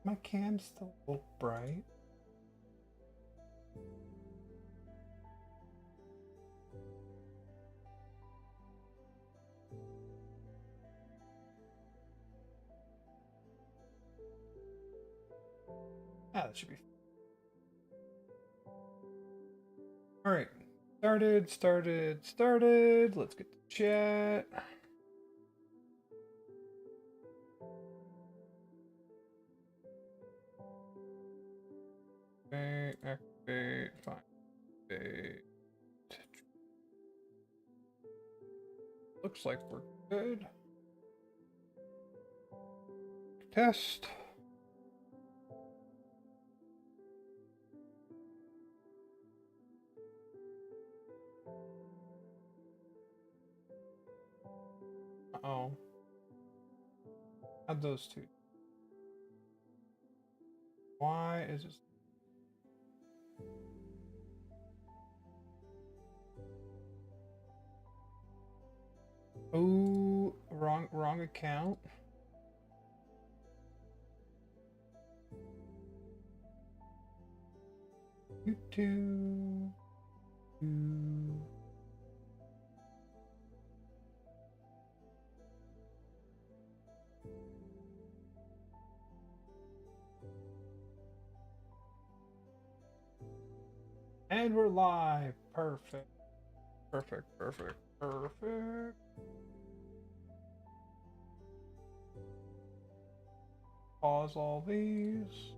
My cam still look bright? Ah, that should be. All right. Started. Let's get the chat. Activate, fine. Activate. Looks like we're good. Test. Uh-oh. Add those two. Why is this? Oh, wrong account. YouTube. And we're live. Perfect. Perfect. Pause all these.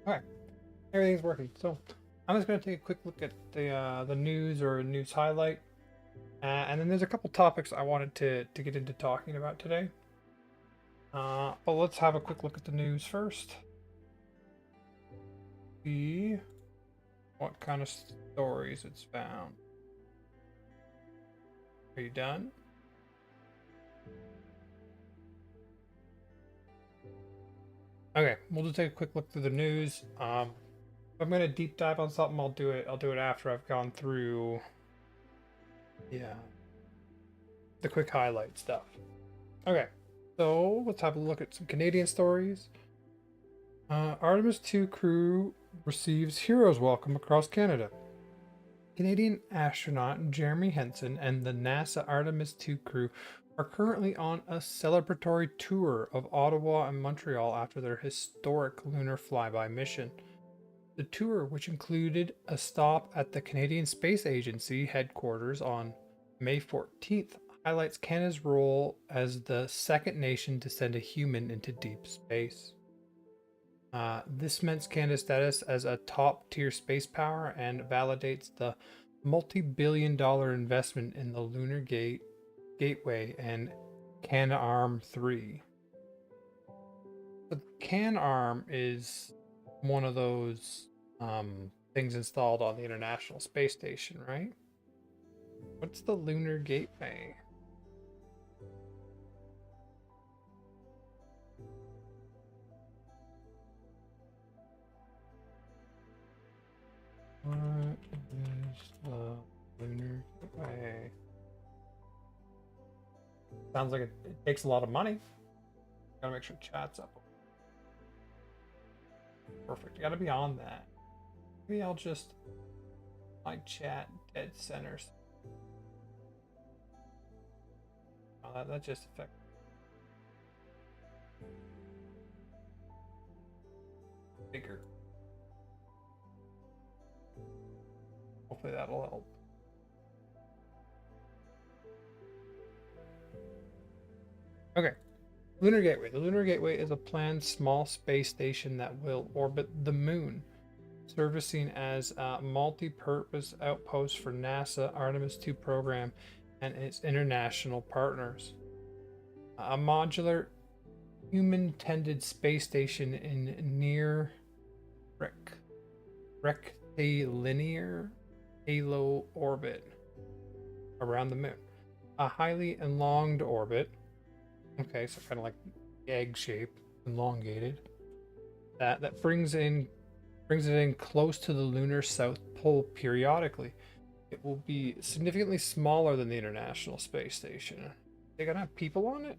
Okay, everything's working. So I'm just going to take a quick look at the news or news highlight, and then there's a couple topics I wanted to get into talking about today. But let's have a quick look at the news first. See what kind of stories it's found. Are you done? Okay, we'll just take a quick look through the news. If I'm gonna deep dive on something, I'll do it after I've gone through the quick highlight stuff. Okay, so let's have a look at some Canadian stories. Artemis 2 crew receives hero's welcome across Canada. Canadian astronaut Jeremy Henson and the NASA Artemis 2 crew are currently on a celebratory tour of Ottawa and Montreal after their historic lunar flyby mission. The tour, which included a stop at the Canadian Space Agency headquarters on May 14th, highlights Canada's role as the second nation to send a human into deep space. This cements Canada's status as a top-tier space power and validates the multi-billion-dollar investment in the Lunar Gateway and Canadarm3. The Canadarm is one of those things installed on the International Space Station, right? What's the Lunar Gateway? What is the Lunar Gateway? Sounds like it takes a lot of money. Gotta make sure chat's up. Perfect. Gotta be on that. Maybe I'll just my chat dead centers. Oh, that just affects. Bigger. Hopefully that'll help. Okay. Lunar Gateway. The Lunar Gateway is a planned small space station that will orbit the moon, servicing as a multi-purpose outpost for NASA Artemis 2 program and its international partners. A modular human-tended space station in near rectilinear halo orbit around the moon. A highly elongated orbit. Okay, so kind of like egg shape, elongated. That brings it in close to the lunar south pole periodically. It will be significantly smaller than the International Space Station. They gonna have people on it?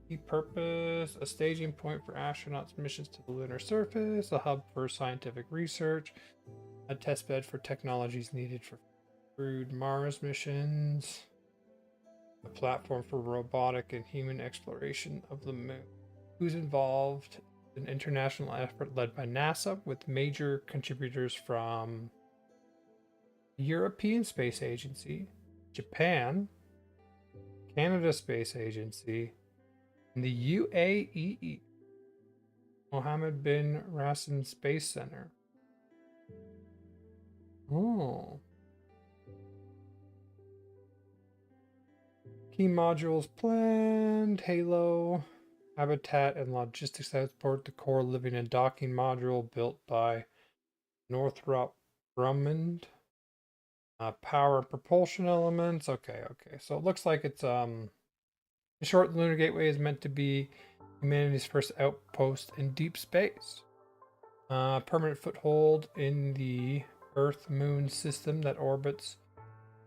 Key purpose, a staging point for astronauts' missions to the lunar surface, a hub for scientific research, a test bed for technologies needed for crewed Mars missions, a platform for robotic and human exploration of the moon. Who's involved? An international effort led by NASA with major contributors from the European Space Agency, Japan, Canada Space Agency, and the UAE, Mohammed bin Rashid Space Center. Oh. Key modules planned, Halo, habitat and logistics transport, the core living and docking module built by Northrop Grumman. Power and propulsion elements. Okay. So it looks like it's in short, the Lunar Gateway is meant to be humanity's first outpost in deep space. Permanent foothold in the Earth-Moon system that orbits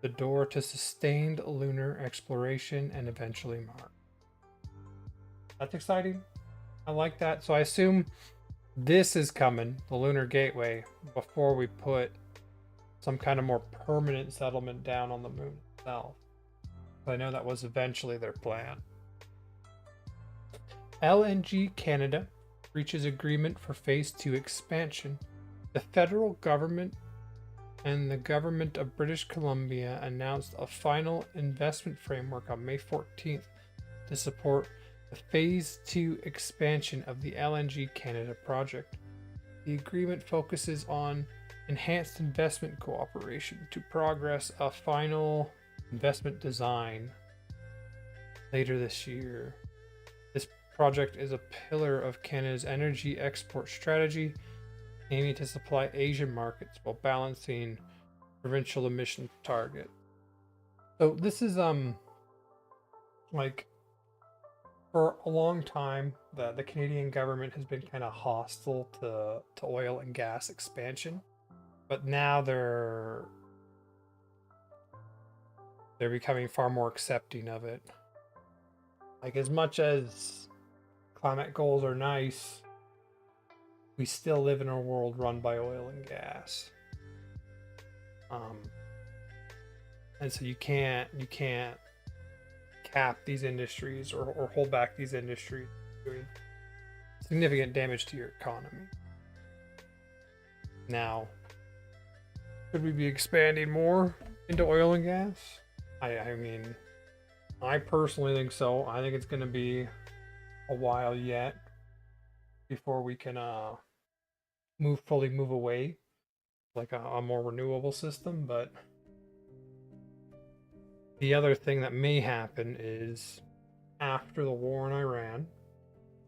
the door to sustained lunar exploration and eventually Mars. That's exciting. I like that. So I assume this is coming, the Lunar Gateway, before we put some kind of more permanent settlement down on the moon itself. I know that was eventually their plan. LNG Canada reaches agreement for phase 2 expansion. The federal government and the government of British Columbia announced a final investment framework on May 14th to support the phase 2 expansion of the LNG Canada project. The agreement focuses on enhanced investment cooperation to progress a final investment design later this year. This project is a pillar of Canada's energy export strategy, aiming to supply Asian markets while balancing provincial emission target. So this is like for a long time the Canadian government has been kind of hostile to oil and gas expansion. But now they're becoming far more accepting of it. Like, as much as climate goals are nice, we still live in a world run by oil and gas. And so you can't cap these industries or hold back these industries doing significant damage to your economy. Now, could we be expanding more into oil and gas? I mean, I personally think so. I think it's going to be a while yet before we can fully move away like a more renewable system. But the other thing that may happen is after the war in Iran,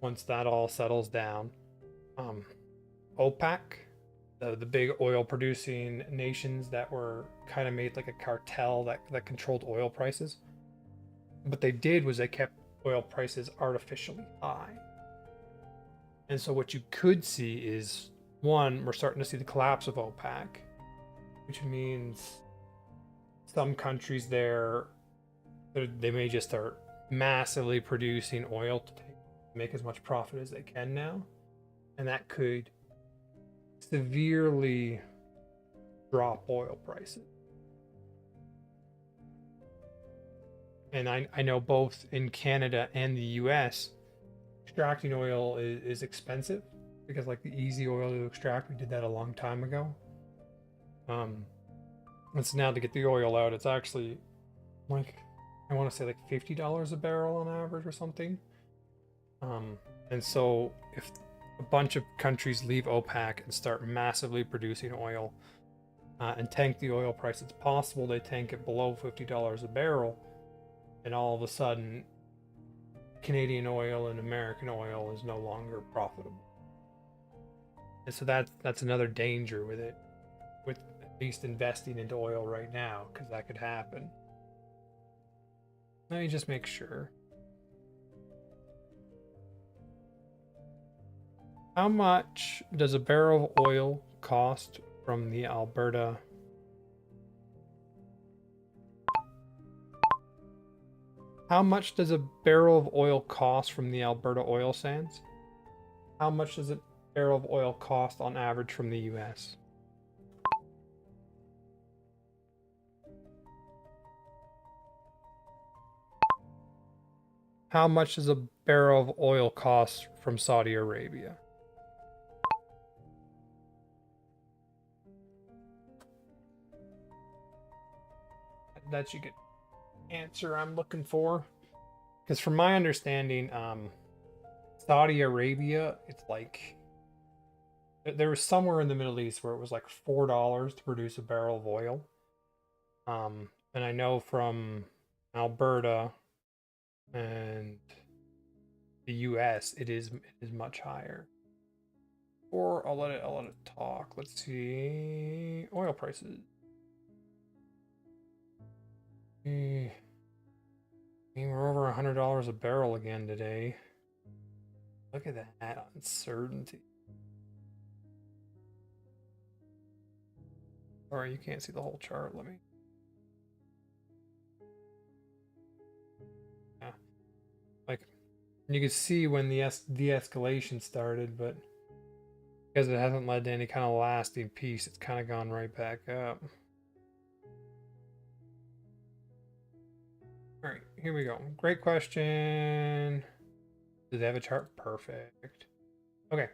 once that all settles down, OPEC, the big oil producing nations that were kind of made like a cartel that controlled oil prices. What they did was they kept oil prices artificially high. And so what you could see is, one, we're starting to see the collapse of OPEC, which means some countries there, they may just start massively producing oil to make as much profit as they can now. And that could severely drop oil prices. And I know both in Canada and the US, extracting oil is expensive because, like, the easy oil to extract, we did that a long time ago. And so now to get the oil out, it's actually like, I want to say like $50 a barrel on average or something. And so if a bunch of countries leave OPEC and start massively producing oil and tank the oil price, it's possible they tank it below $50 a barrel, and all of a sudden Canadian oil and American oil is no longer profitable. And so that's another danger with it, with at least investing into oil right now, because that could happen. Let me just make sure. How much does a barrel of oil cost from the Alberta? How much does a barrel of oil cost from the Alberta oil sands? How much does a barrel of oil cost on average from the US? How much does a barrel of oil cost from Saudi Arabia? That's a good answer I'm looking for. Because from my understanding, Saudi Arabia, it's like there was somewhere in the Middle East where it was like $4 to produce a barrel of oil. And I know from Alberta and the US it is much higher. Or I'll let it talk. Let's see. Oil prices. I mean, we're over $100 a barrel again today. Look at that uncertainty. Sorry, you can't see the whole chart. Let me. Yeah, like you can see when the de-escalation started, but because it hasn't led to any kind of lasting peace, it's kind of gone right back up. All right, here we go. Great question. Do they have a chart? Perfect. Okay.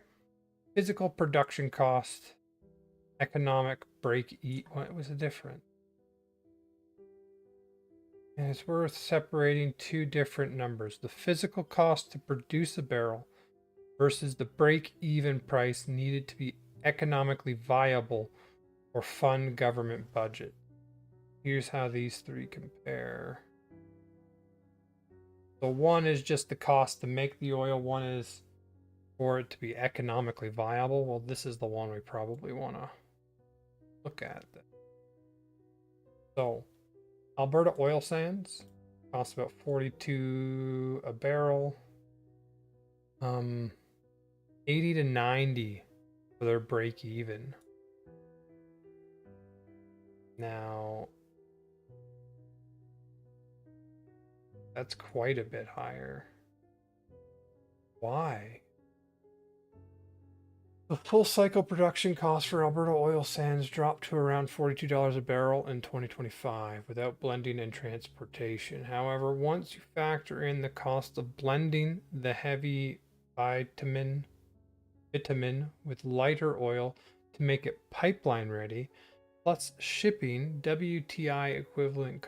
Physical production cost, economic break-even. What was the difference? And it's worth separating two different numbers. The physical cost to produce a barrel versus the break-even price needed to be economically viable or fund government budget. Here's how these three compare. So one is just the cost to make the oil. One is for it to be economically viable. Well, this is the one we probably want to look at. So Alberta oil sands cost about 42 a barrel. 80 to 90 for their break even. Now that's quite a bit higher. Why? The full cycle production cost for Alberta oil sands dropped to around $42 a barrel in 2025 without blending and transportation. However, once you factor in the cost of blending the heavy bitumen with lighter oil to make it pipeline ready, plus shipping, WTI equivalent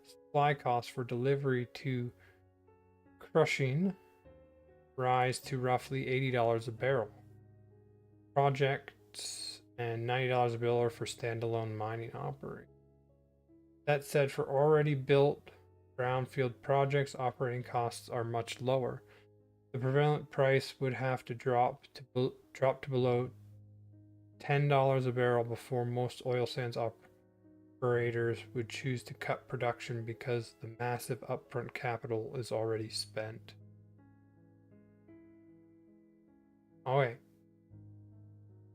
supply costs for delivery to crushing rise to roughly $80 a barrel. Projects and $90 a barrel for standalone mining operation. That said, for already built brownfield projects, operating costs are much lower. The prevalent price would have to drop to below $10 a barrel before most oil sands operators would choose to cut production because the massive upfront capital is already spent. Okay.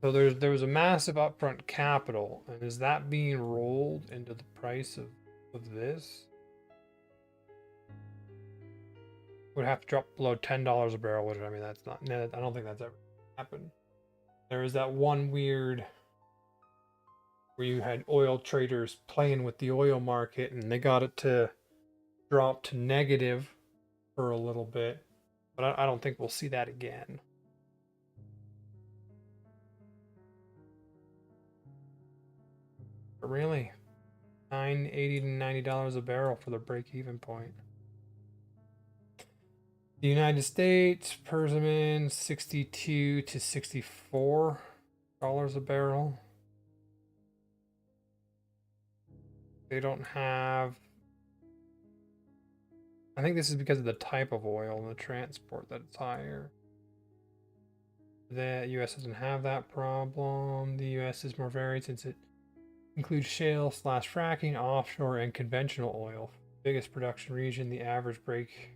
So there was a massive upfront capital, and is that being rolled into the price of this? Would have to drop below $10 a barrel, which I mean that's not. I don't think that's ever happened. There was that one weird where you had oil traders playing with the oil market, and they got it to drop to negative for a little bit, but I don't think we'll see that again. But really, $80 to $90 a barrel for the break-even point. The United States, Persimmon, $62 to $64 a barrel. They don't have. I think this is because of the type of oil and the transport that it's higher. The US doesn't have that problem. The US is more varied since it includes shale / fracking, offshore, and conventional oil. Biggest production region, the average break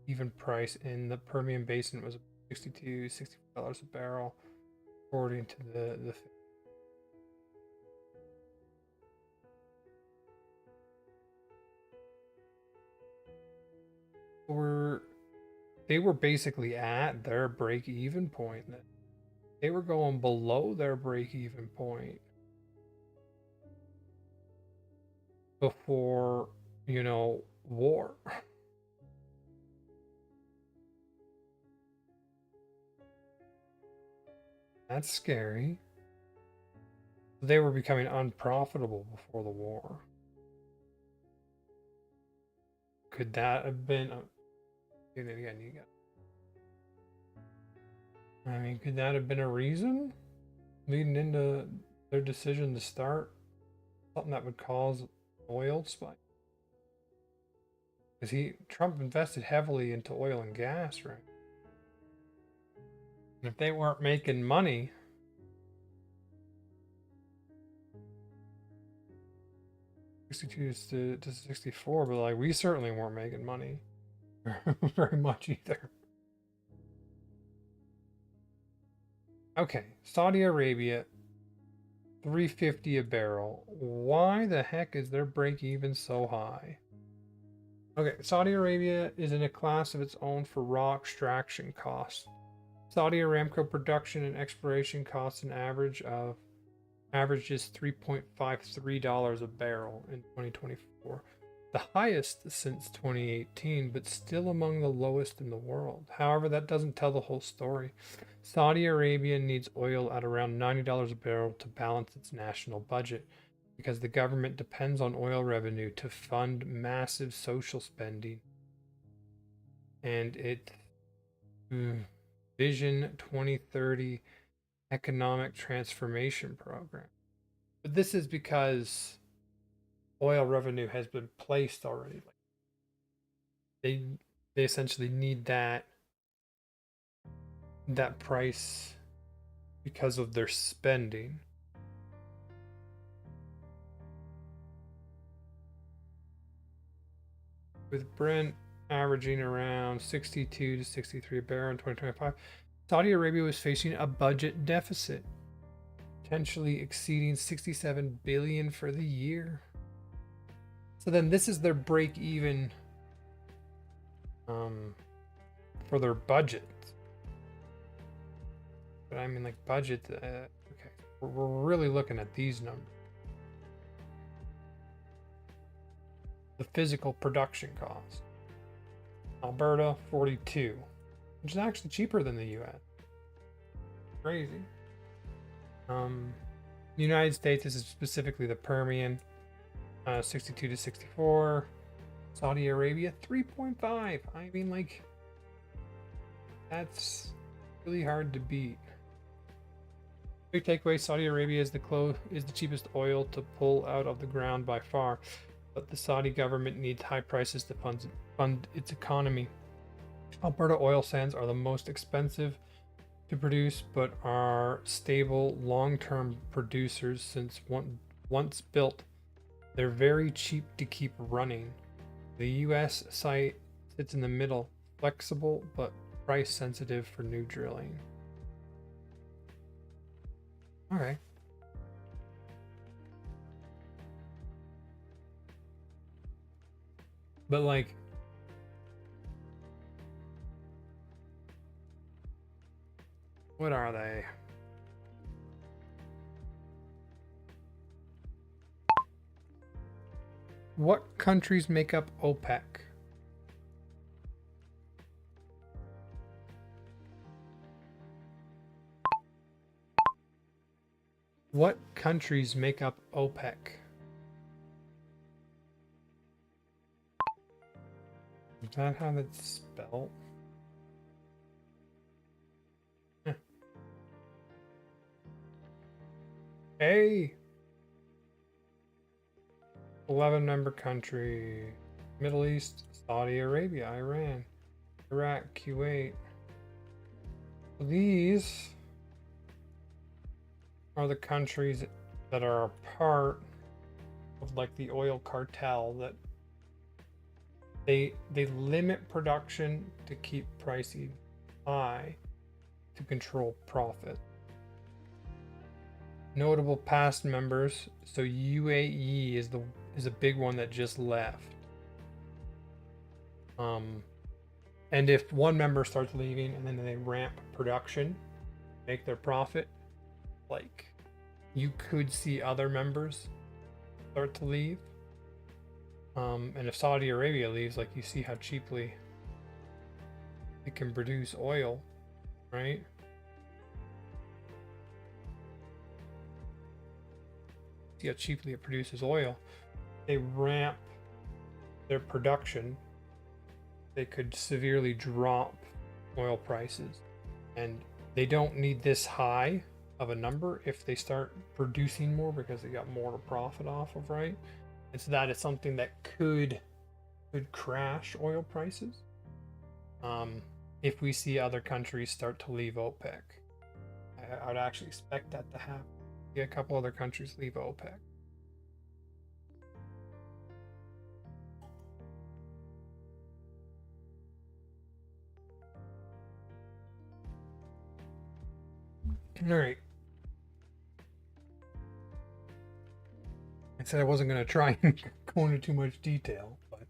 even price in the Permian Basin was $62, $64 a barrel, according to the they were basically at their break-even point. They were going below their break-even point before, war. That's scary. They were becoming unprofitable before the war. Could that have been? Again, you got. I mean, could that have been a reason leading into their decision to start something that would cause oil spike? Because Trump invested heavily into oil and gas, right? And if they weren't making money, 62 to 64, but like we certainly weren't making money very much either. Okay, Saudi Arabia, 350 a barrel. Why the heck is their break even so high? Okay, Saudi Arabia is in a class of its own for raw extraction costs. Saudi Aramco production and exploration costs an average averages $3.53 a barrel in 2024, the highest since 2018, but still among the lowest in the world. However, that doesn't tell the whole story. Saudi Arabia needs oil at around $90 a barrel to balance its national budget, because the government depends on oil revenue to fund massive social spending. And its Vision 2030 economic transformation program. But this is because oil revenue has been placed already. They essentially need that price because of their spending. With Brent averaging around 62 to 63 a barrel in 2025, Saudi Arabia was facing a budget deficit, potentially exceeding 67 billion for the year. So then this is their break even for their budget. But I mean, like, budget, okay, we're really looking at these numbers. The physical production cost. Alberta, 42, which is actually cheaper than the US. Crazy. United States, this is specifically the Permian, 62 to 64. Saudi Arabia, 3.5. I mean, like, that's really hard to beat. Big takeaway: Saudi Arabia is the cheapest oil to pull out of the ground by far, but the Saudi government needs high prices to fund its economy. Alberta oil sands are the most expensive to produce, but are stable long-term producers since once built. They're very cheap to keep running. The US site sits in the middle, flexible but price sensitive for new drilling. Okay. But like, what are they? What countries make up OPEC? What countries make up OPEC? Is that how that's spelled? Hey! 11-member country. Middle East, Saudi Arabia, Iran, Iraq, Kuwait. These are the countries that are a part of like the oil cartel, that they limit production to keep pricing high to control profit. Notable past members, so UAE is a big one that just left. And if one member starts leaving and then they ramp production, make their profit, like you could see other members start to leave. And if Saudi Arabia leaves, like you see how cheaply it can produce oil, right? See how cheaply it produces oil. They ramp their production, they could severely drop oil prices. And they don't need this high of a number if they start producing more because they got more to profit off of, right? And so that is something that could crash oil prices. If we see other countries start to leave OPEC, I would actually expect that to happen. See a couple other countries leave OPEC. All right. I said I wasn't going to try and go into too much detail, but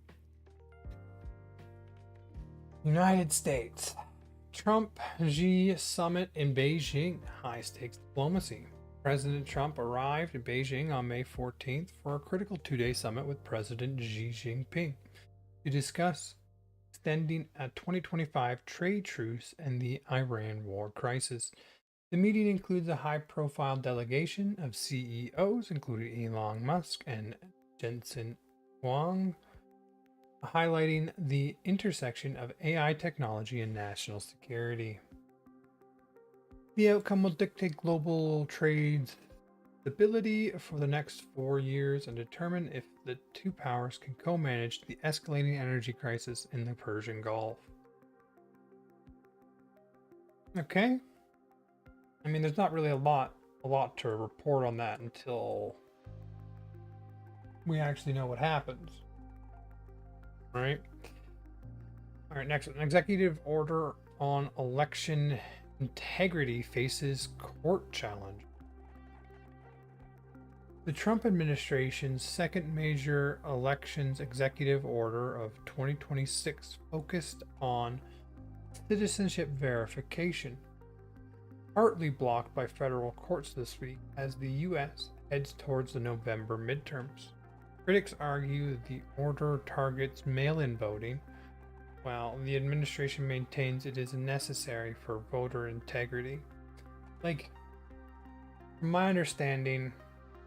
United States. Trump-Xi summit in Beijing. High-stakes diplomacy. President Trump arrived in Beijing on May 14th for a critical two-day summit with President Xi Jinping to discuss extending a 2025 trade truce and the Iran war crisis. The meeting includes a high-profile delegation of CEOs, including Elon Musk and Jensen Huang, highlighting the intersection of AI technology and national security. The outcome will dictate global trade stability for the next 4 years and determine if the two powers can co-manage the escalating energy crisis in the Persian Gulf. Okay. I mean, there's not really a lot to report on that until we actually know what happens. Right? All right, next, an executive order on election integrity faces court challenge. The Trump administration's second major elections executive order of 2026 focused on citizenship verification, partly blocked by federal courts this week as the U.S. heads towards the November midterms. Critics argue the order targets mail-in voting, while the administration maintains it is necessary for voter integrity. Like, from my understanding,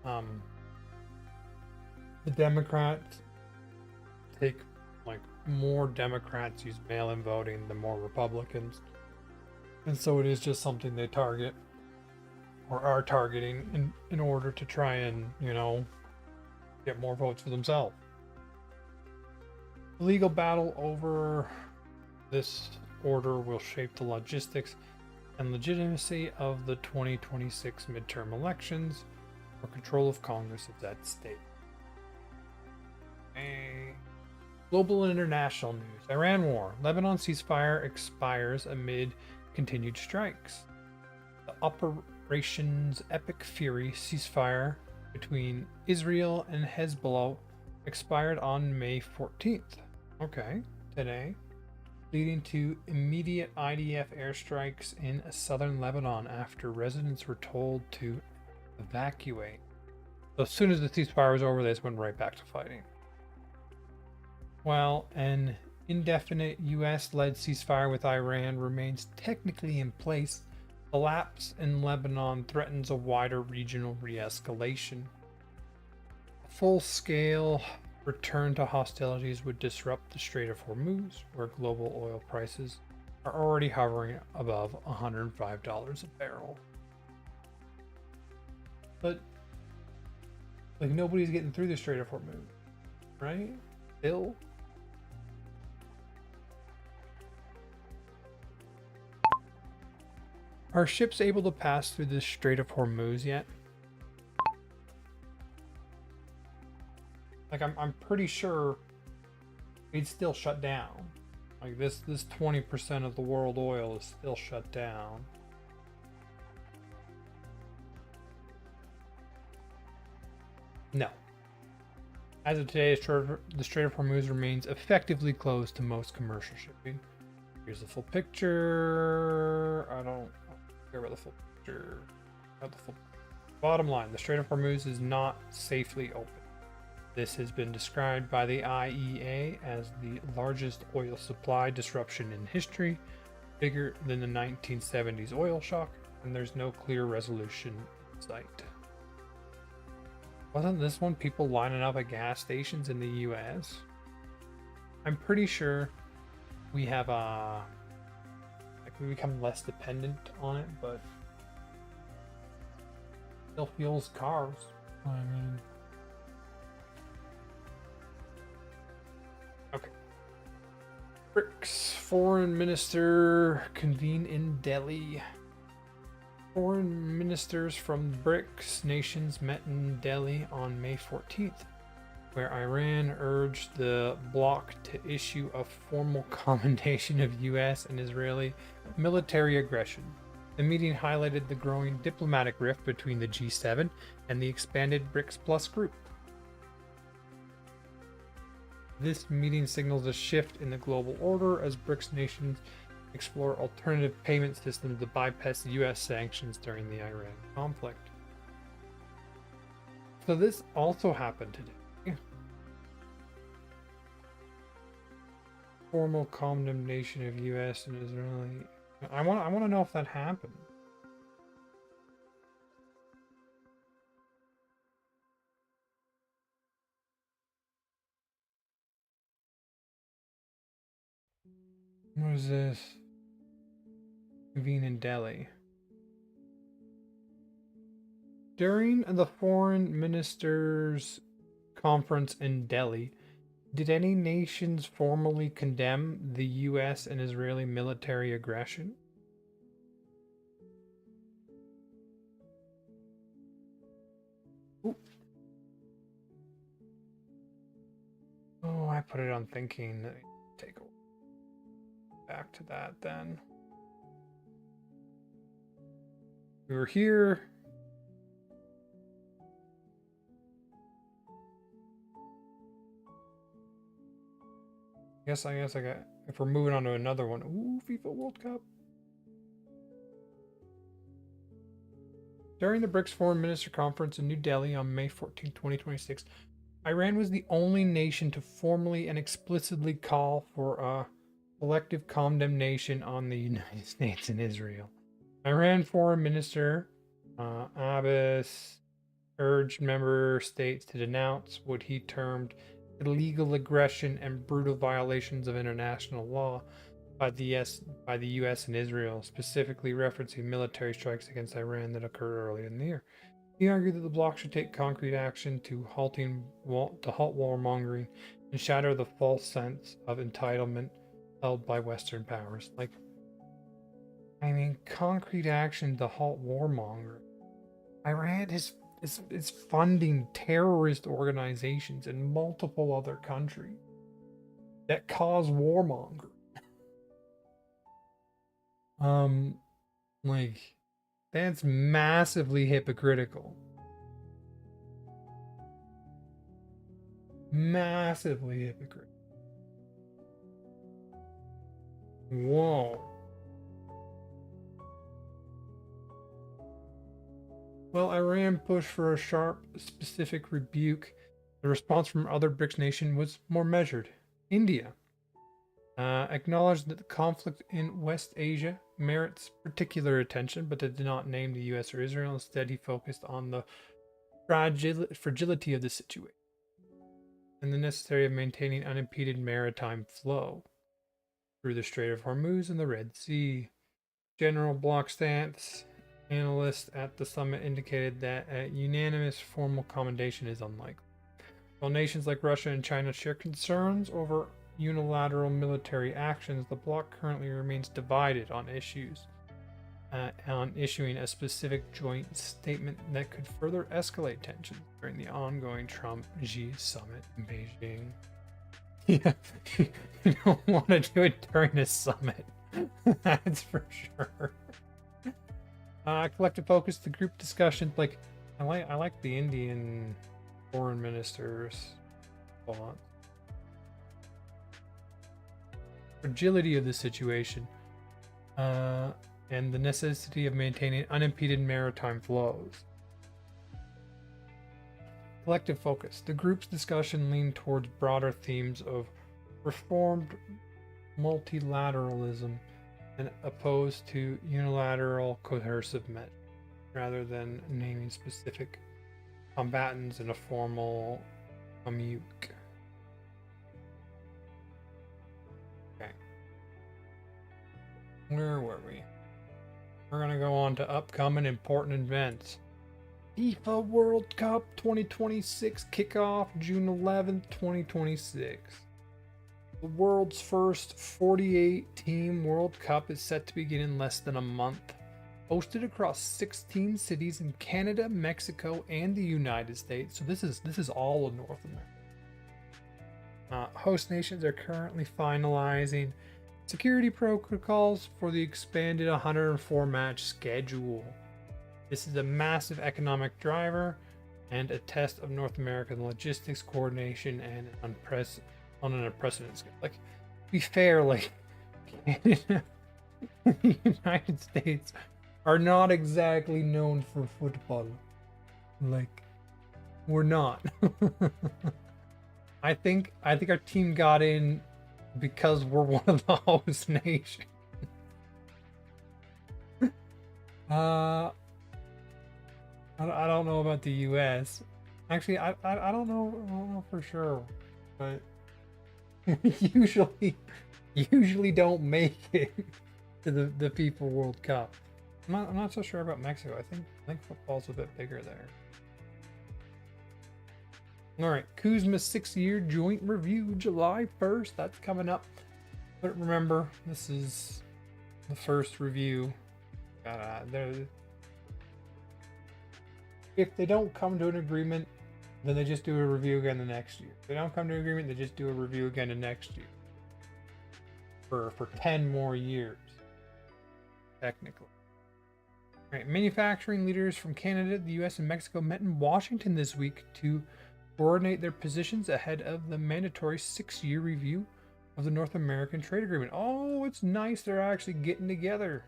the Democrats take, like, more Democrats use mail-in voting than more Republicans. And so it is just something they target or are targeting in order to try and, get more votes for themselves. The legal battle over this order will shape the logistics and legitimacy of the 2026 midterm elections, where control of Congress is at stake. Global and international news. Iran war. Lebanon ceasefire expires amid continued strikes. The Operations Epic Fury ceasefire between Israel and Hezbollah expired on May 14th. Okay, today. Leading to immediate IDF airstrikes in southern Lebanon after residents were told to evacuate. So as soon as the ceasefire was over, they just went right back to fighting. While an indefinite US-led ceasefire with Iran remains technically in place, the lapse in Lebanon threatens a wider regional re-escalation. A full-scale return to hostilities would disrupt the Strait of Hormuz, where global oil prices are already hovering above $105 a barrel. But, like, nobody's getting through the Strait of Hormuz, right? Still? Are ships able to pass through the Strait of Hormuz yet? Like, I'm pretty sure it's still shut down. Like, this 20% of the world oil is still shut down. No. As of today, the Strait of Hormuz remains effectively closed to most commercial shipping. Here's the full picture. I don't care about the full picture. Not the full. Bottom line: the Strait of Hormuz is not safely open. This has been described by the IEA as the largest oil supply disruption in history, bigger than the 1970s oil shock, and there's no clear resolution in sight. Wasn't this one people lining up at gas stations in the US? I'm pretty sure we have we become less dependent on it, but still fuels cars. I mean, okay. BRICS foreign minister convene in Delhi. Foreign ministers from BRICS nations met in Delhi on May 14th, where Iran urged the bloc to issue a formal commendation of US and Israeli military aggression. The meeting highlighted the growing diplomatic rift between the G7 and the expanded BRICS Plus group. This meeting signals a shift in the global order as BRICS nations explore alternative payment systems to bypass US sanctions during the Iran conflict. So this also happened today. Formal condemnation of US and Israeli. I want to know if that happened. What is this? Convene in Delhi. During the foreign ministers' conference in Delhi, did any nations formally condemn the US and Israeli military aggression? Ooh. Oh, I put it on thinking. Take a back to that then. We were here. I guess I got, if we're moving on to another one. Ooh, FIFA World Cup. During the BRICS Foreign Minister Conference in New Delhi on May 14, 2026, Iran was the only nation to formally and explicitly call for a collective condemnation on the United States and Israel. Iran Foreign Minister Abbas urged member states to denounce what he termed illegal aggression and brutal violations of international law by the US and Israel, specifically referencing military strikes against Iran that occurred earlier in the year. He argued that the bloc should take concrete action to halt warmongering and shatter the false sense of entitlement held by Western powers. Like, I mean, concrete action to halt warmongering. Iran is funding terrorist organizations in multiple other countries that cause warmongering. Like, that's massively hypocritical. Massively hypocritical. Whoa. Well, Iran pushed for a sharp, specific rebuke. The response from other BRICS nations was more measured. India acknowledged that the conflict in West Asia merits particular attention, but did not name the US or Israel. Instead, he focused on the fragility of the situation and the necessity of maintaining unimpeded maritime flow through the Strait of Hormuz and the Red Sea. General bloc stance. Analysts at the summit indicated that a unanimous formal commendation is unlikely. While nations like Russia and China share concerns over unilateral military actions, the bloc currently remains divided on issuing a specific joint statement that could further escalate tensions during the ongoing Trump-Xi summit in Beijing. Yeah, you don't want to do it during a summit. That's for sure. Collective focus, the group discussion. Like, I like the Indian foreign minister's thought. fragility of the situation and the necessity of maintaining unimpeded maritime flows. Collective focus. The group's discussion leaned towards broader themes of reformed multilateralism and opposed to unilateral coercive measures, rather than naming specific combatants in a formal communique. Okay. Where were we? We're going to go on to upcoming important events. FIFA World Cup 2026 kickoff June 11th, 2026. The world's first 48-team World Cup is set to begin in less than a month. Hosted across 16 cities in Canada, Mexico, and the United States. So this is all of North America. Host nations are currently finalizing security protocols for the expanded 104 match schedule. This is a massive economic driver and a test of North American logistics coordination and on an unprecedented scale. Like, to be fair, like Canada and the United States are not exactly known for football. Like, we're not. I think our team got in because we're one of the host nations. I don't know about the U.S. Actually, I don't know for sure, but usually don't make it to the FIFA World Cup. I'm not so sure about Mexico. I think football's a bit bigger there. All right, Kuzma 6-year joint review, July 1st. That's coming up. But remember, this is the first review. If they don't come to an agreement, then they just do a review again the next year. If they don't come to an agreement, they just do a review again the next year. For 10 more years, technically. All right, manufacturing leaders from Canada, the US, and Mexico met in Washington this week to coordinate their positions ahead of the mandatory 6-year review of the North American Trade Agreement. Oh, it's nice they're actually getting together.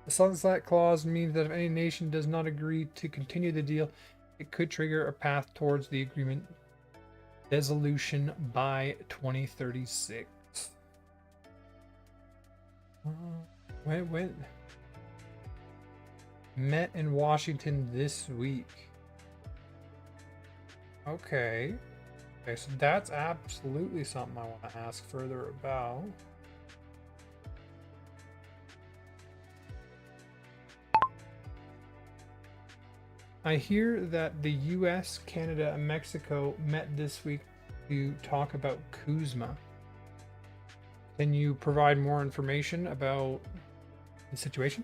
The sunset clause means that if any nation does not agree to continue the deal, it could trigger a path towards the agreement dissolution by 2036. When met in Washington this week. Okay, so that's absolutely something I want to ask further about. I hear that the US, Canada, and Mexico met this week to talk about Kuzma. Can you provide more information about the situation?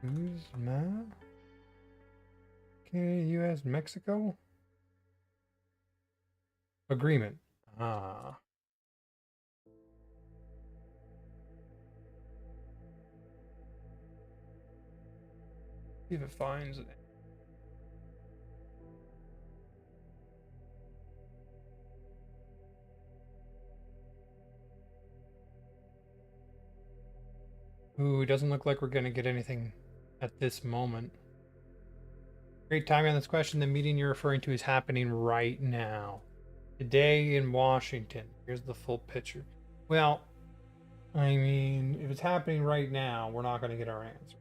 Kuzma? Okay, US, Mexico? Agreement. Ah. See if it finds it. Ooh, it doesn't look like we're gonna get anything at this moment. Great timing on this question. The meeting you're referring to is happening right now. Today in Washington. Here's the full picture. Well, I mean, if it's happening right now, we're not going to get our answer.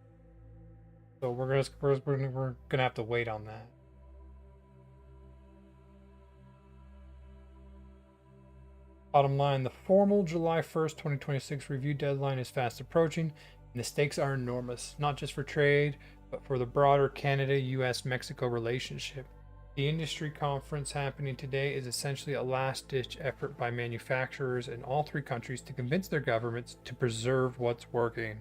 So we're gonna have to wait on that. Bottom line, the formal July 1st, 2026 review deadline is fast approaching, and the stakes are enormous, not just for trade, but for the broader Canada, US, Mexico relationship. The industry conference happening today is essentially a last-ditch effort by manufacturers in all three countries to convince their governments to preserve what's working.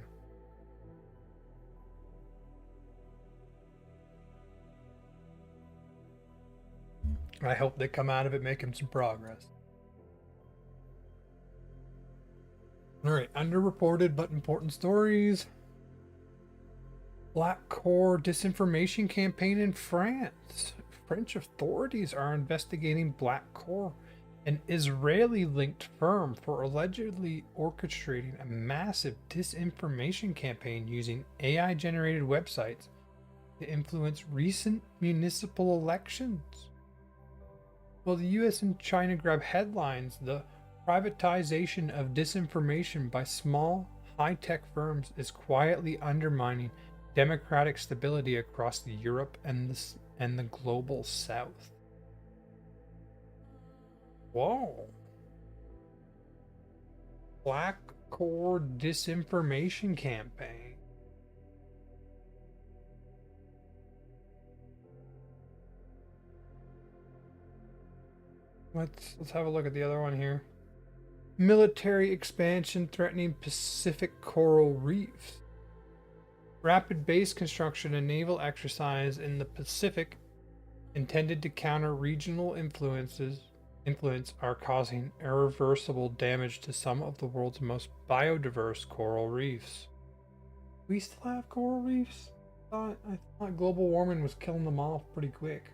I hope they come out of it making some progress. All right, underreported but important stories. Black Core disinformation campaign in France. French authorities are investigating Black Core, an Israeli linked firm, for allegedly orchestrating a massive disinformation campaign using AI generated websites to influence recent municipal elections. While the US and China grab headlines, the privatization of disinformation by small, high tech firms is quietly undermining democratic stability across Europe and the global south. Whoa. Black Core disinformation campaign. Let's have a look at the other one here. Military expansion threatening Pacific coral reefs. Rapid base construction and naval exercise in the Pacific intended to counter regional influence are causing irreversible damage to some of the world's most biodiverse coral reefs. We still have coral reefs? I thought global warming was killing them off pretty quick.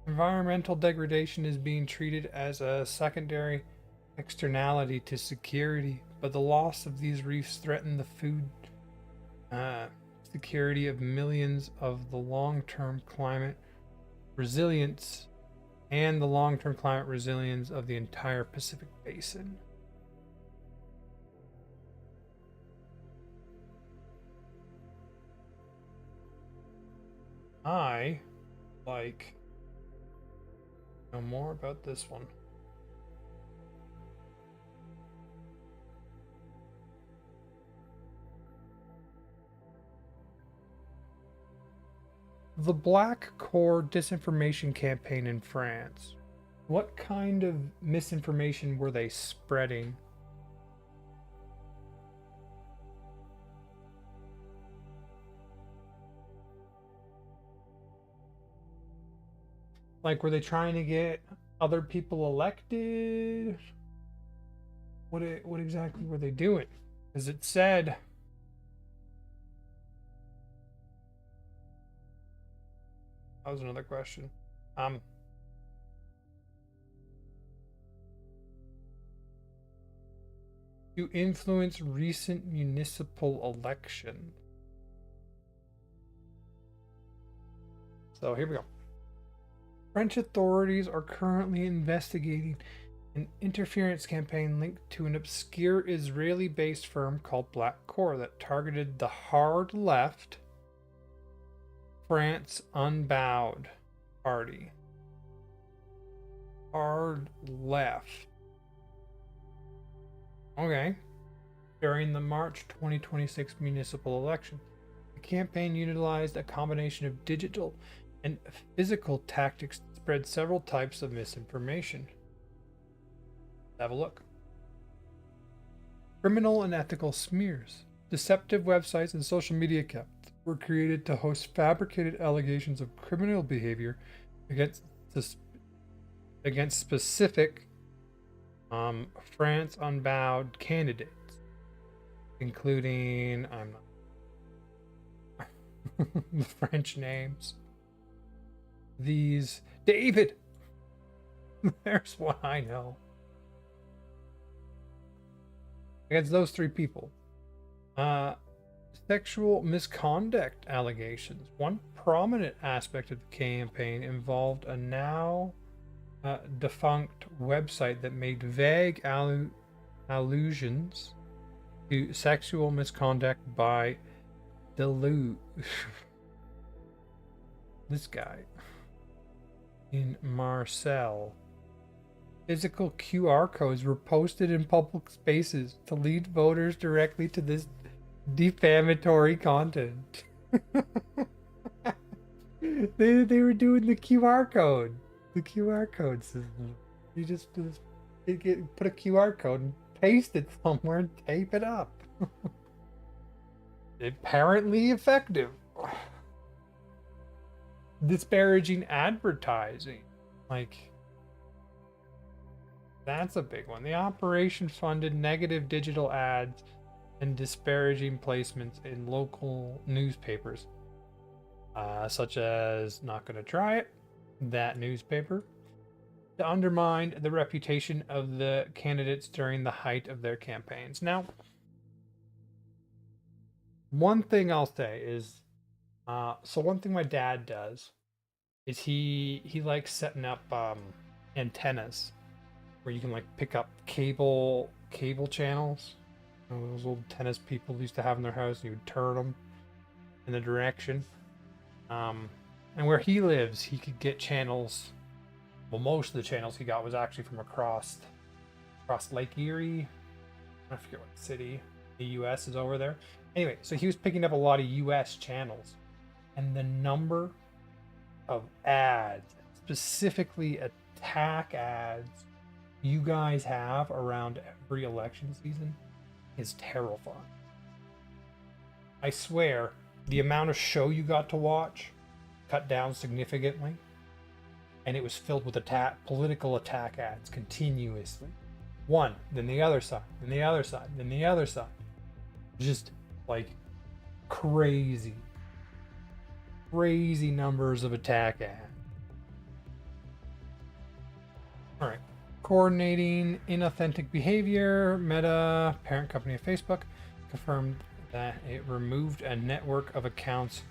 Environmental degradation is being treated as a secondary externality to security, but the loss of these reefs threaten the food security of millions of the long-term climate resilience and the long-term climate resilience of the entire Pacific Basin. I like know more about this one. The Black Core disinformation campaign in France. What kind of misinformation were they spreading? Like, were they trying to get other people elected? What exactly were they doing? Because it said that was another question. To influence recent municipal elections. So here we go. French authorities are currently investigating an interference campaign linked to an obscure Israeli-based firm called Black Core that targeted the hard left France Unbowed Party. Hard left. Okay. During the March 2026 municipal election, the campaign utilized a combination of digital and physical tactics to spread several types of misinformation. Let's have a look. Criminal and ethical smears. Deceptive websites and social media accounts were created to host fabricated allegations of criminal behavior against specific France Unbowed candidates, including the French names. These David. There's one I know. Against those three people. Sexual misconduct allegations. One prominent aspect of the campaign involved a now defunct website that made vague allusions to sexual misconduct by Deluge. This guy in Marseille. Physical QR codes were posted in public spaces to lead voters directly to this defamatory content. they were doing the QR code. The QR code system. You just put a QR code and paste it somewhere and tape it up. Apparently effective. Disparaging advertising. Like, That's a big one. The operation funded negative digital ads and disparaging placements in local newspapers, such as Not Gonna Try It, that newspaper, to undermine the reputation of the candidates during the height of their campaigns. Now, one thing I'll say is, so one thing my dad does is he likes setting up antennas where you can like pick up cable channels. You know, those old antennas people used to have in their house, and you would turn them in the direction. And where he lives, he could get channels. Well, most of the channels he got was actually from across Lake Erie. I forget what city the U.S. is over there. Anyway, so he was picking up a lot of U.S. channels, and the number of ads, specifically attack ads, you guys have around every election season is terrifying. I swear, the amount of show you got to watch cut down significantly, and it was filled with political attack ads continuously. One, then the other side, then the other side, then the other side. Just like crazy numbers of attack ads. All right. Coordinating inauthentic behavior, Meta, parent company of Facebook, confirmed that it removed a network of accounts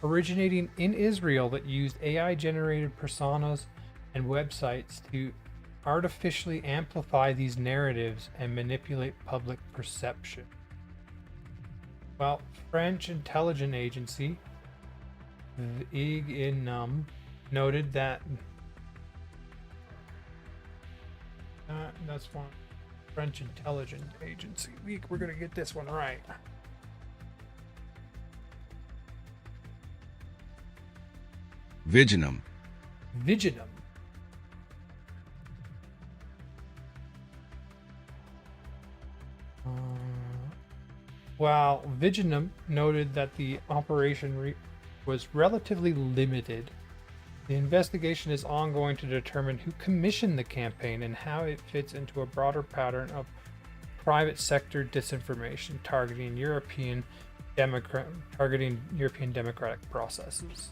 originating in Israel that used AI-generated personas and websites to artificially amplify these narratives and manipulate public perception. Well, French intelligence agency, the IGINUM, noted that that's one French intelligence agency. We're gonna get this one right. Viginum. While Viginum noted that the operation was relatively limited, the investigation is ongoing to determine who commissioned the campaign and how it fits into a broader pattern of private sector disinformation targeting European democratic processes.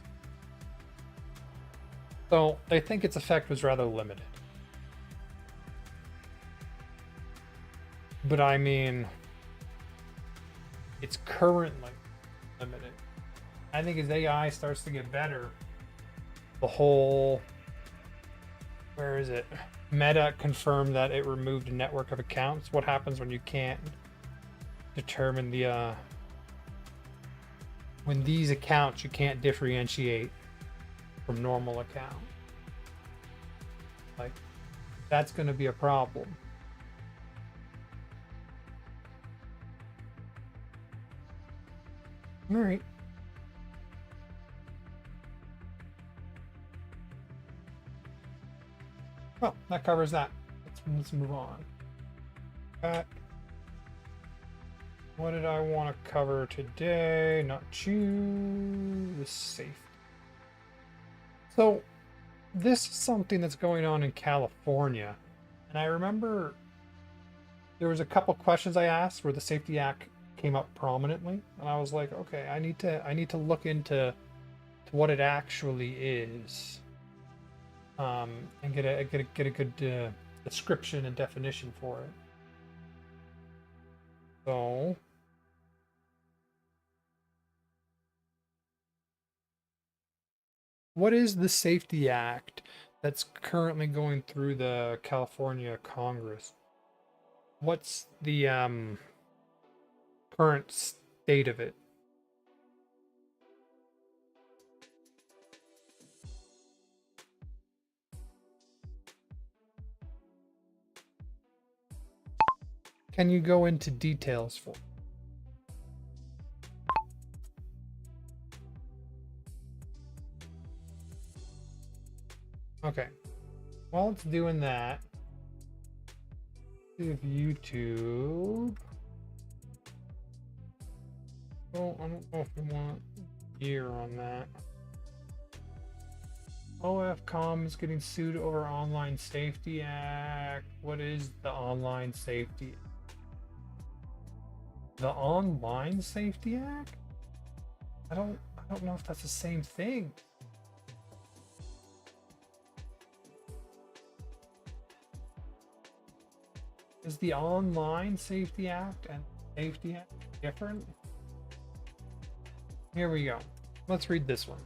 So they think its effect was rather limited. But I mean, it's currently limited. I think as AI starts to get better, the whole, where is it? Meta confirmed that it removed a network of accounts. What happens when you can't determine the, when these accounts you can't differentiate from normal account? Like, that's going to be a problem. All right. Well, that covers that. Let's move on. What did I want to cover today? Not choose safety. So this is something that's going on in California, and I remember there was a couple questions I asked where the Safety Act came up prominently, and I was like, okay, I need to look into what it actually is. And get a good description and definition for it. So, what is the Safety Act that's currently going through the California Congress? What's the current state of it? Can you go into details for? Okay. While it's doing that, see if YouTube. Oh, I don't know if we want year on that. OFCOM is getting sued over Online Safety Act. What is the Online Safety? The Online Safety Act? I don't know if that's the same thing. Is the Online Safety Act and Safety Act different? Here we go. Let's read this one.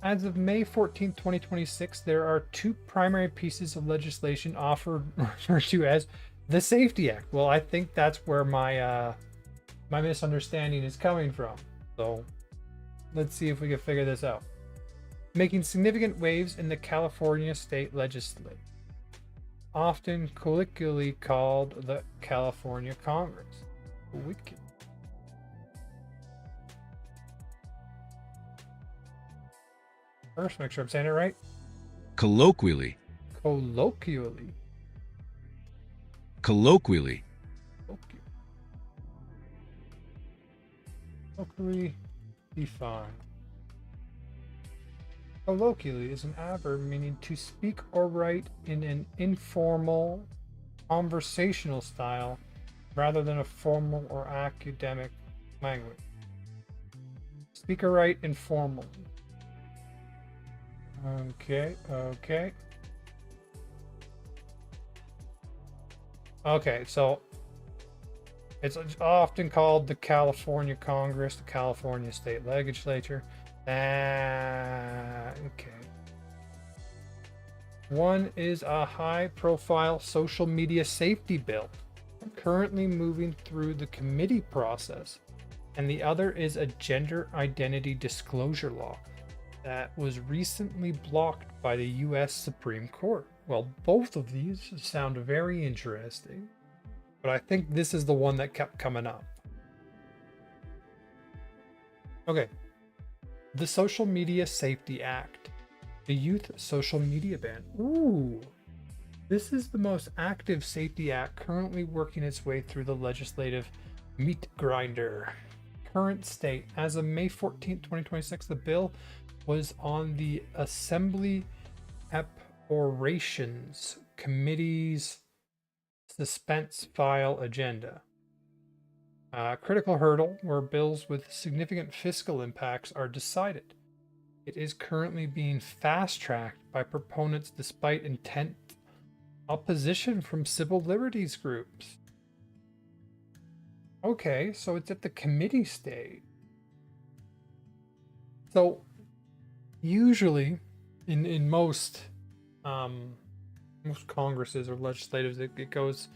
As of May 14, 2026, there are two primary pieces of legislation referred to as the Safety Act. Well, I think that's where my my misunderstanding is coming from. So let's see if we can figure this out. Making significant waves in the California state legislature, often colloquially called the California Congress. First, make sure I'm saying it right. Colloquially. Colloquially. Colloquially. Colloquially defined. Colloquially is an adverb meaning to speak or write in an informal, conversational style rather than a formal or academic language. Speak or write informal. Okay. Okay, so it's often called the California Congress, the California State Legislature. Okay. One is a high-profile social media safety bill currently moving through the committee process, and the other is a gender identity disclosure law that was recently blocked by the US Supreme Court. Well, both of these sound very interesting, but I think this is the one that kept coming up. Okay. The Social Media Safety Act. The Youth Social Media Ban. Ooh. This is the most active safety act currently working its way through the legislative meat grinder. Current state. As of May 14, 2026, the bill was on the Assembly Appropriations Committee's suspense file agenda. Critical hurdle where bills with significant fiscal impacts are decided. It is currently being fast-tracked by proponents despite intense opposition from civil liberties groups. Okay, so it's at the committee stage. So usually in most congresses or legislatives it goes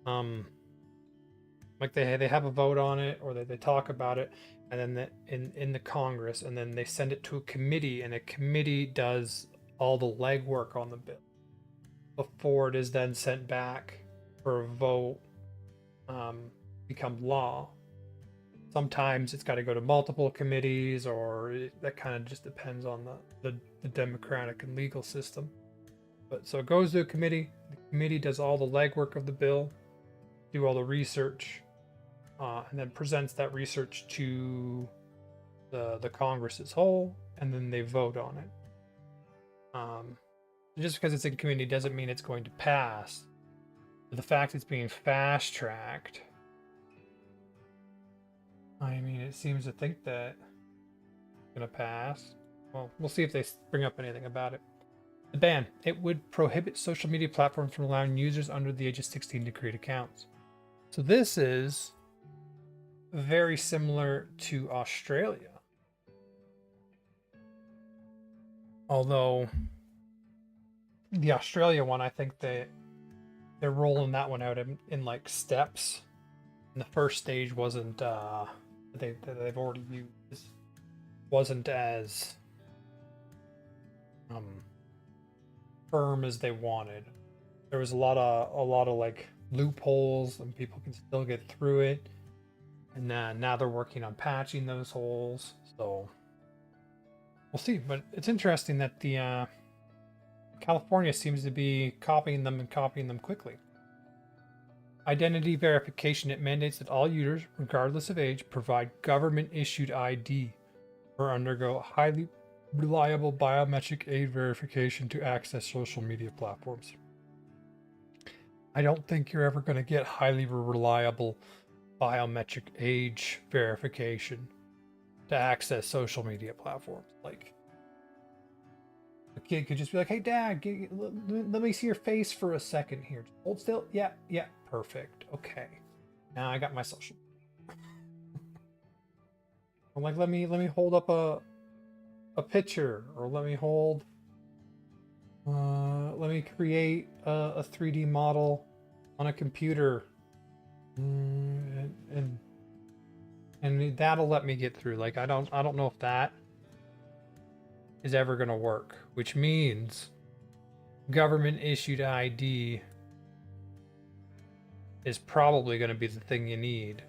like they have a vote on it, or they talk about it, and then in the Congress, and then they send it to a committee, and a committee does all the legwork on the bill before it is then sent back for a vote, become law. Sometimes it's got to go to multiple committees, or that kind of just depends on the democratic and legal system. But so it goes to a committee. The committee does all the legwork of the bill, do all the research, and then presents that research to the Congress as whole, and then they vote on it. Just because it's in committee doesn't mean it's going to pass. But the fact it's being fast-tracked, I mean, it seems to think that it's going to pass. Well, we'll see if they bring up anything about it. The ban. It would prohibit social media platforms from allowing users under the age of 16 to create accounts. So this is very similar to Australia. Although the Australia one, I think they're rolling that one out in like steps. And the first stage wasn't they've already used wasn't as firm as they wanted. There was a lot of like loopholes, and people can still get through it. And now they're working on patching those holes. So we'll see. But it's interesting that the California seems to be copying them quickly. Identity verification. It mandates that all users, regardless of age, provide government-issued ID or undergo highly reliable biometric aid verification to access social media platforms. I don't think you're ever going to get highly reliable biometric age verification to access social media platforms. Like, a kid could just be like, "Hey, Dad, let me see your face for a second here. Just hold still. Yeah, yeah, perfect. Okay, now I got my social." I'm like, let me hold up a picture, or let me hold let me create a 3D model on a computer, and that'll let me get through. Like, I don't know if that is ever gonna work, which means government issued ID is probably gonna be the thing you need.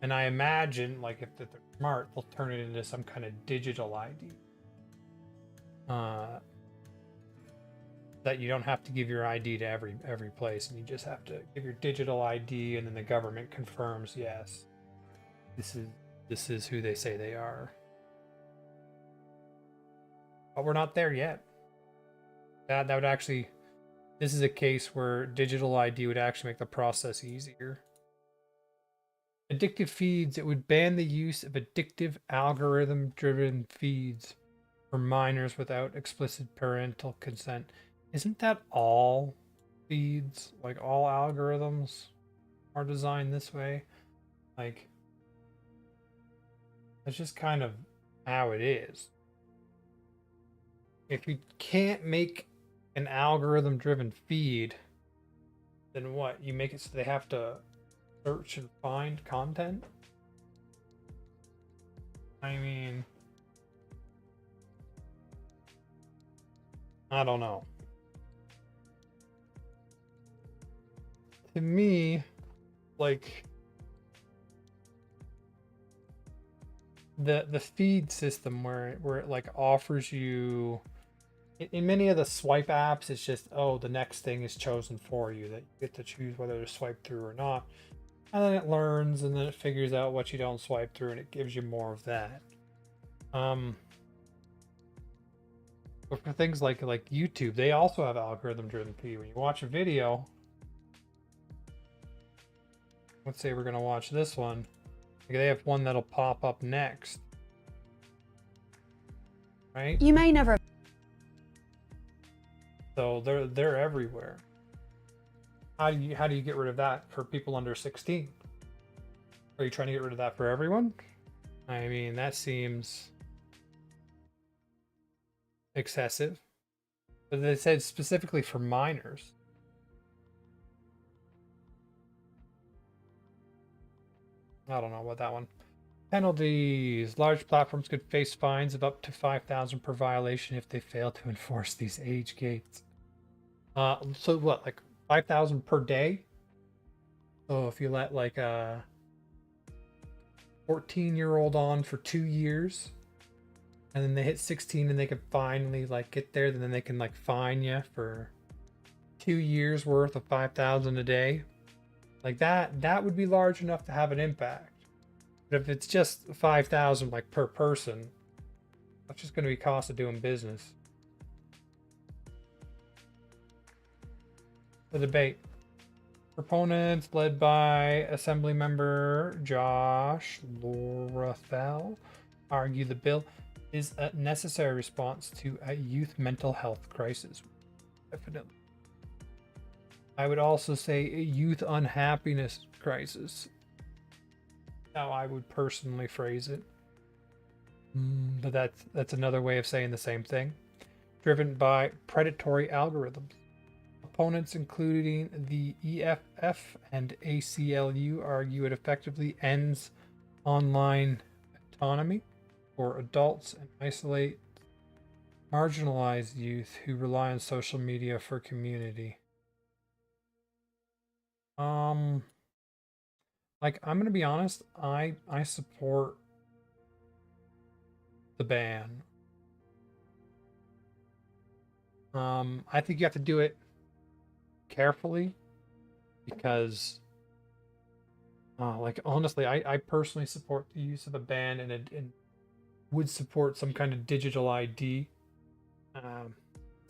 And I imagine, like, if they're smart, they'll turn it into some kind of digital ID. That you don't have to give your ID to every place, and you just have to give your digital ID, and then the government confirms, yes, this is who they say they are. But we're not there yet. That would actually, this is a case where digital ID would actually make the process easier. Addictive feeds, it would ban the use of addictive algorithm-driven feeds for minors without explicit parental consent. Isn't that all feeds? Like, all algorithms are designed this way? Like, that's just kind of how it is. If you can't make an algorithm driven feed, then what? You make it so they have to search and find content? I mean, I don't know. To me, like, the feed system where it like offers you, in many of the swipe apps, it's just, oh, the next thing is chosen for you, that you get to choose whether to swipe through or not, and then it learns, and then it figures out what you don't swipe through, and it gives you more of that. But for things like YouTube, they also have algorithm driven feed. When you watch a video, let's say we're going to watch this one, they have one that'll pop up next, right? You may never. So they're everywhere. How do you get rid of that for people under 16? Are you trying to get rid of that for everyone? I mean, that seems excessive. But they said specifically for minors. I don't know about that one. Penalties. Large platforms could face fines of up to 5,000 per violation if they fail to enforce these age gates. So what, like 5,000 per day? So if you let like a 14-year-old on for 2 years, and then they hit 16 and they can finally like get there, then they can like fine you for 2 years worth of 5,000 a day. Like that would be large enough to have an impact. But if it's just 5,000 like per person, that's just going to be cost of doing business. The debate. Proponents, led by Assemblymember Josh Lorethel, argue the bill is a necessary response to a youth mental health crisis. Definitely. I would also say a youth unhappiness crisis. How I would personally phrase it. But that's another way of saying the same thing. Driven by predatory algorithms. Opponents, including the EFF and ACLU, argue it effectively ends online autonomy for adults and isolate marginalized youth who rely on social media for community. Like, I'm gonna be honest, I support the ban. I think you have to do it carefully, because like, honestly, I personally support the use of a ban in would support some kind of digital ID,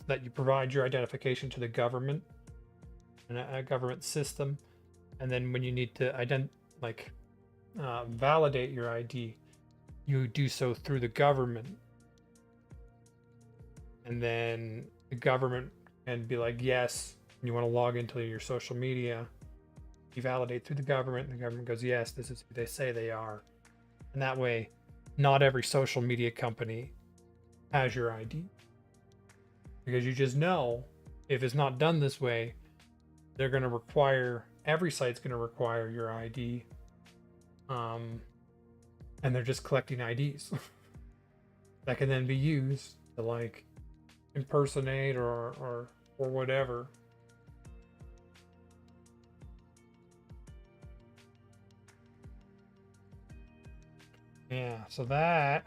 that you provide your identification to the government and a government system, and then when you need to validate your ID, you do so through the government, and then the government can be like, yes, you want to log into your social media, you validate through the government, and the government goes, yes, this is who they say they are. And that way, not every social media company has your ID, because you just know if it's not done this way, they're going to require, every site's going to require your ID, and they're just collecting IDs that can then be used to like impersonate or whatever. Yeah, so that,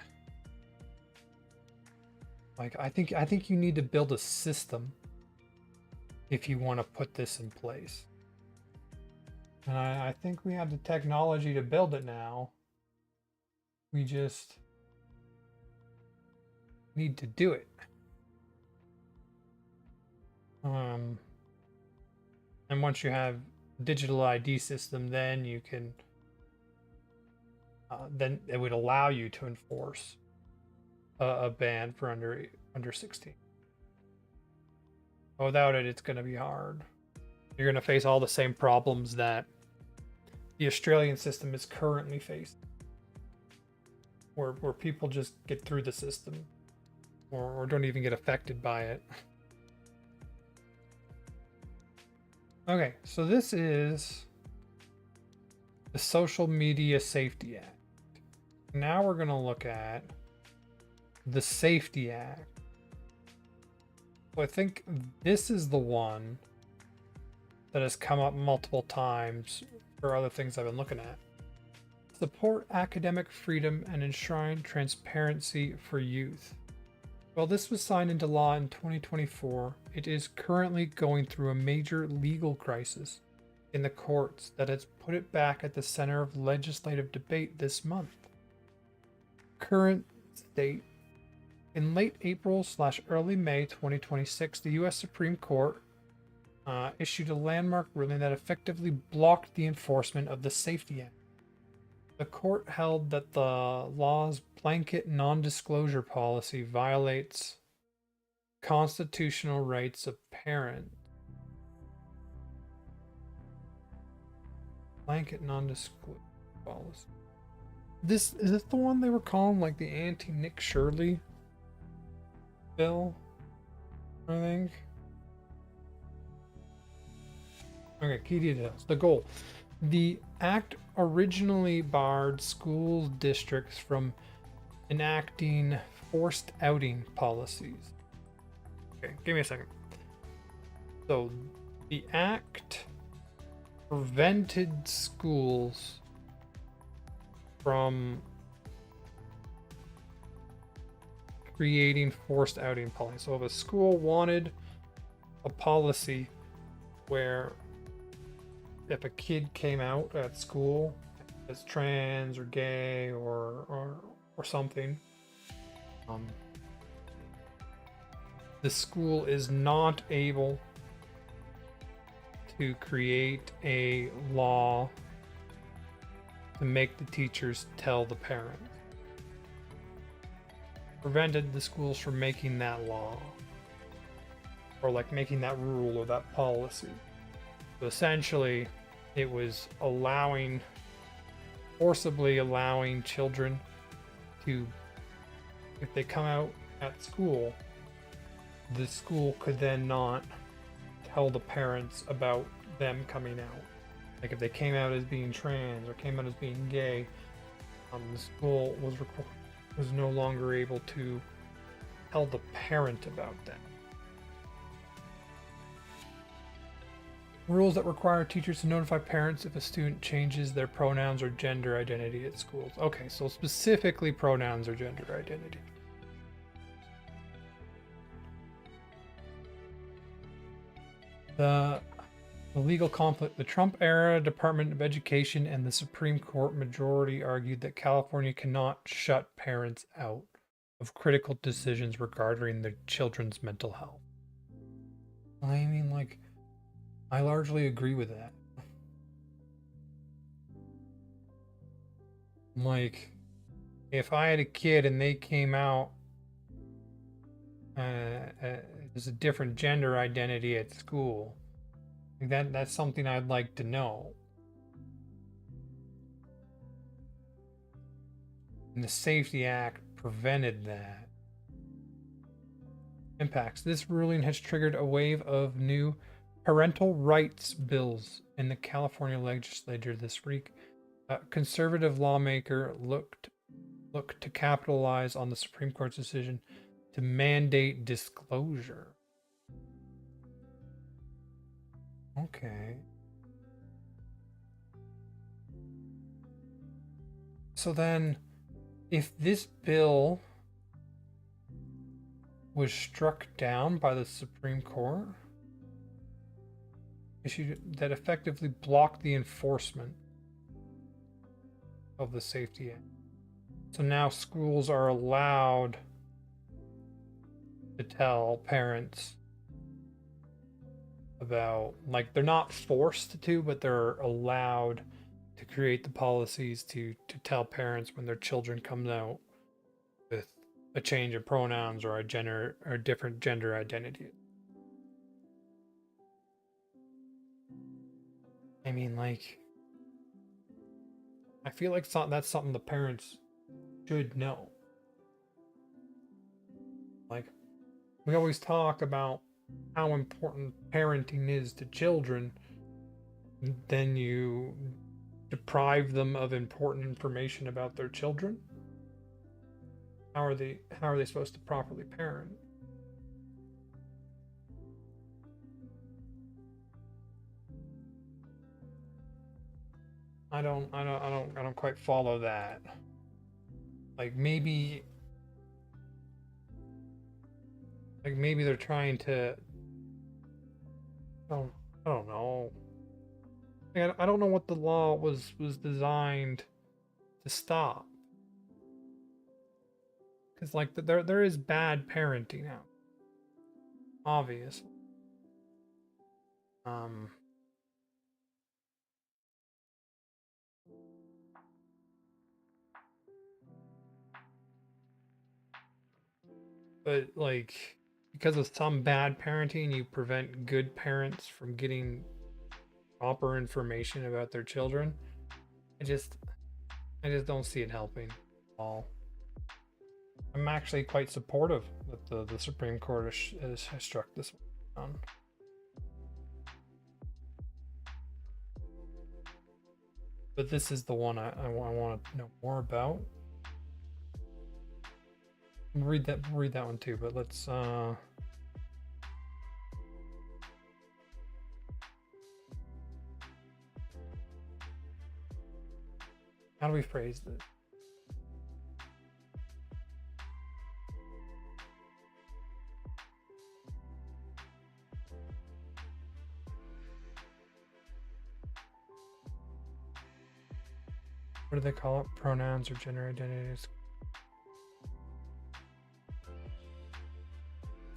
like, I think you need to build a system if you want to put this in place. And I think we have the technology to build it now. We just need to do it. And once you have digital ID system, then you can then it would allow you to enforce a ban for under 16. Without it, it's going to be hard. You're going to face all the same problems that the Australian system is currently facing, where people just get through the system or don't even get affected by it. Okay, so this is the Social Media Safety Act. Now we're going to look at the Safety Act. So I think this is the one that has come up multiple times for other things I've been looking at. Support academic freedom and enshrine transparency for youth. While this was signed into law in 2024, it is currently going through a major legal crisis in the courts that has put it back at the center of legislative debate this month. Current state. In late April/early May 2026, the U.S. Supreme Court issued a landmark ruling that effectively blocked the enforcement of the Safety Act. The court held that the law's blanket non-disclosure policy violates constitutional rights of parents. Blanket non-disclosure policy. Is this the one they were calling like the anti-Nick Shirley bill? I think. Okay, key details. The goal. The act originally barred school districts from enacting forced outing policies. Okay, give me a second. So, the act prevented schools from creating forced outing policy. So if a school wanted a policy where if a kid came out at school as trans or gay or something, the school is not able to create a law to make the teachers tell the parents. Prevented the schools from making that law or like making that rule or that policy. So essentially it was forcibly allowing children to, if they come out at school, the school could then not tell the parents about them coming out. Like if they came out as being trans or came out as being gay, the school was no longer able to tell the parent about that. Rules that require teachers to notify parents if a student changes their pronouns or gender identity at schools. Okay, so specifically pronouns or gender identity. The legal conflict. The Trump era Department of Education and the Supreme Court majority argued that California cannot shut parents out of critical decisions regarding their children's mental health. I mean, like, I largely agree with that. Like, if I had a kid and they came out as a different gender identity at school, like that's something I'd like to know. And the Safety Act prevented that. Impacts. This ruling has triggered a wave of new parental rights bills in the California legislature this week. A conservative lawmaker looked to capitalize on the Supreme Court's decision to mandate disclosure. Okay. So then, if this bill was struck down by the Supreme Court, that effectively blocked the enforcement of the Safety Act. So now schools are allowed to tell parents about, like, they're not forced to, but they're allowed to create the policies to tell parents when their children comes out with a change of pronouns or a gender or different gender identity. I mean, like, I feel like that's something the parents should know. Like, we always talk about how important parenting is to children, then you deprive them of important information about their children. How are they supposed to properly parent? I don't quite follow that. Like, maybe they're trying to, I don't know. And I don't know what the law was designed to stop. Because, like, there is bad parenting now, obviously. But, like, because of some bad parenting, you prevent good parents from getting proper information about their children. I just don't see it helping at all. I'm actually quite supportive that the Supreme Court has struck this one down. But this is the one I want to know more about. Read that one too, but let's how do we phrase this? What do they call it? Pronouns or gender identities?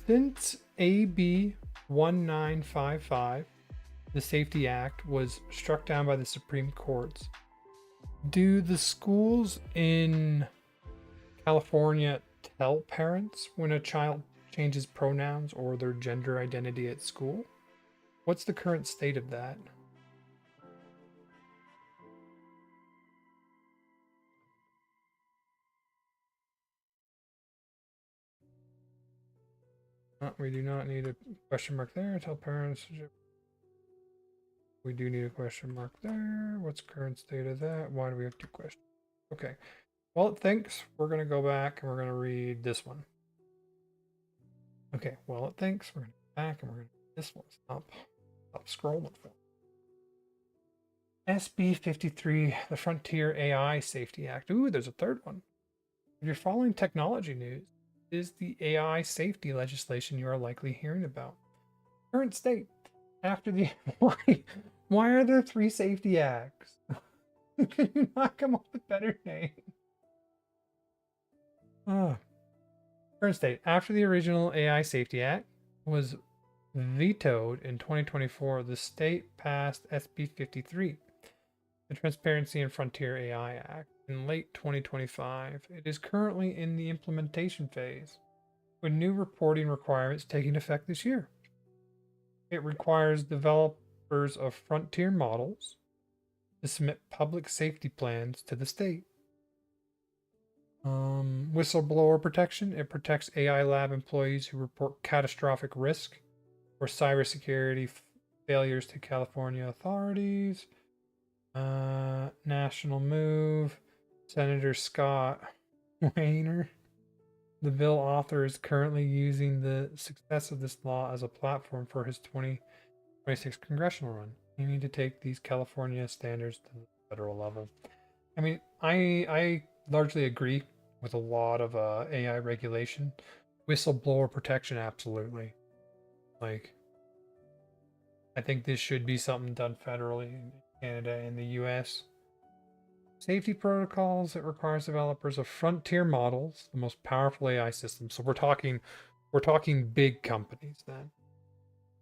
Since AB 1955, the Safety Act was struck down by the Supreme Courts, do the schools in California tell parents when a child changes pronouns or their gender identity at school? What's the current state of that? We do not need a question mark there. Tell parents. We do need a question mark there. What's the current state of that? Why do we have two questions? Okay. Well, it thinks. We're going to go back and we're going to read this one. Okay. Well, it thinks. We're going to go back and we're going to read this one. Stop scrolling. SB 53, the Frontier AI Safety Act. Ooh, there's a third one. If you're following technology news, is the AI safety legislation you are likely hearing about. Current state. After the why are there 3 safety acts? Can you not come up with better names? Oh. Current state. After the original AI Safety Act was vetoed in 2024, the state passed SB 53, the Transparency and Frontier AI Act, in late 2025. It is currently in the implementation phase, with new reporting requirements taking effect this year. It requires developers of frontier models to submit public safety plans to the state. Whistleblower protection. It protects AI lab employees who report catastrophic risk or cybersecurity failures to California authorities. National move. Senator Scott Wayner. The bill author is currently using the success of this law as a platform for his 2026 congressional run. You need to take these California standards to the federal level. I mean, I largely agree with a lot of AI regulation. Whistleblower protection, absolutely. Like, I think this should be something done federally in Canada and the US. Safety protocols. It requires developers of frontier models, the most powerful AI systems. So we're talking big companies then,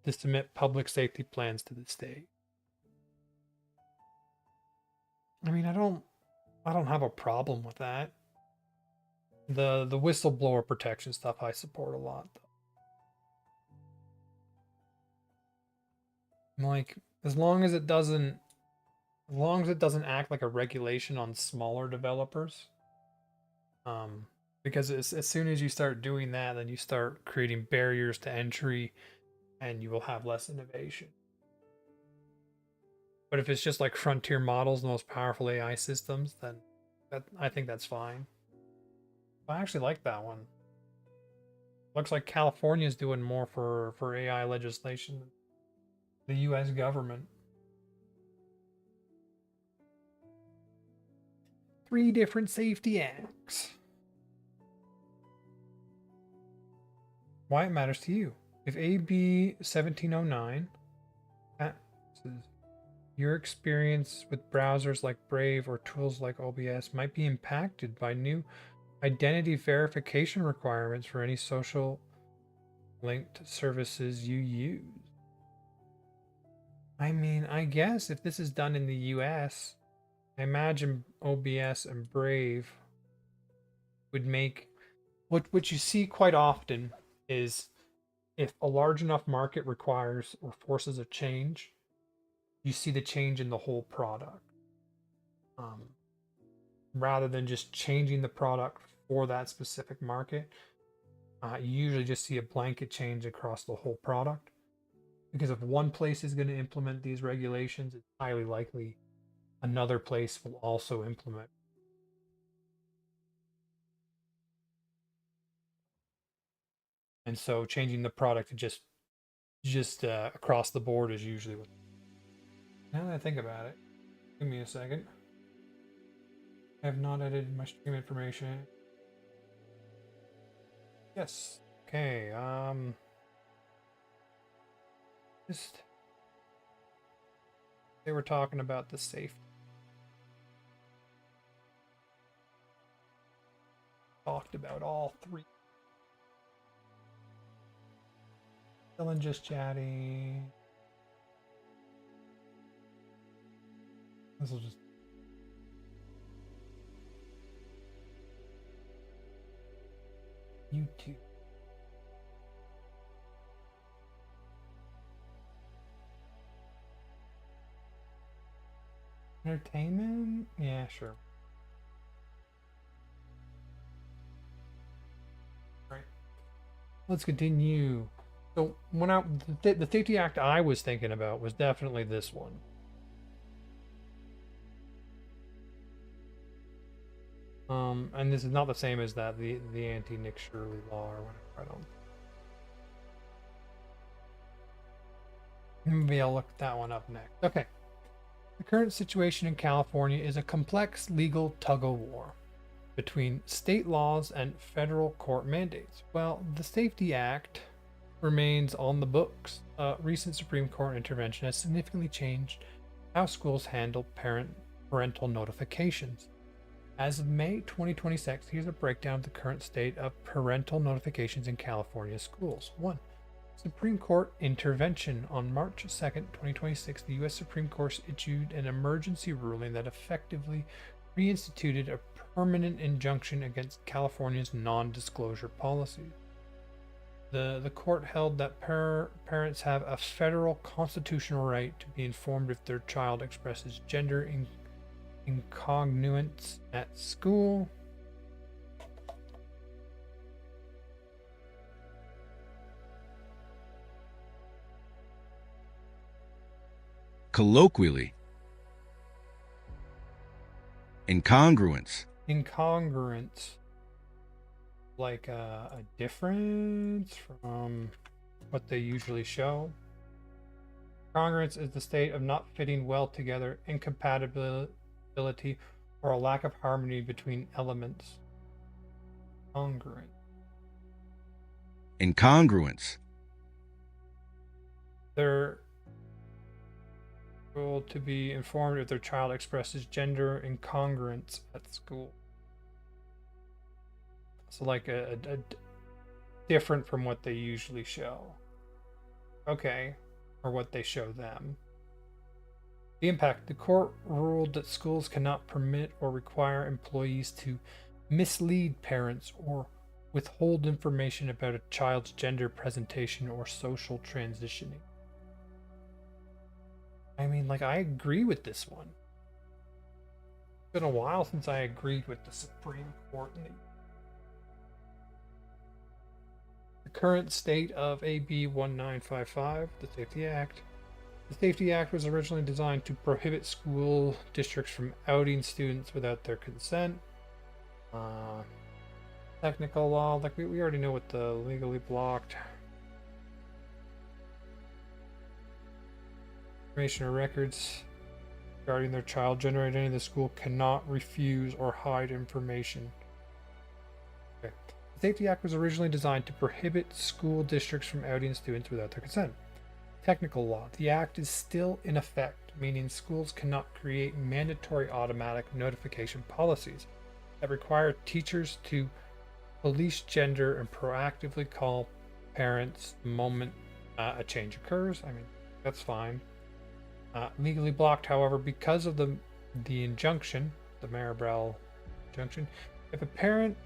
to submit public safety plans to the state. I mean, I don't have a problem with that. The whistleblower protection stuff I support a lot though. Like, as long as it doesn't act like a regulation on smaller developers. Because as soon as you start doing that, then you start creating barriers to entry and you will have less innovation. But if it's just like frontier models, the most powerful AI systems, then I think that's fine. I actually like that one. Looks like California's doing more for AI legislation than the US government. 3 different safety acts. Why it matters to you. If AB 1709 your experience with browsers like Brave or tools like OBS might be impacted by new identity verification requirements for any social linked services you use. I mean, I guess if this is done in the US, I imagine OBS and Brave would make what you see quite often is if a large enough market requires or forces a change, you see the change in the whole product. Rather than just changing the product for that specific market, you usually just see a blanket change across the whole product. Because if one place is going to implement these regulations, it's highly likely another place will also implement. And so changing the product to just across the board is usually what. Now that I think about it, give me a second. I have not edited my stream information. Yes. Okay. Just they were talking about the safety. Talked about all 3. Still in just chatting. This will just. YouTube. Entertainment? Yeah, sure. Right. Let's continue. So when the Safety Act I was thinking about was definitely this one. And this is not the same as that, the anti-Nick Shirley law or whatever. I don't. Maybe I'll look that one up next. Okay. The current situation in California is a complex legal tug-of-war between state laws and federal court mandates. Well, the Safety Act remains on the books. Recent Supreme Court intervention has significantly changed how schools handle parental notifications. As of May 2026, here's a breakdown of the current state of parental notifications in California schools. 1. Supreme Court intervention. On March 2nd, 2026, the U.S. Supreme Court issued an emergency ruling that effectively reinstituted a permanent injunction against California's non-disclosure policies. The court held that parents have a federal constitutional right to be informed if their child expresses gender incongruence at school. Colloquially. Incongruence. Incongruence. Like a difference from what they usually show. Congruence is the state of not fitting well together, incompatibility, or a lack of harmony between elements. Congruent. Incongruence. They're able to be informed if their child expresses gender incongruence at school. So like a different from what they usually show. Okay. Or what they show them. The impact. The court ruled that schools cannot permit or require employees to mislead parents or withhold information about a child's gender presentation or social transitioning. I mean, like, I agree with this one. It's been a while since I agreed with the Supreme Court. The current state of AB 1955, the Safety Act. The Safety Act was originally designed to prohibit school districts from outing students without their consent. Technical law, like we already know what the legally blocked. Information or records regarding their child gender identity, the school cannot refuse or hide information. Okay. The Safety Act was originally designed to prohibit school districts from outing students without their consent. Technical law. The Act is still in effect, meaning schools cannot create mandatory automatic notification policies that require teachers to police gender and proactively call parents the moment a change occurs. I mean, that's fine. Legally blocked, however, because of the injunction, the Maribel injunction. If a parent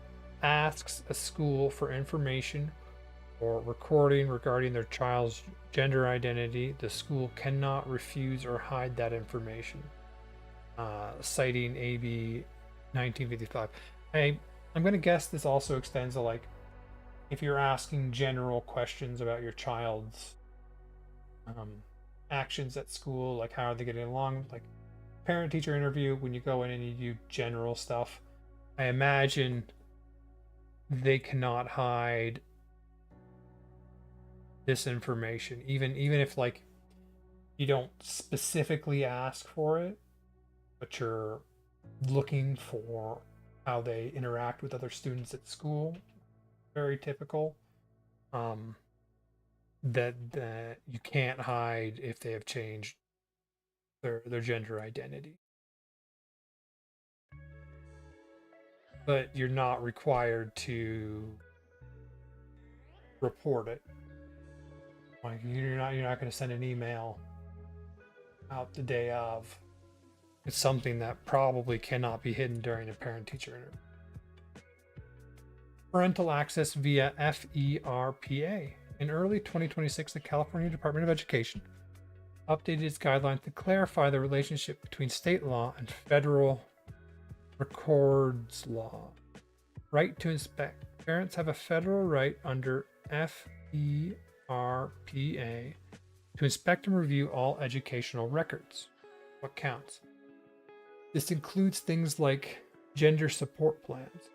asks a school for information or recording regarding their child's gender identity, the school cannot refuse or hide that information. Citing AB 1955. I'm going to guess this also extends to, like, if you're asking general questions about your child's actions at school, like how are they getting along, like parent-teacher interview, when you go in and you do general stuff, I imagine they cannot hide this information, even if like you don't specifically ask for it, but you're looking for how they interact with other students at school. Very typical. That you can't hide if they have changed their gender identity, but you're not required to report it. Like you're not going to send an email out the day of. It's something that probably cannot be hidden during a parent-teacher interview. Parental access via FERPA. In early 2026, the California Department of Education updated its guidelines to clarify the relationship between state law and federal records law. Right to inspect. Parents have a federal right under FERPA to inspect and review all educational records. What counts? This includes things like gender support plans,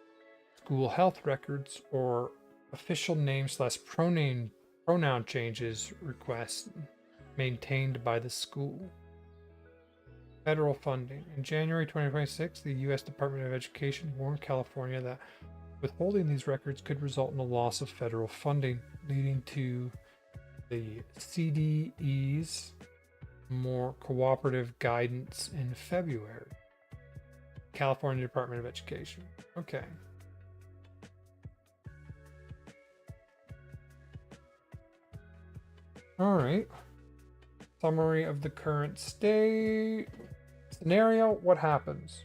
school health records, or official name/pronoun changes requests maintained by the school. Federal funding. In January 2026, the U.S. Department of Education warned California that withholding these records could result in a loss of federal funding, leading to the CDE's more cooperative guidance in February. California Department of Education. Okay. All right. Summary of the current state scenario. What happens?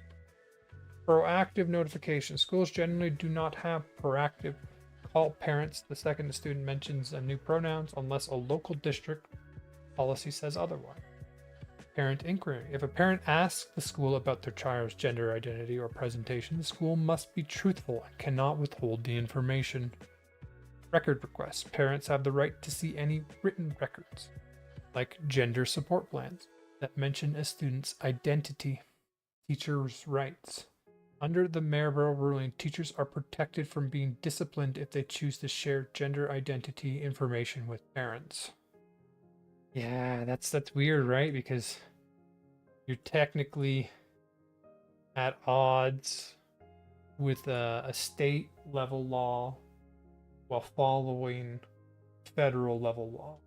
Proactive notification. Schools generally do not have proactive call parents the second the student mentions a new pronouns unless a local district policy says otherwise. Parent inquiry. If a parent asks the school about their child's gender identity or presentation, the school must be truthful and cannot withhold the information. Record requests. Parents have the right to see any written records, like gender support plans, that mention a student's identity. Teachers' rights. Under the Maribel ruling, teachers are protected from being disciplined if they choose to share gender identity information with parents. Yeah, that's weird, right? Because you're technically at odds with a state level law while following federal level law.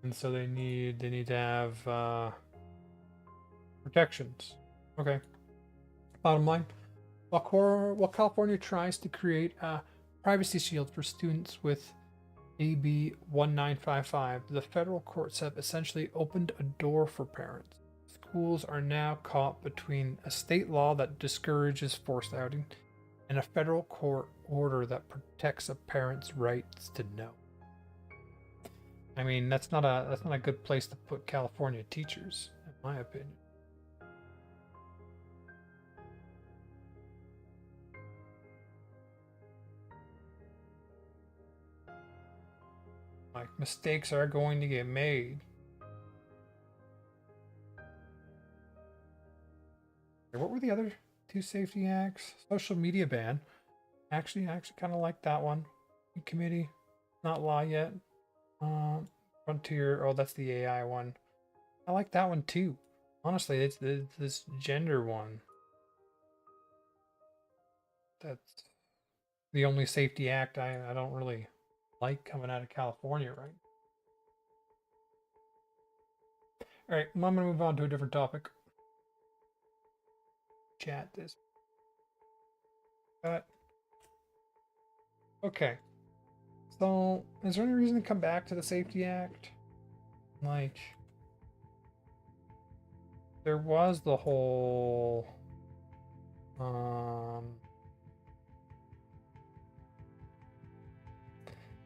And so they need to have protections. Okay. Bottom line, while California tries to create a privacy shield for students with AB 1955, the federal courts have essentially opened a door for parents. Schools are now caught between a state law that discourages forced outing and a federal court order that protects a parent's rights to know. I mean, that's not a good place to put California teachers, in my opinion. Like, mistakes are going to get made. What were the other two safety acts? Social media ban. Actually, I kind of like that one. Committee, not law yet. Frontier. Oh, that's the AI one. I like that one too. Honestly, it's this gender one. That's the only safety act I don't really like coming out of California, right? All right, well, I'm gonna move on to a different topic. Chat this. Okay. So, is there any reason to come back to the Safety Act? Like, there was the whole,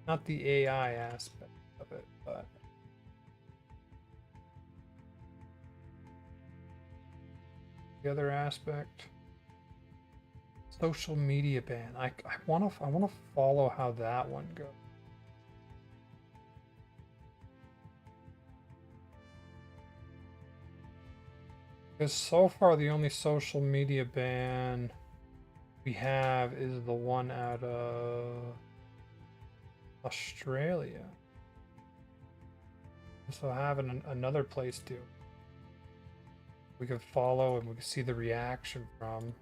not the AI aspect of it, but the other aspect, social media ban. I want to follow how that one goes. Because so far the only social media ban we have is the one out of Australia. So having another place to we can follow and we can see the reaction from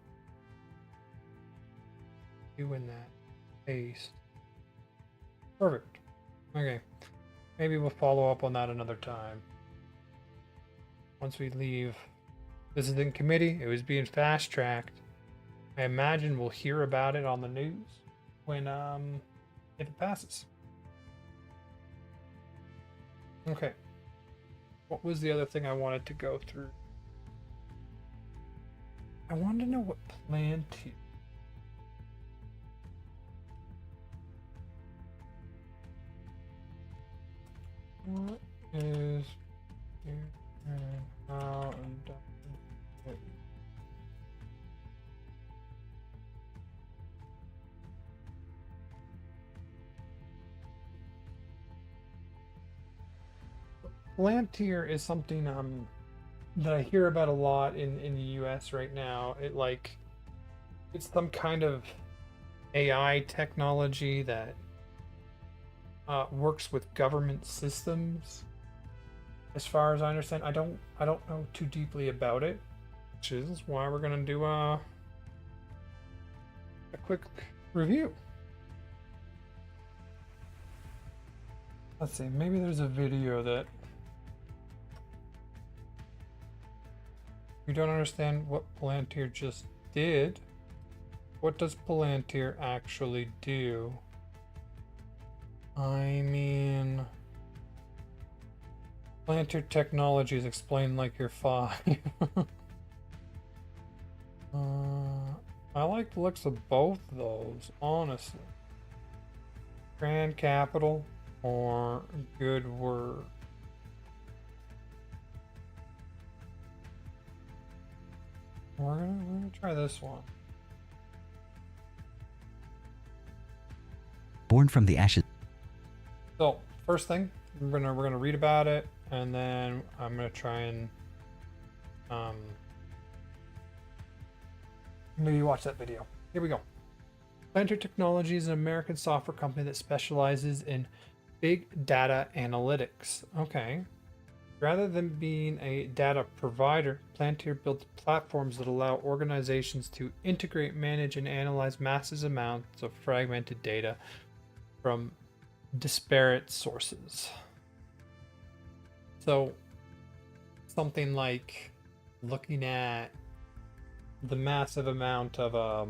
doing that. Paste. Perfect. Okay. Maybe we'll follow up on that another time. Once we leave. This is in committee. It was being fast tracked. I imagine we'll hear about it on the news when if it passes. Okay. What was the other thing I wanted to go through? I wanted to know what Palantir. What is here and now and done? Palantir is something that I hear about a lot in the US right now. It's some kind of AI technology that works with government systems. As far as I understand, I don't know too deeply about it, which is why we're gonna do a quick review. Let's see, maybe there's a video that you don't understand what Palantir just did. What does Palantir actually do? I mean, Palantir technology is explained like you're 5. I like the looks of both of those, honestly. Grand Capital or Good Word. We're gonna try this one. Born from the ashes. So first thing, we're gonna read about it, and then I'm gonna try and maybe watch that video. Here we go. Palantir Technology is an American software company that specializes in big data analytics. Okay. Rather than being a data provider, Palantir builds platforms that allow organizations to integrate, manage, and analyze massive amounts of fragmented data from disparate sources. So, something like looking at the massive amount of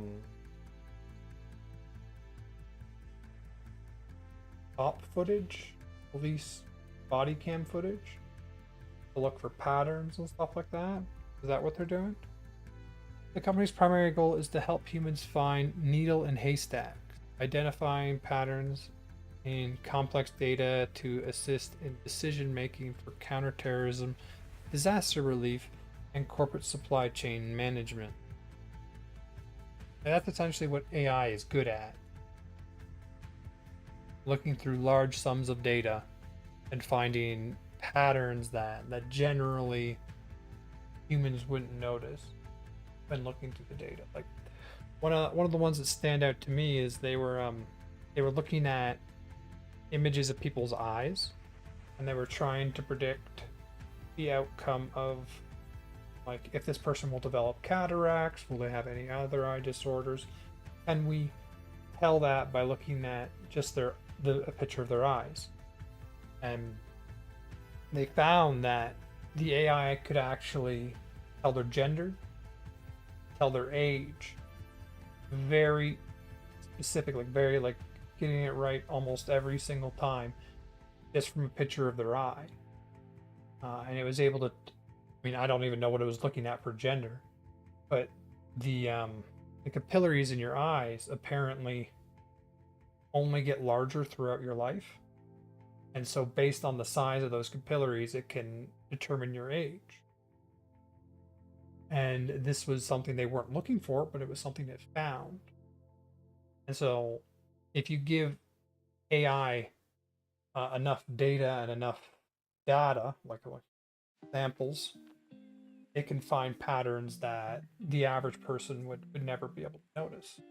top footage, police body cam footage, to look for patterns and stuff like that. Is that what they're doing? The company's primary goal is to help humans find needle in haystacks, identifying patterns in complex data to assist in decision making for counterterrorism, disaster relief, and corporate supply chain management. And that's essentially what AI is good at. Looking through large sums of data and finding patterns that generally humans wouldn't notice when looking through the data. Like one of the ones that stand out to me is they were looking at images of people's eyes, and they were trying to predict the outcome of, like, if this person will develop cataracts, will they have any other eye disorders, and we tell that by looking at just a picture of their eyes. And they found that the AI could actually tell their gender, tell their age, very specific, like getting it right almost every single time, just from a picture of their eye. And it was able to, I mean, I don't even know what it was looking at for gender, but the capillaries in your eyes apparently only get larger throughout your life. And so based on the size of those capillaries, it can determine your age. And this was something they weren't looking for, but it was something it found. And so if you give AI enough data and enough data, like samples, it can find patterns that the average person would never be able to notice.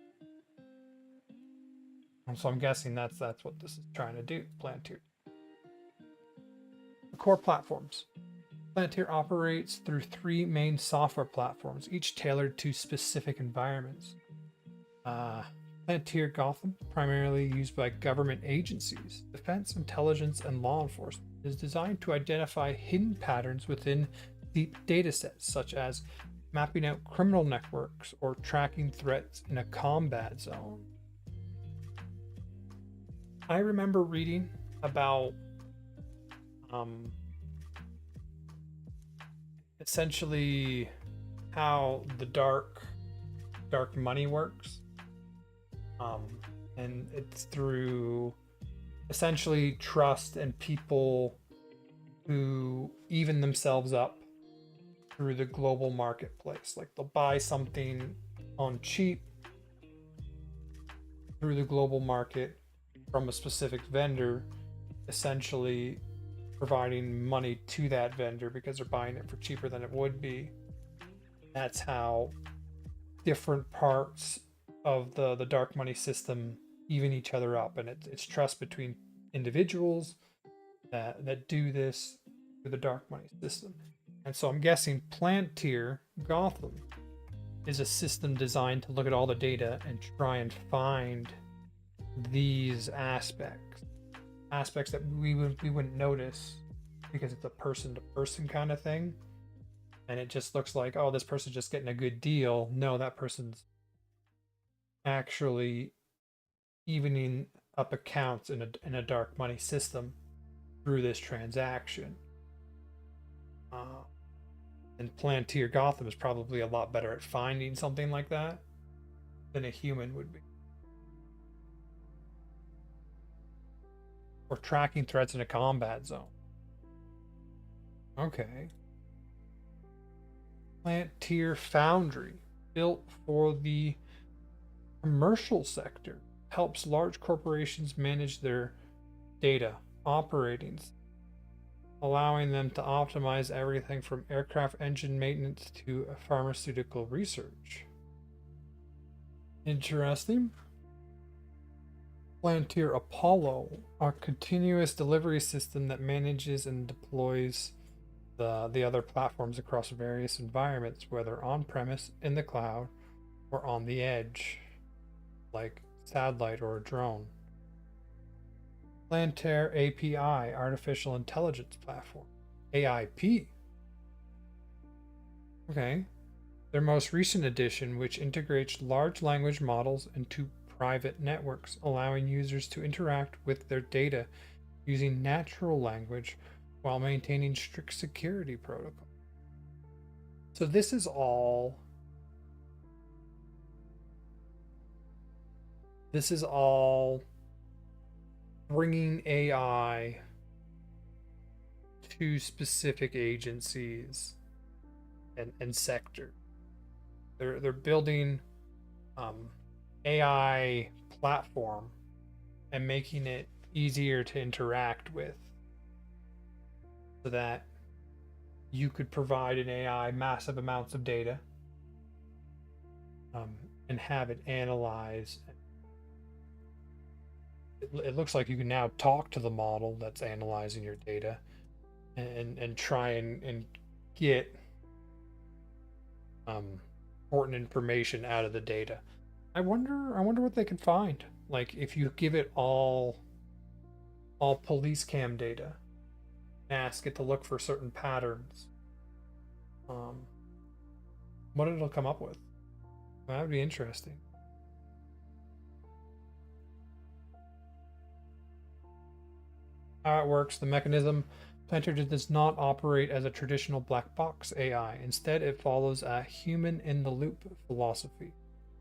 And so I'm guessing that's what this is trying to do, Palantir. The core platforms. Palantir operates through 3 main software platforms, each tailored to specific environments. Palantir Gotham, primarily used by government agencies, defense, intelligence, and law enforcement, is designed to identify hidden patterns within deep datasets, such as mapping out criminal networks or tracking threats in a combat zone. I remember reading about essentially how the dark money works, and it's through essentially trust and people who even themselves up through the global marketplace. Like they'll buy something on cheap through the global market from a specific vendor, essentially providing money to that vendor because they're buying it for cheaper than it would be. That's how different parts of the dark money system even each other up, and it's trust between individuals that do this through the dark money system. And so I'm guessing Palantir Gotham is a system designed to look at all the data and try and find these aspects that we wouldn't notice because it's a person to person kind of thing, and it just looks like, oh, this person's just getting a good deal. No, that person's actually evening up accounts in a dark money system through this transaction. And Plantier Gotham is probably a lot better at finding something like that than a human would be. Or tracking threats in a combat zone. Okay. Plantier Foundry, built for the commercial sector, helps large corporations manage their data, operating, allowing them to optimize everything from aircraft engine maintenance to pharmaceutical research. Interesting. Plantier Apollo, a continuous delivery system that manages and deploys the other platforms across various environments, whether on-premise, in the cloud, or on the edge, like satellite or a drone. Plantier API, Artificial Intelligence Platform. AIP. Okay. Their most recent edition, which integrates large language models into private networks, allowing users to interact with their data using natural language while maintaining strict security protocol. So this is all bringing AI to specific agencies and sectors. They're building AI platform and making it easier to interact with, so that you could provide an AI massive amounts of data and have it analyze. It looks like you can now talk to the model that's analyzing your data and try and get important information out of the data. I wonder what they can find. Like if you give it all police cam data, ask it to look for certain patterns, what it'll come up with. That would be interesting. How it works, the mechanism. Plantier does not operate as a traditional black box AI. Instead, it follows a human in the loop philosophy.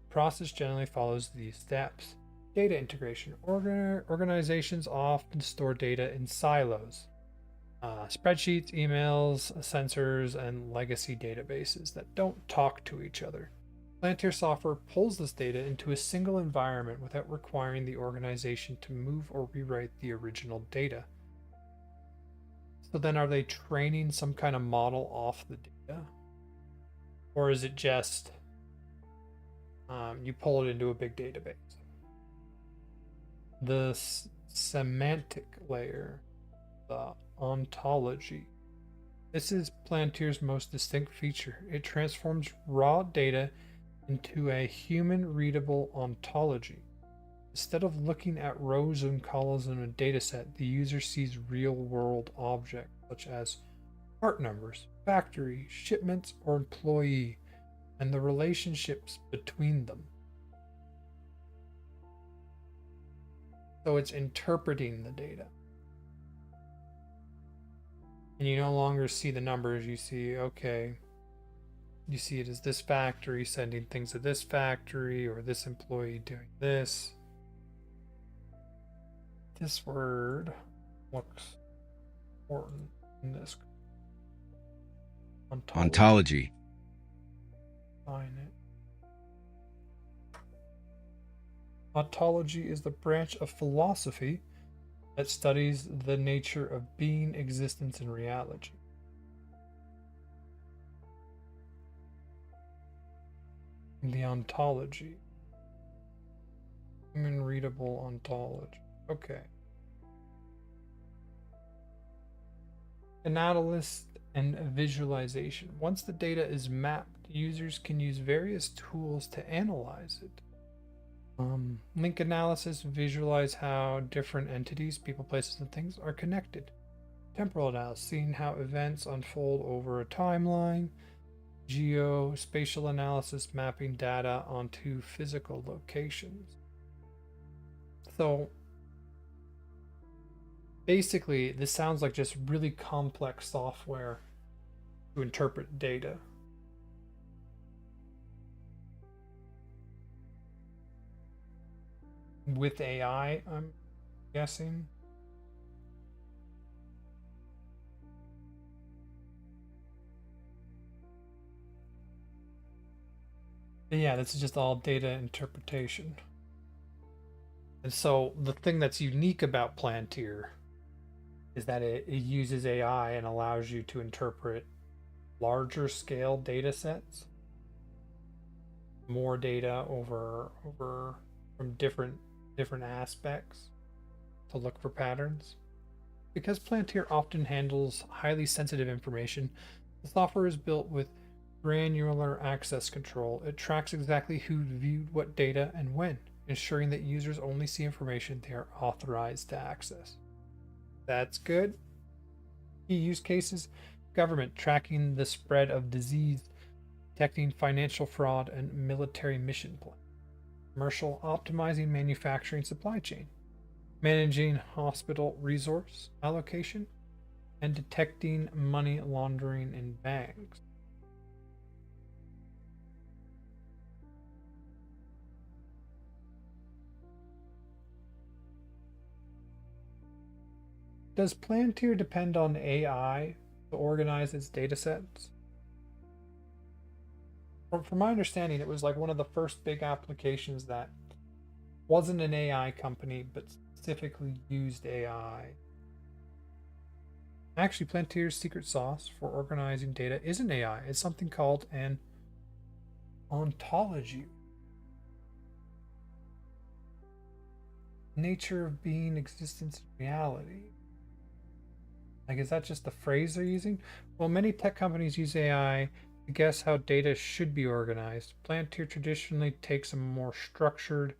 The process generally follows these steps. Data integration. Organizations often store data in silos. Spreadsheets, emails, sensors, and legacy databases that don't talk to each other. Plantier software pulls this data into a single environment without requiring the organization to move or rewrite the original data. So then are they training some kind of model off the data? Or is it just you pull it into a big database? The semantic layer, the ontology. This is Plantier's most distinct feature. It transforms raw data into a human-readable ontology. Instead of looking at rows and columns in a dataset, the user sees real-world objects such as part numbers, factory, shipments, or employee, and the relationships between them. So it's interpreting the data. And you no longer see the numbers, you see, okay, you see it as this factory sending things to this factory, or this employee doing this. This word looks important in this. Ontology. Find it. Ontology is the branch of philosophy that studies the nature of being, existence, and reality. The ontology. Human readable ontology. Okay. An analyst and visualization. Once the data is mapped, users can use various tools to analyze it. Link analysis, visualize how different entities, people, places, and things are connected. Temporal analysis, seeing how events unfold over a timeline. Geospatial analysis, mapping data onto physical locations. So basically, this sounds like just really complex software to interpret data. With AI, I'm guessing. But yeah, this is just all data interpretation. And so the thing that's unique about Plantier is that it uses AI and allows you to interpret larger scale data sets, more data over from different aspects to look for patterns. Because Plantier often handles highly sensitive information, the software is built with granular access control. It tracks exactly who viewed what data and when, ensuring that users only see information they are authorized to access. That's good. Key use cases: government tracking the spread of disease, detecting financial fraud, and military mission plan. Commercial optimizing manufacturing supply chain, managing hospital resource allocation, and detecting money laundering in banks. Does Plantier depend on AI to organize its datasets? From my understanding, it was like one of the first big applications that wasn't an AI company, but specifically used AI. Actually, Plantier's secret sauce for organizing data isn't AI. It's something called an ontology. Nature of being, existence, and reality. Like, is that just the phrase they're using? Well, many tech companies use AI to guess how data should be organized. Plantier traditionally takes a more structured,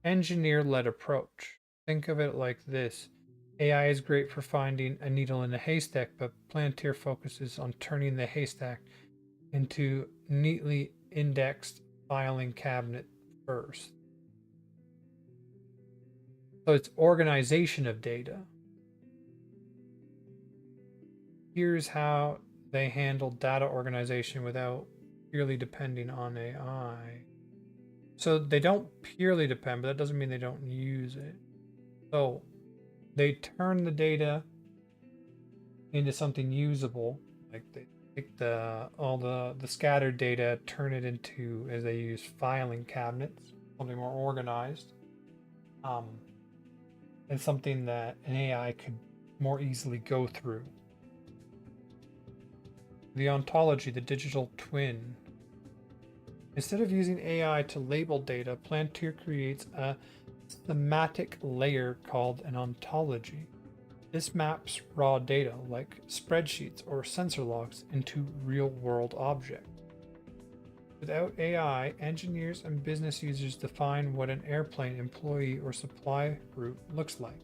engineer-led approach. Think of it like this. AI is great for finding a needle in a haystack, but Plantier focuses on turning the haystack into neatly indexed filing cabinet first. So it's organization of data. Here's how they handle data organization without purely depending on AI. So they don't purely depend, but that doesn't mean they don't use it. So they turn the data into something usable, like they take all the scattered data, turn it into, as they use, filing cabinets, something more organized, and something that an AI could more easily go through. The ontology, the digital twin. Instead of using AI to label data, Plantier creates a thematic layer called an ontology. This maps raw data, like spreadsheets or sensor logs, into real-world objects. Without AI, engineers and business users define what an airplane, employee, or supply route looks like.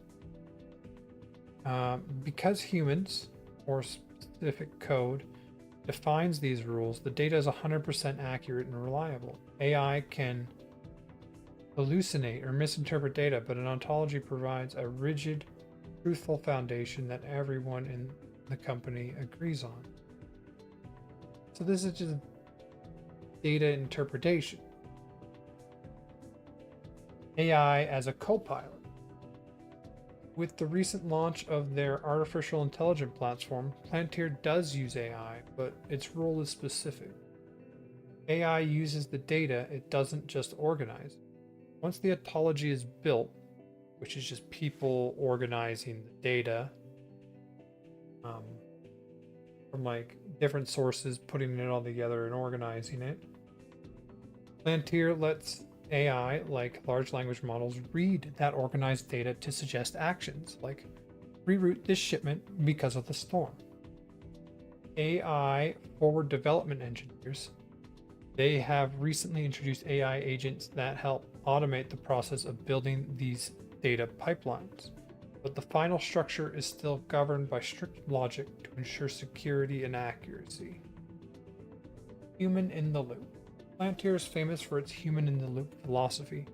Because humans, or specific code, defines these rules, the data is 100% accurate and reliable. AI can hallucinate or misinterpret data, but an ontology provides a rigid, truthful foundation that everyone in the company agrees on. So this is just data interpretation. AI as a co-pilot. With the recent launch of their artificial intelligence platform, Plantier does use AI, but its role is specific. AI uses the data, it doesn't just organize. Once the ontology is built, which is just people organizing the data from like different sources, putting it all together and organizing it, Plantier lets AI, like large language models, read that organized data to suggest actions, like reroute this shipment because of the storm. AI forward development engineers. They have recently introduced AI agents that help automate the process of building these data pipelines. But the final structure is still governed by strict logic to ensure security and accuracy. Human in the loop. Palantir is famous for its human in the loop philosophy.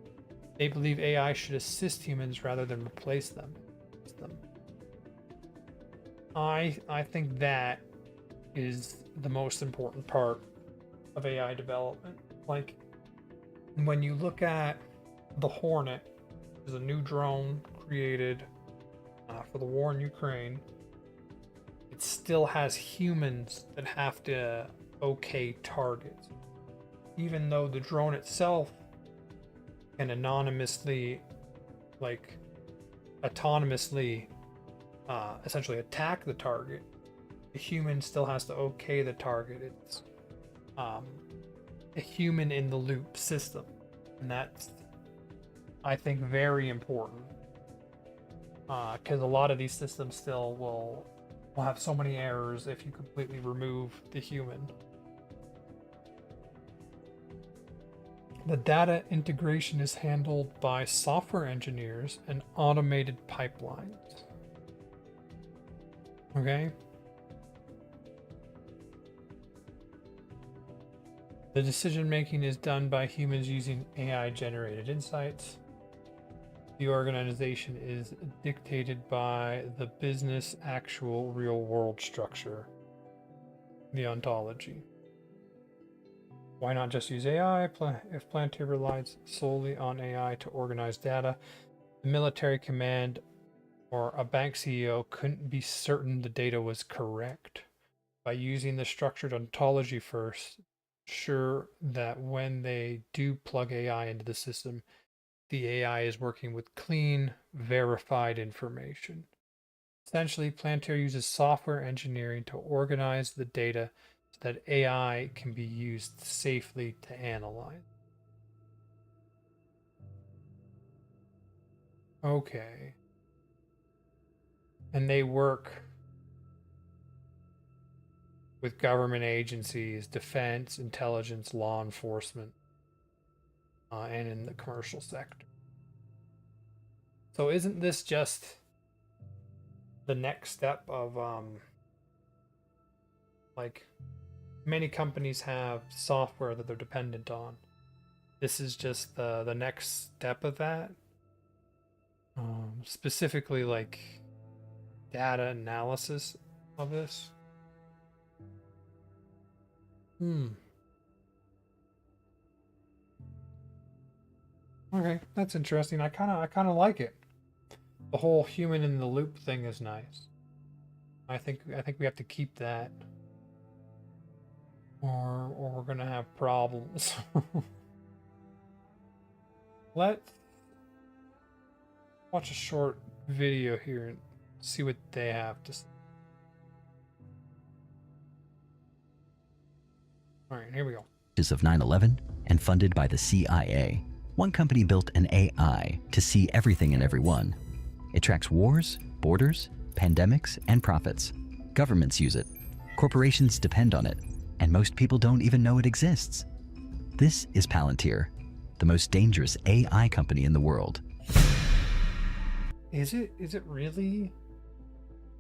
They believe AI should assist humans rather than replace them. I think that is the most important part of AI development. Like, when you look at the Hornet, which is a new drone created for the war in Ukraine, it still has humans that have to okay targets. Even though the drone itself can autonomously essentially attack the target, the human still has to okay the target. It's a human in the loop system, and that's, I think, very important, because a lot of these systems still will have so many errors if you completely remove the human. The data integration is handled by software engineers and automated pipelines. Okay. The decision making is done by humans using AI generated insights. The organization is dictated by the business actual real world structure, the ontology. Why not just use AI? If Palantir relies solely on AI to organize data, the military command or a bank CEO couldn't be certain the data was correct. By using the structured ontology first, sure that when they do plug AI into the system, the AI is working with clean, verified information. Essentially, Palantir uses software engineering to organize the data so that AI can be used safely to analyze. Okay. And they work with government agencies, defense, intelligence, law enforcement, and in the commercial sector. So isn't this just the next step of like, many companies have software that they're dependent on? This is just the next step of that. Specifically, like, data analysis of this. Okay, that's interesting. I kind of like it. The whole human in the loop thing is nice. I think we have to keep that, or we're gonna have problems. Let's watch a short video here and see what they have to say. All right, here we go. Of 9/11 and funded by the CIA. One company built an AI to see everything and everyone. It tracks wars, borders, pandemics, and profits. Governments use it. Corporations depend on it. And most people don't even know it exists. This is Palantir, the most dangerous AI company in the world. Is it really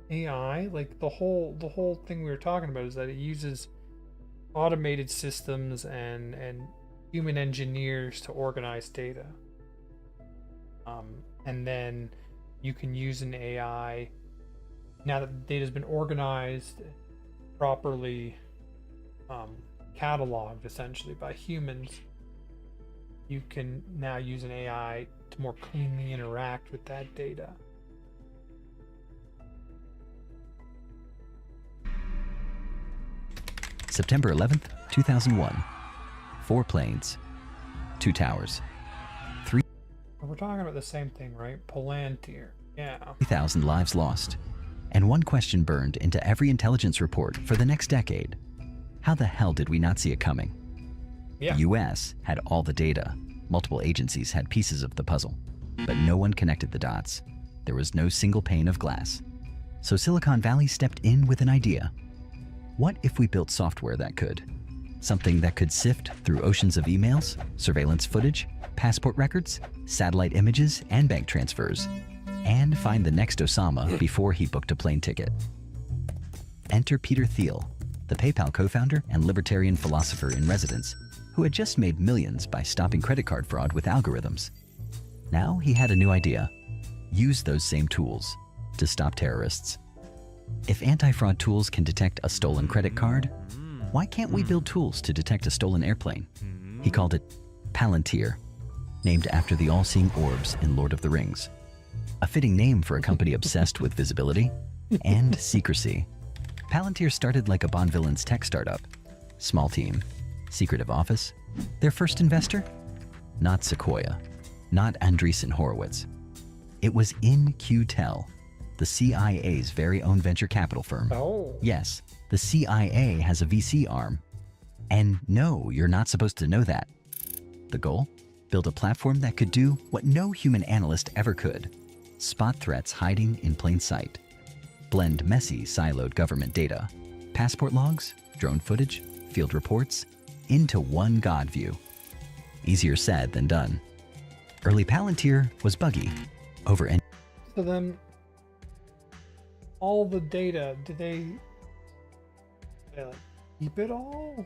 AI? Like, the whole thing we were talking about is that it uses automated systems and human engineers to organize data. And then you can use an AI, now that the data's been organized, properly cataloged essentially by humans, you can now use an AI to more cleanly interact with that data. September 11th, 2001. 4 planes, 2 towers, We're talking about the same thing, right? Palantir. Yeah. 3,000 lives lost. And one question burned into every intelligence report for the next decade. How the hell did we not see it coming? Yeah. The US had all the data. Multiple agencies had pieces of the puzzle. But no one connected the dots. There was no single pane of glass. So Silicon Valley stepped in with an idea. What if we built software that could? Something that could sift through oceans of emails, surveillance footage, passport records, satellite images, and bank transfers, and find the next Osama before he booked a plane ticket. Enter Peter Thiel, the PayPal co-founder and libertarian philosopher in residence, who had just made millions by stopping credit card fraud with algorithms. Now he had a new idea: use those same tools to stop terrorists. If anti-fraud tools can detect a stolen credit card, why can't we build tools to detect a stolen airplane? He called it Palantir, named after the all-seeing orbs in Lord of the Rings. A fitting name for a company obsessed with visibility and secrecy. Palantir started like a Bond villain's tech startup. Small team, secretive office. Their first investor? Not Sequoia, not Andreessen Horowitz. It was In-Q-Tel, the CIA's very own venture capital firm. Oh. Yes, the CIA has a VC arm. And no, you're not supposed to know that. The goal? Build a platform that could do what no human analyst ever could: spot threats hiding in plain sight. Blend messy, siloed government data, passport logs, drone footage, field reports, into one God view. Easier said than done. Early Palantir was buggy, over So then, all the data, do they like, keep it all?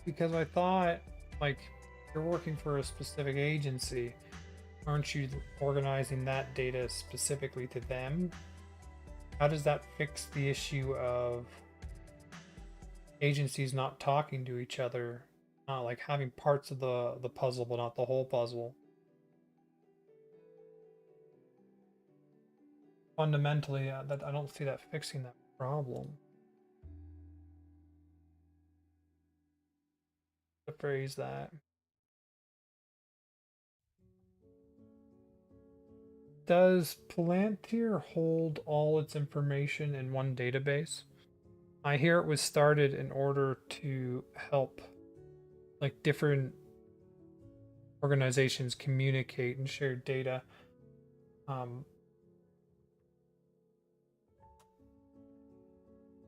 Because I thought, like, you're working for a specific agency, aren't you organizing that data specifically to them? How does that fix the issue of agencies not talking to each other, not like having parts of the puzzle but not the whole puzzle? Fundamentally, that I don't see that fixing that problem. To phrase that. Does Palantir hold all its information in one database? I hear it was started in order to help like different organizations communicate and share data.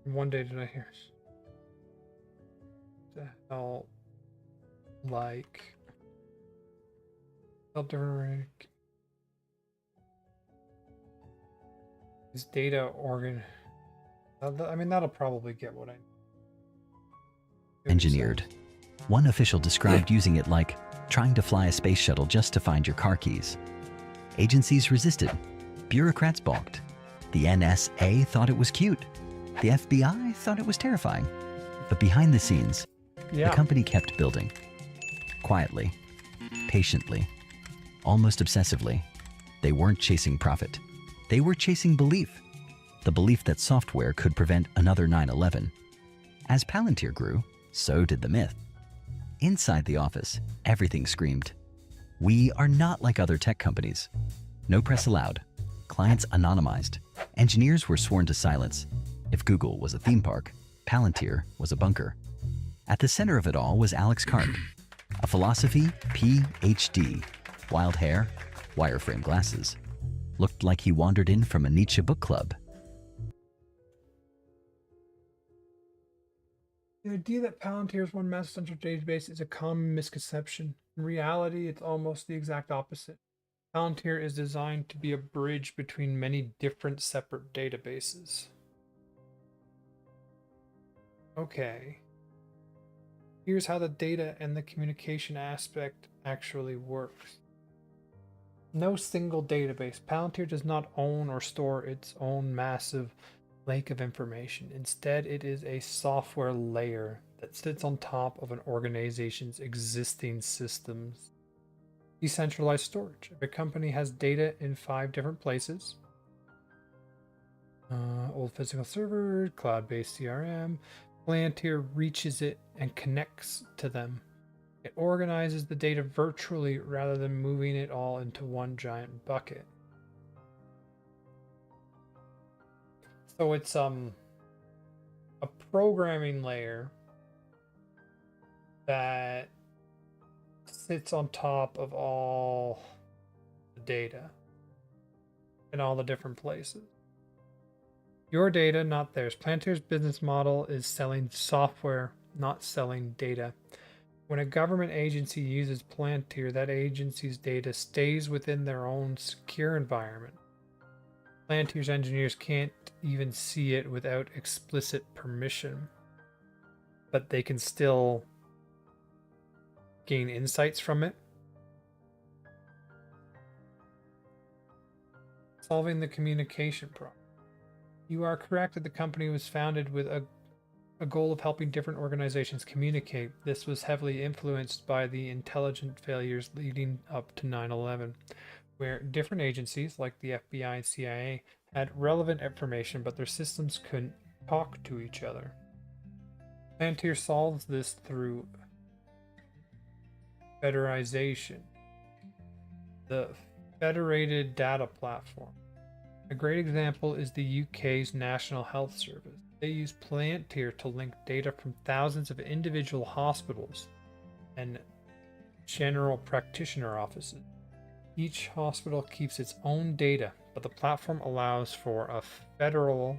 One day did I hear to help like help different is data organ. I mean, that'll probably get what I engineered. One official described using it like trying to fly a space shuttle just to find your car keys. Agencies resisted. Bureaucrats balked. The NSA thought it was cute. The FBI thought it was terrifying. But behind the scenes, Yeah. the company kept building. Quietly, patiently, almost obsessively. They weren't chasing profit. They were chasing belief. The belief that software could prevent another 9/11. As Palantir grew, so did the myth. Inside the office, everything screamed, "We are not like other tech companies." No press allowed. Clients anonymized. Engineers were sworn to silence. If Google was a theme park, Palantir was a bunker. At the center of it all was Alex Karp, a philosophy PhD, wild hair, wireframe glasses. Looked like he wandered in from a Nietzsche book club. The idea that Palantir is one massive central database is a common misconception. In reality, it's almost the exact opposite. Palantir is designed to be a bridge between many different separate databases. Okay. Here's how the data and the communication aspect actually works. No single database. Palantir does not own or store its own massive lake of information. Instead, it is a software layer that sits on top of an organization's existing systems. Decentralized storage. If a company has data in 5 different places, old physical server, cloud-based CRM, Palantir reaches it and connects to them. It organizes the data virtually rather than moving it all into one giant bucket. So it's a programming layer that sits on top of all the data. in all the different places. Your data, not theirs. Palantir's business model is selling software, not selling data. When a government agency uses Palantir, that agency's data stays within their own secure environment. Palantir's engineers can't even see it without explicit permission, but they can still gain insights from it. Solving the communication problem. You are correct that the company was founded with a goal of helping different organizations communicate. This was heavily influenced by the intelligence failures leading up to 9/11, where different agencies like the FBI and CIA had relevant information, but their systems couldn't talk to each other. Palantir solves this through federalization, the Federated Data Platform. A great example is the UK's National Health Service. They use Palantir to link data from thousands of individual hospitals and general practitioner offices. Each hospital keeps its own data, but the platform allows for a federalized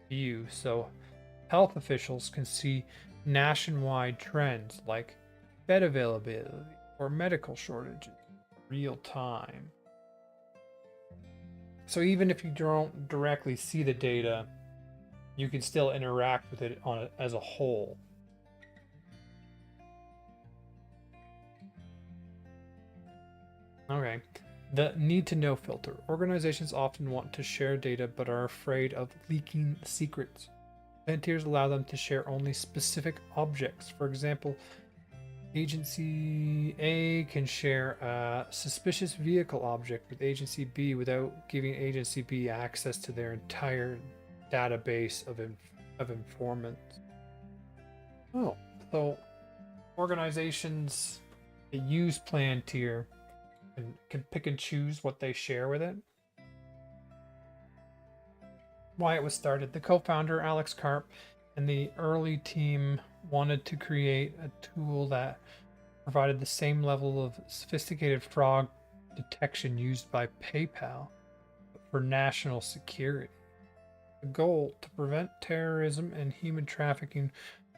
view so health officials can see nationwide trends like bed availability or medical shortages real time. So even if you don't directly see the data, you can still interact with it as a whole. Okay. The need to know filter. Organizations often want to share data but are afraid of leaking secrets. Palantirs allow them to share only specific objects. For example, Agency A can share a suspicious vehicle object with Agency B without giving Agency B access to their entire database of informants. Oh, so organizations that use Palantir can pick and choose what they share with it. Why it was started. The co-founder, Alex Karp, and the early team wanted to create a tool that provided the same level of sophisticated fraud detection used by PayPal for national security. The goal to prevent terrorism and human trafficking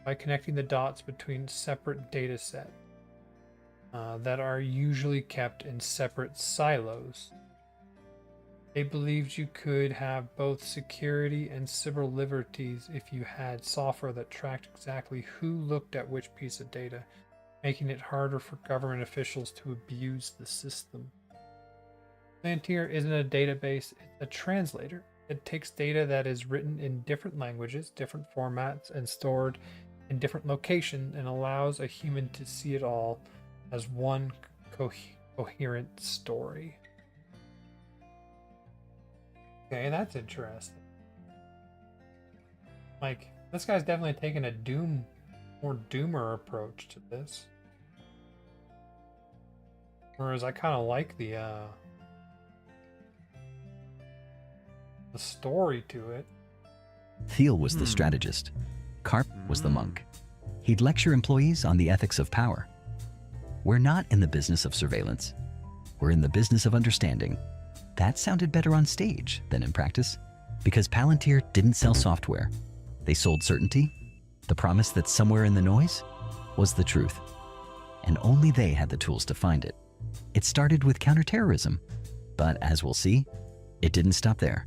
by connecting the dots between separate data sets that are usually kept in separate silos. They believed you could have both security and civil liberties if you had software that tracked exactly who looked at which piece of data, making it harder for government officials to abuse the system. Palantir isn't a database, it's a translator. It takes data that is written in different languages, different formats, and stored in different locations, and allows a human to see it all as one coherent story. Okay, that's interesting. Like, this guy's definitely taking a more doomer approach to this. Whereas I kind of like the story to it. Thiel was the strategist. Karp was the monk. He'd lecture employees on the ethics of power. We're not in the business of surveillance. We're in the business of understanding. That sounded better on stage than in practice, because Palantir didn't sell software. They sold certainty, the promise that somewhere in the noise was the truth. And only they had the tools to find it. It started with counterterrorism, but as we'll see, it didn't stop there.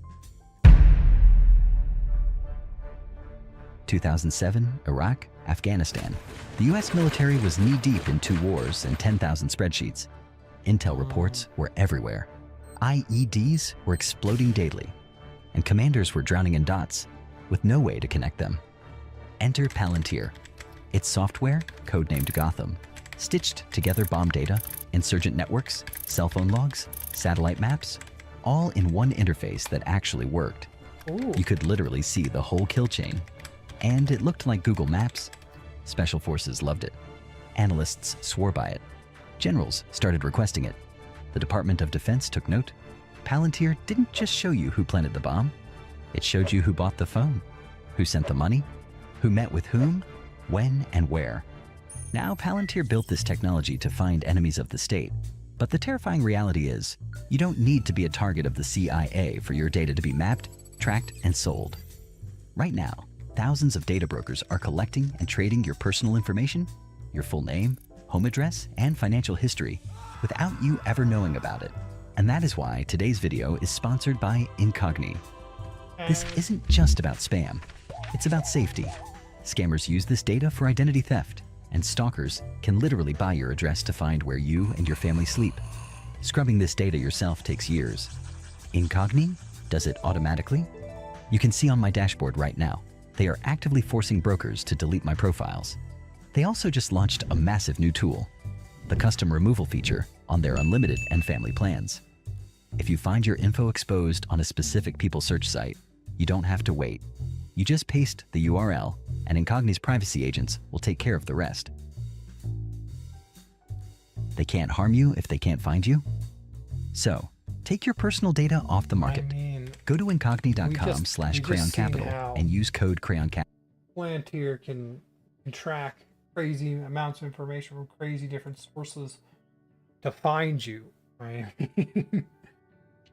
2007, Iraq, Afghanistan. The US military was knee-deep in 2 wars and 10,000 spreadsheets. Intel reports were everywhere. IEDs were exploding daily, and commanders were drowning in dots with no way to connect them. Enter Palantir. Its software, codenamed Gotham, stitched together bomb data, insurgent networks, cell phone logs, satellite maps, all in one interface that actually worked. Ooh. You could literally see the whole kill chain. And it looked like Google Maps. Special forces loved it. Analysts swore by it. Generals started requesting it. The Department of Defense took note. Palantir didn't just show you who planted the bomb. It showed you who bought the phone, who sent the money, who met with whom, when, and where. Now Palantir built this technology to find enemies of the state, But the terrifying reality is, you don't need to be a target of the CIA for your data to be mapped, tracked, and sold. Right now, thousands of data brokers are collecting and trading your personal information, your full name, home address, and financial history without you ever knowing about it. And that is why today's video is sponsored by Incogni. This isn't just about spam, it's about safety. Scammers use this data for identity theft, and stalkers can literally buy your address to find where you and your family sleep. Scrubbing this data yourself takes years. Incogni does it automatically. You can see on my dashboard right now, they are actively forcing brokers to delete my profiles. They also just launched a massive new tool, the custom removal feature, on their unlimited and family plans. If you find your info exposed on a specific people search site, you don't have to wait. You just paste the URL, and Incogni's privacy agents will take care of the rest. They can't harm you if they can't find you. So, take your personal data off the market. Go to incogni.com/crayoncapital and use code crayoncapital. Palantir can track crazy amounts of information from crazy different sources to find you, right?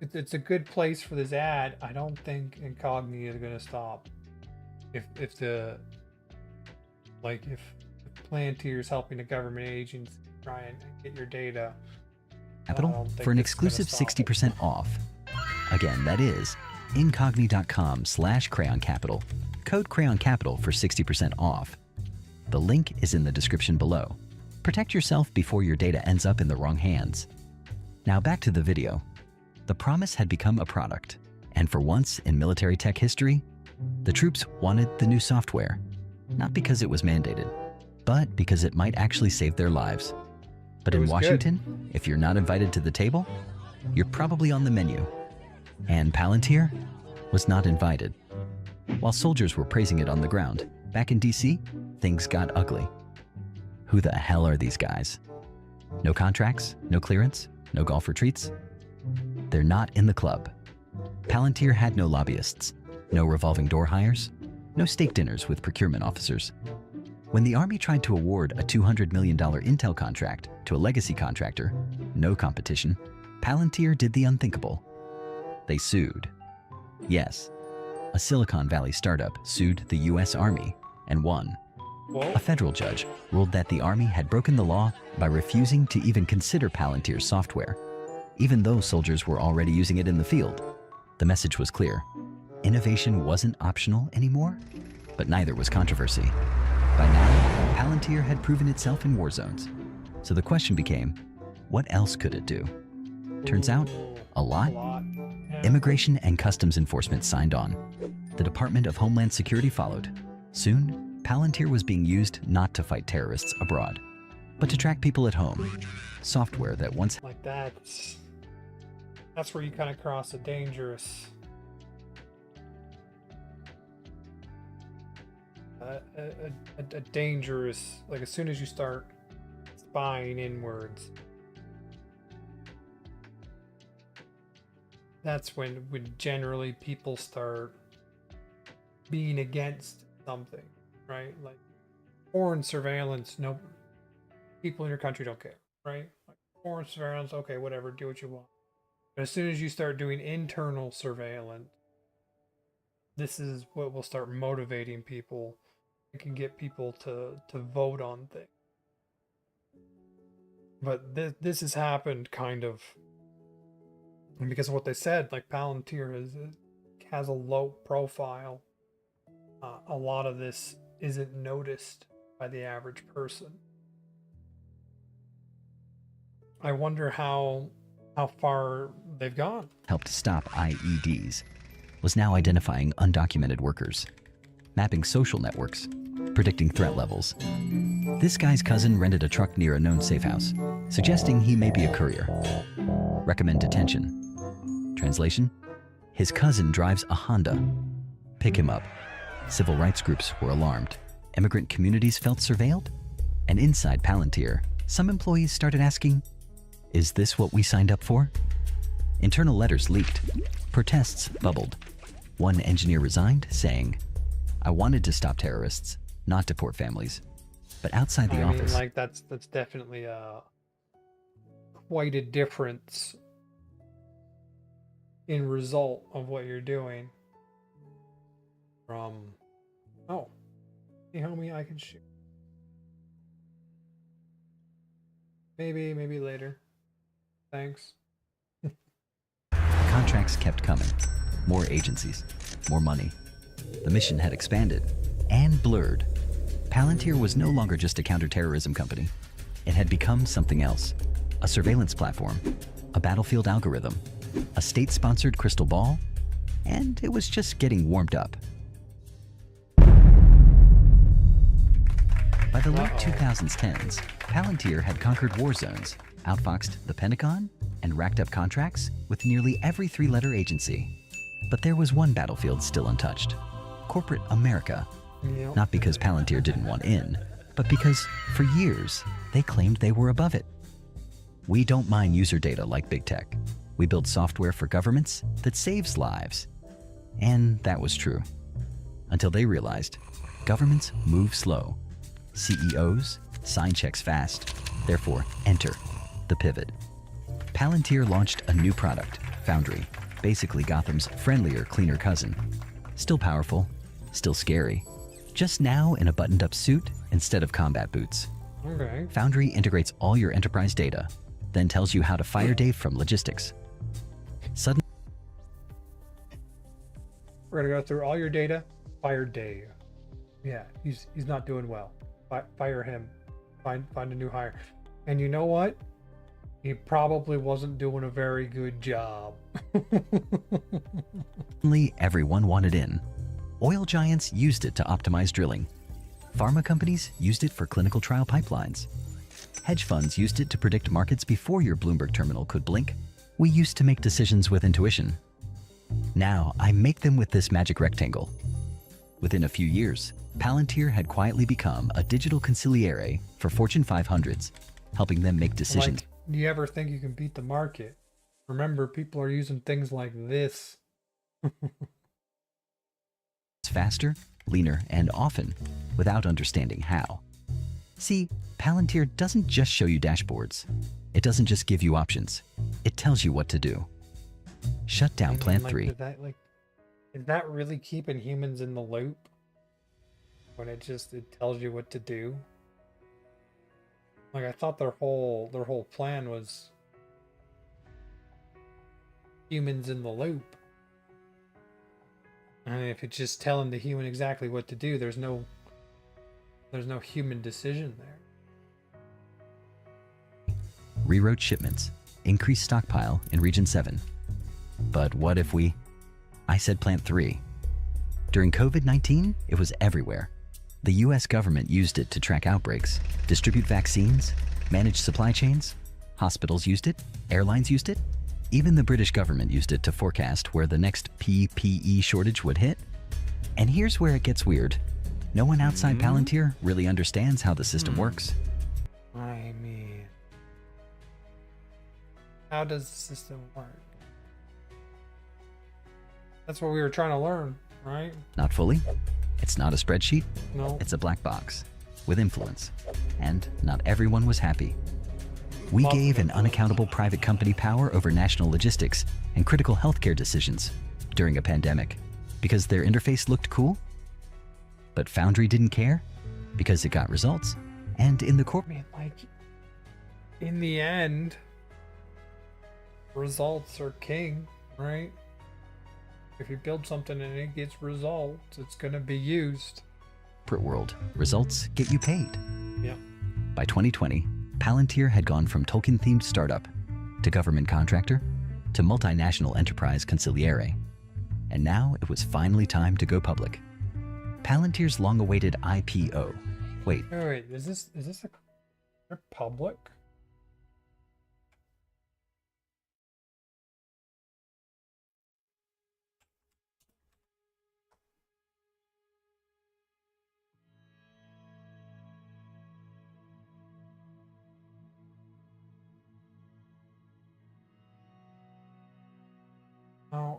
It's a good place for this ad. I don't think Incogni is going to stop. If Palantir is helping the government agents try and get your data, Capital for an exclusive 60% off. Again, that is incogni.com/crayoncapital. Code crayoncapital for 60% off. The link is in the description below. Protect yourself before your data ends up in the wrong hands. Now back to the video. The promise had become a product, and for once in military tech history, the troops wanted the new software, not because it was mandated, but because it might actually save their lives. But in Washington, if you're not invited to the table, you're probably on the menu. And Palantir was not invited. While soldiers were praising it on the ground, back in DC, things got ugly. Who the hell are these guys? No contracts, no clearance, no golf retreats. They're not in the club. Palantir had no lobbyists, no revolving door hires, no steak dinners with procurement officers. When the Army tried to award a $200 million intel contract to a legacy contractor, no competition, Palantir did the unthinkable. They sued. Yes, a Silicon Valley startup sued the US Army and won. A federal judge ruled that the Army had broken the law by refusing to even consider Palantir's software, even though soldiers were already using it in the field. The message was clear. Innovation wasn't optional anymore, but neither was controversy. By now, Palantir had proven itself in war zones. So the question became, what else could it do? Turns out, a lot. Immigration and Customs Enforcement signed on. The Department of Homeland Security followed. Soon, Palantir was being used not to fight terrorists abroad, but to track people at home. Software that once... Like that's where you kind of cross a dangerous... a dangerous, like as soon as you start spying inwards, that's when generally people start being against something, right? Like foreign surveillance, no, people in your country don't care, right? Like foreign surveillance, okay, whatever, do what you want. But as soon as you start doing internal surveillance, this is what will start motivating people. It can get people to vote on things. But this has happened kind of, and because of what they said, like Palantir has a low profile. A lot of this isn't noticed by the average person. I wonder how far they've gone. Helped stop IEDs, was now identifying undocumented workers, mapping social networks, predicting threat levels. This guy's cousin rented a truck near a known safe house, suggesting he may be a courier. Recommend detention. Translation: his cousin drives a Honda. Pick him up. Civil rights groups were alarmed. Immigrant communities felt surveilled. And inside Palantir, some employees started asking, is this what we signed up for? Internal letters leaked. Protests bubbled. One engineer resigned, saying, I wanted to stop terrorists, not deport families. But outside the office... like that's definitely quite a difference in result of what you're doing from, oh, hey homie, I can shoot. Maybe later. Thanks. Contracts kept coming. More agencies, more money. The mission had expanded and blurred. Palantir was no longer just a counterterrorism company. It had become something else. A surveillance platform, a battlefield algorithm, a state-sponsored crystal ball, and it was just getting warmed up. By the late 2010s, Palantir had conquered war zones, outfoxed the Pentagon, and racked up contracts with nearly every three-letter agency. But there was one battlefield still untouched: corporate America. Yep. Not because Palantir didn't want in, but because, for years, they claimed they were above it. We don't mine user data like big tech. We build software for governments that saves lives. And that was true. Until they realized governments move slow. CEOs sign checks fast. Therefore, enter the pivot. Palantir launched a new product, Foundry, basically Gotham's friendlier, cleaner cousin. Still powerful, still scary. Just now in a buttoned-up suit instead of combat boots. Okay. Foundry integrates all your enterprise data, then tells you how to fire Dave from logistics. Suddenly, We're gonna go through all your data. Fire Dave. Yeah, he's not doing well. Fire him. Find a new hire. And you know what? He probably wasn't doing a very good job. everyone wanted in. Oil giants used it to optimize drilling. Pharma companies used it for clinical trial pipelines. Hedge funds used it to predict markets before your Bloomberg terminal could blink. We used to make decisions with intuition. Now I make them with this magic rectangle. Within a few years, Palantir had quietly become a digital consigliere for Fortune 500s, helping them make decisions. Like, do you ever think you can beat the market? Remember, people are using things like this. Faster, leaner, and often without understanding how. See, Palantir doesn't just show you dashboards. It doesn't just give you options. It tells you what to do. Shut down Plant 3. Is that really keeping humans in the loop? When it tells you what to do? Like, I thought their whole plan was humans in the loop. And if it's just telling the human exactly what to do, there's no human decision there. Reroute shipments, increased stockpile in Region 7. But what if I said Plant 3. During COVID-19, it was everywhere. The US government used it to track outbreaks, distribute vaccines, manage supply chains. Hospitals used it, airlines used it. Even the British government used it to forecast where the next PPE shortage would hit. And here's where it gets weird. No one outside Palantir really understands how the system works. I mean, how does the system work? That's what we were trying to learn, right? Not fully. It's not a spreadsheet. No. It's a black box with influence. And not everyone was happy. We gave an unaccountable private company power over national logistics and critical healthcare decisions during a pandemic because their interface looked cool. But Foundry didn't care because it got results. And in the I mean, like, in the end, results are king, right? If you build something and it gets results, it's going to be used. corporate world, results get you paid. Yeah. By 2020, Palantir had gone from Tolkien-themed startup to government contractor to multinational enterprise consigliere. And now it was finally time to go public. Palantir's long-awaited IPO. Wait, Wait, is this a they're public?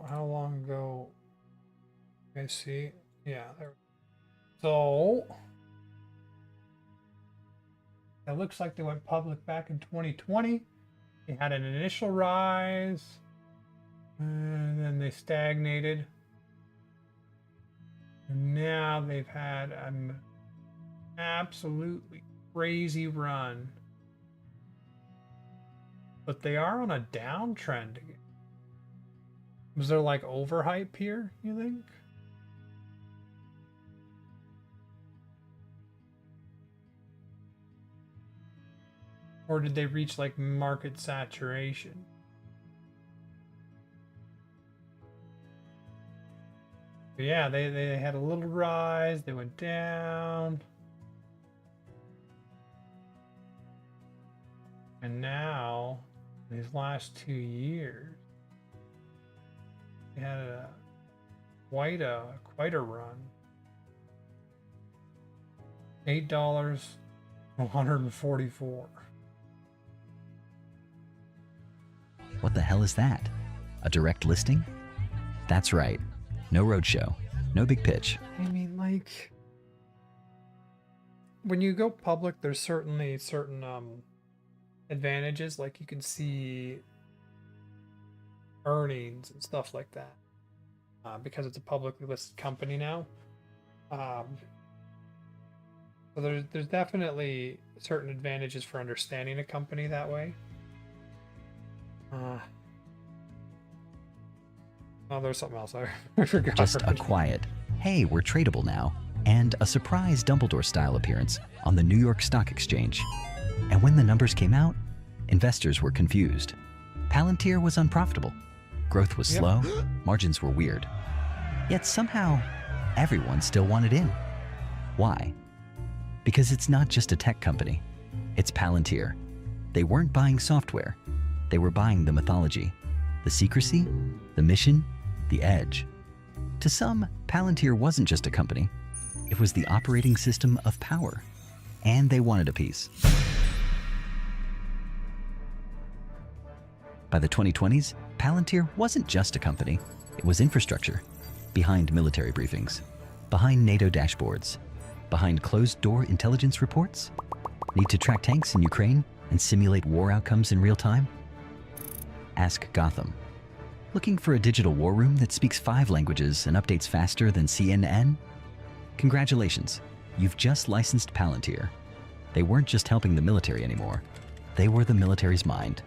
How long ago? I see. Yeah, there. So it looks like they went public back in 2020. They had an initial rise, and then they stagnated. And now they've had an absolutely crazy run. But they are on a downtrend again. Was there like overhype here, you think? Or did they reach like market saturation? But yeah, they had a little rise, they went down. And now, these last 2 years, they had quite a run. $8 to 144. What the hell is that? A direct listing? That's right. No roadshow. No big pitch. I mean, like, when you go public, there's certainly certain advantages. Like, you can see earnings and stuff like that because it's a publicly listed company now. So there's definitely certain advantages for understanding a company that way. Oh, there's something else I forgot. Just a quiet, hey, we're tradable now, and a surprise Dumbledore-style appearance on the New York Stock Exchange. And when the numbers came out, investors were confused. Palantir was unprofitable. Growth was slow, margins were weird. Yet somehow, everyone still wanted in. Why? Because it's not just a tech company. It's Palantir. They weren't buying software. They were buying the mythology, the secrecy, the mission, the edge. To some, Palantir wasn't just a company. It was the operating system of power. And they wanted a piece. By the 2020s, Palantir wasn't just a company. It was infrastructure. Behind military briefings. Behind NATO dashboards. Behind closed-door intelligence reports. Need to track tanks in Ukraine and simulate war outcomes in real time? Ask Gotham. Looking for a digital war room that speaks 5 languages and updates faster than CNN? Congratulations, you've just licensed Palantir. They weren't just helping the military anymore. They were the military's mind.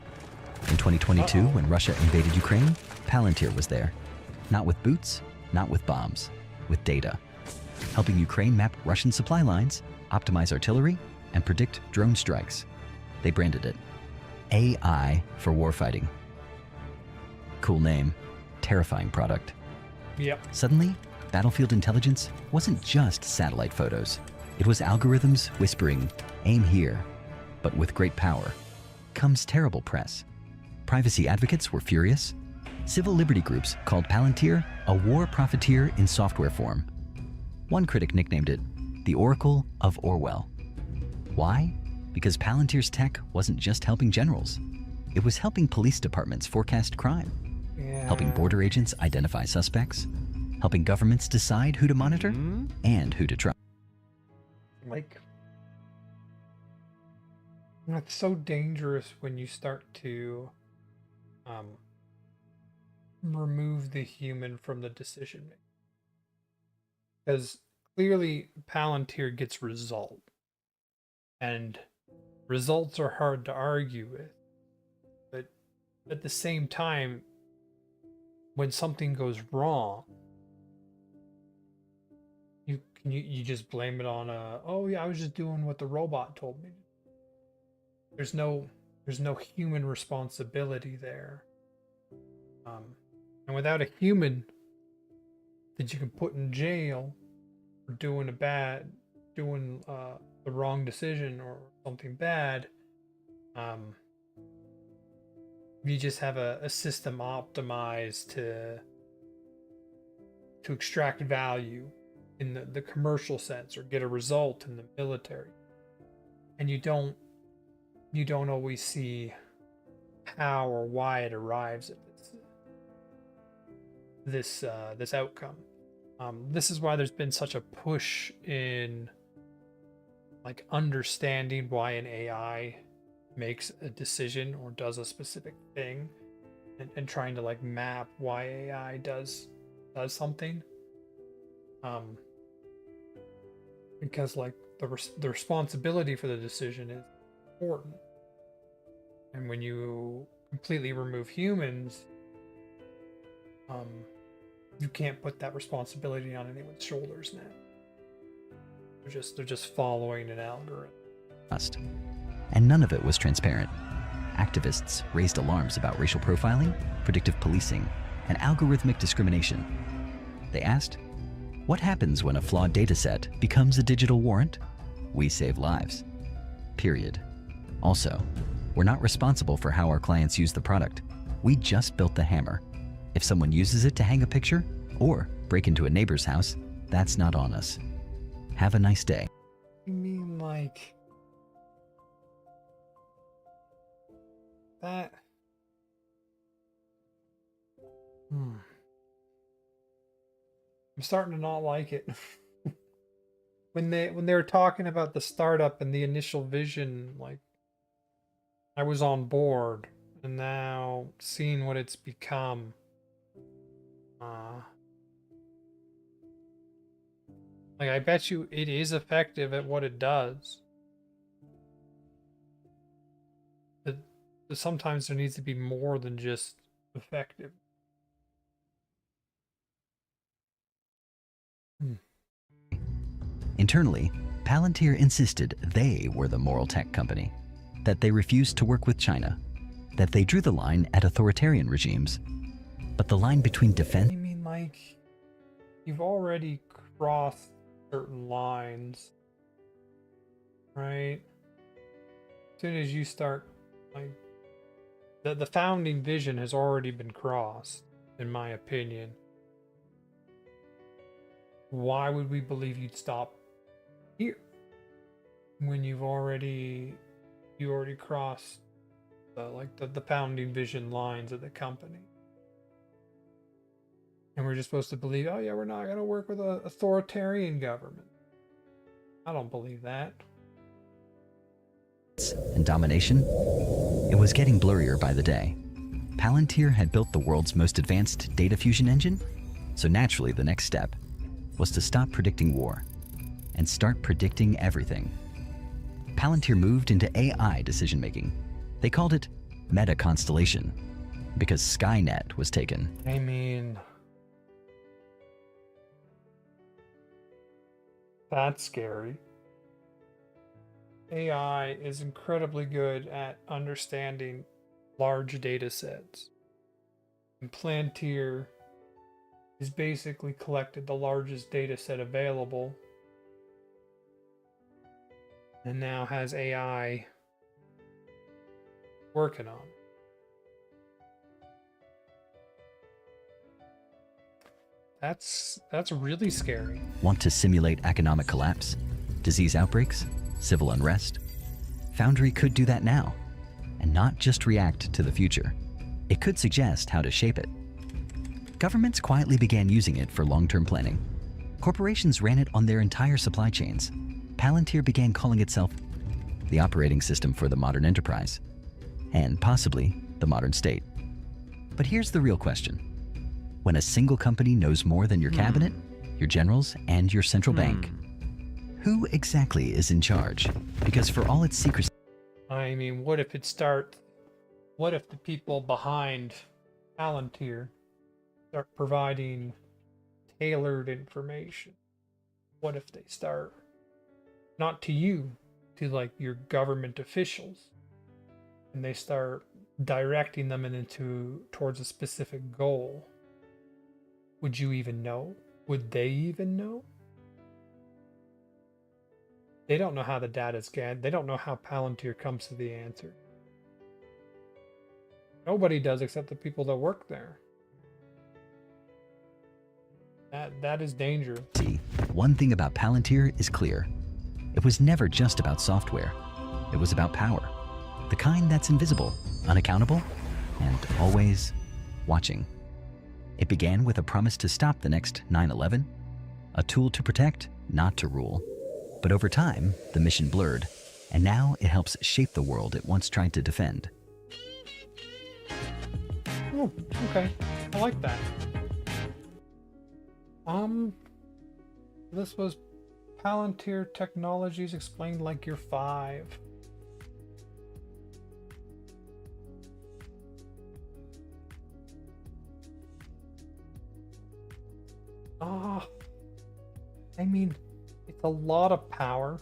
In 2022, when Russia invaded Ukraine, Palantir was there. Not with boots, not with bombs, with data. Helping Ukraine map Russian supply lines, optimize artillery, and predict drone strikes. They branded it AI for warfighting. Cool name, terrifying product. Yep. Suddenly, battlefield intelligence wasn't just satellite photos. It was algorithms whispering, aim here. But with great power comes terrible press. Privacy advocates were furious. Civil liberty groups called Palantir a war profiteer in software form. One critic nicknamed it the Oracle of Orwell. Why? Because Palantir's tech wasn't just helping generals. It was helping police departments forecast crime. Helping border agents identify suspects, helping governments decide who to monitor and who to trust. Like, it's so dangerous when you start to remove the human from the decision making. Because clearly Palantir gets result. And results are hard to argue with. But at the same time, when something goes wrong, you just blame it on oh yeah, I was just doing what the robot told me. There's no human responsibility there. And without a human that you can put in jail for doing the wrong decision or something bad, you just have a system optimized to extract value in the commercial sense or get a result in the military, and you don't always see how or why it arrives at this outcome. This is why there's been such a push in like understanding why an AI makes a decision or does a specific thing, and trying to like map why AI does something. Because like the responsibility for the decision is important, and when you completely remove humans, you can't put that responsibility on anyone's shoulders now. They're just following an algorithm. And none of it was transparent. Activists raised alarms about racial profiling, predictive policing, and algorithmic discrimination. They asked, what happens when a flawed dataset becomes a digital warrant? We save lives. Period. Also, we're not responsible for how our clients use the product. We just built the hammer. If someone uses it to hang a picture or break into a neighbor's house, that's not on us. Have a nice day. You mean like that? I'm starting to not like it. when they were talking about the startup and the initial vision, like I was on board, and now seeing what it's become, like I bet you it is effective at what it does. But sometimes there needs to be more than just effective. Internally, Palantir insisted they were the moral tech company, that they refused to work with China, that they drew the line at authoritarian regimes. But the line between defense... You mean like you've already crossed certain lines, right? As soon as you start, like, the founding vision has already been crossed, in my opinion. Why would we believe you'd stop here when you already crossed the founding vision lines of the company? And we're just supposed to believe, oh yeah, we're not going to work with an authoritarian government. I don't believe that. And domination, it was getting blurrier by the day. Palantir had built the world's most advanced data fusion engine, so naturally the next step was to stop predicting war and start predicting everything. Palantir moved into AI decision-making. They called it Meta Constellation because Skynet was taken. I mean, that's scary. AI is incredibly good at understanding large data sets. And Palantir has basically collected the largest data set available and now has AI working on it. That's really scary. Want to simulate economic collapse, disease outbreaks, civil unrest? Foundry could do that now, and not just react to the future. It could suggest how to shape it. Governments quietly began using it for long-term planning. Corporations ran it on their entire supply chains. Palantir began calling itself the operating system for the modern enterprise, and possibly the modern state. But here's the real question. When a single company knows more than your cabinet, your generals, and your central bank, who exactly is in charge? Because for all its secrecy... I mean, what if the people behind Palantir start providing tailored information? What if they start, not to you, to like your government officials, and they start directing them towards a specific goal? Would you even know? Would they even know? They don't know how the data is gathered. They don't know how Palantir comes to the answer. Nobody does except the people that work there. That is dangerous. See, one thing about Palantir is clear. It was never just about software. It was about power. The kind that's invisible, unaccountable, and always watching. It began with a promise to stop the next 9/11, a tool to protect, not to rule. But over time, the mission blurred. And now it helps shape the world it once tried to defend. Oh, okay. I like that. This was Palantir Technologies explained like you're 5. I mean, it's a lot of power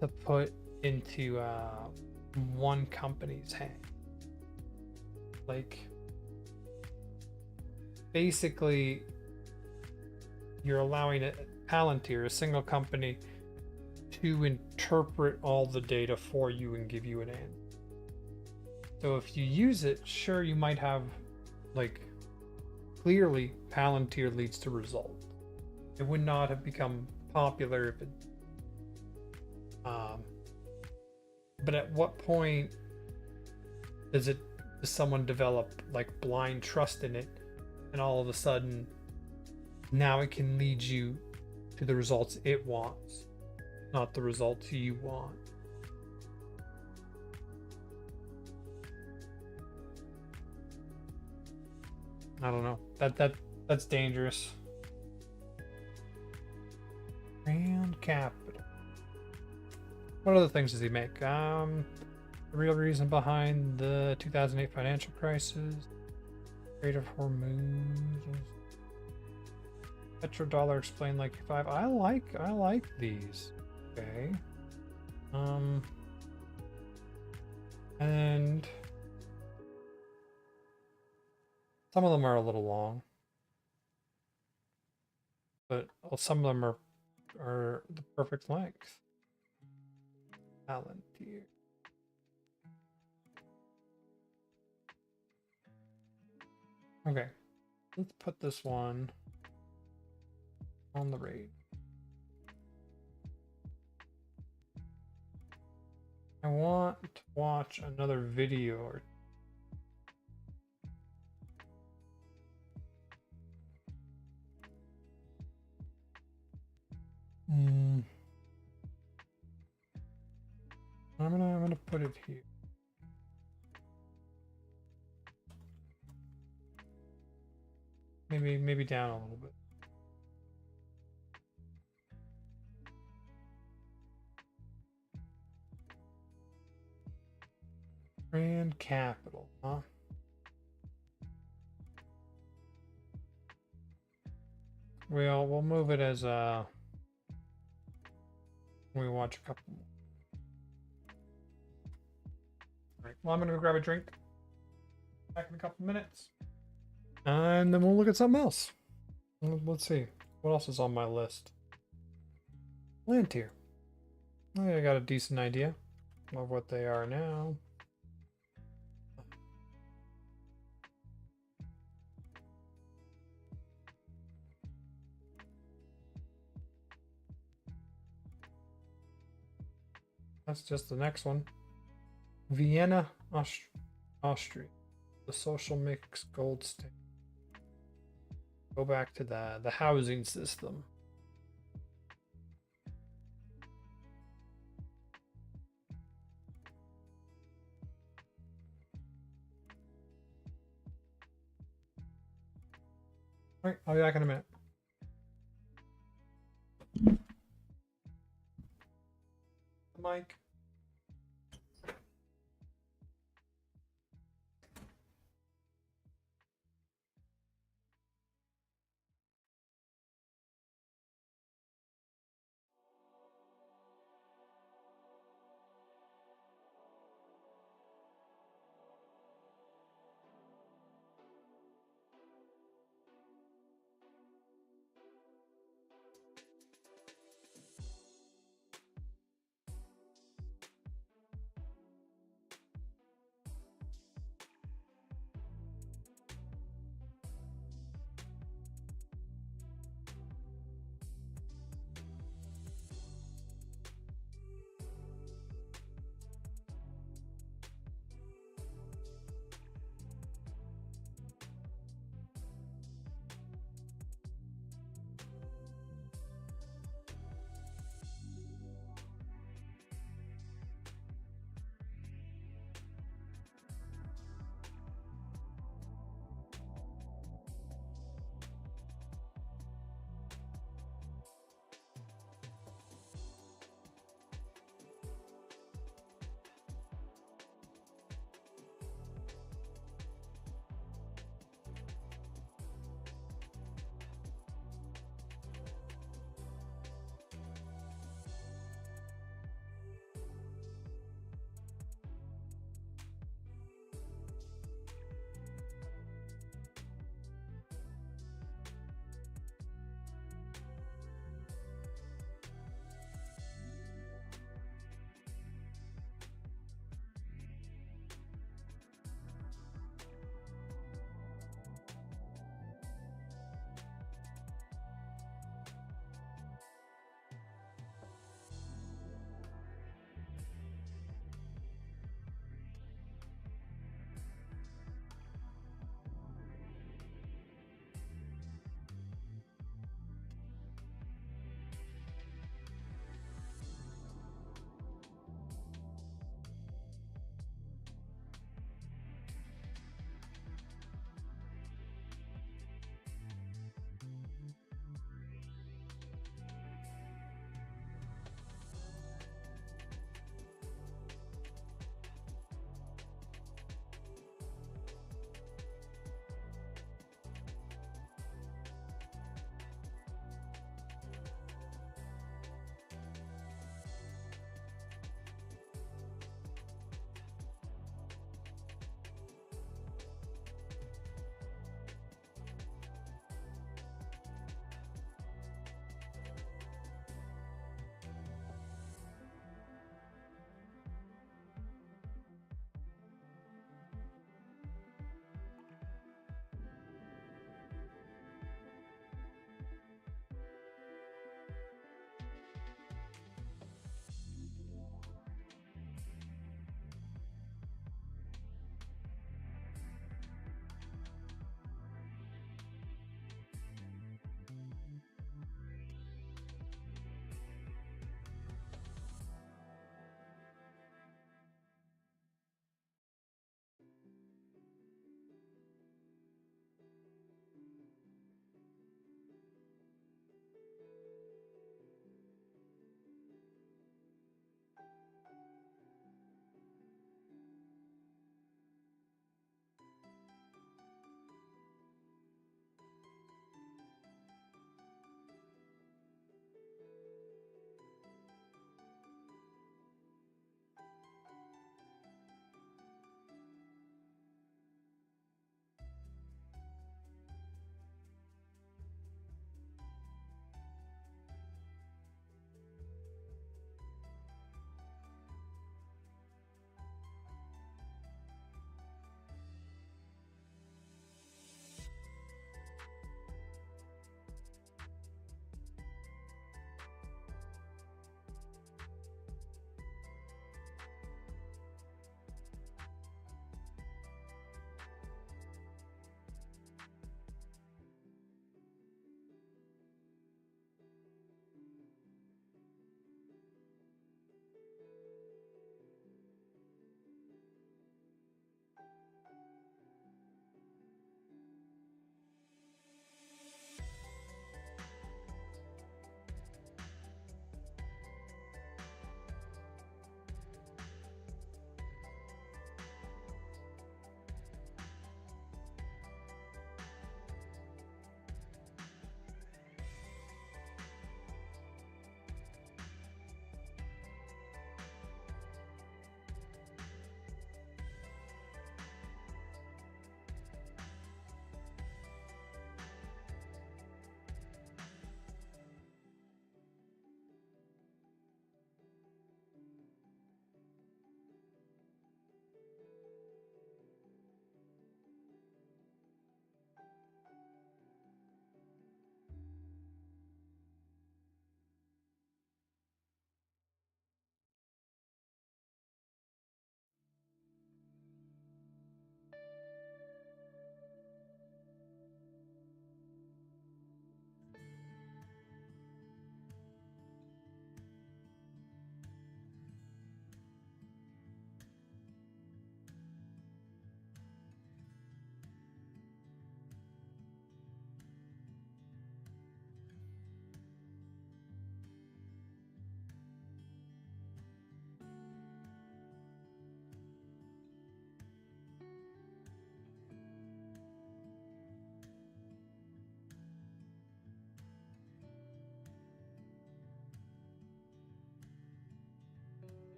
to put into one company's hand. Like, basically, you're allowing Palantir, a single company, to interpret all the data for you and give you an answer. So if you use it, sure, you might have, like, clearly Palantir leads to result. It would not have become popular if it but at what point does someone develop like blind trust in it, and all of a sudden now it can lead you to the results it wants, not the results you want? I don't know. That's dangerous. Grand Capital. What other things does he make? The real reason behind the 2008 financial crisis. Strait of Hormuz. Petrodollar explained like 5. I like these. Okay. And some of them are a little long, but some of them are the perfect length. Palantir. Okay, let's put this one on the raid. I want to watch another video or I'm gonna put it here. Maybe down a little bit. Grand Capital, huh? We'll move it as we watch a couple more. Alright, well, I'm gonna go grab a drink. Back in a couple minutes. And then we'll look at something else. Let's see. What else is on my list? Palantir. I think I got a decent idea of what they are now. That's just the next one. Vienna, Austria. The social mix gold standard. Go back to the housing system. All right, I'll be back in a minute. Mike.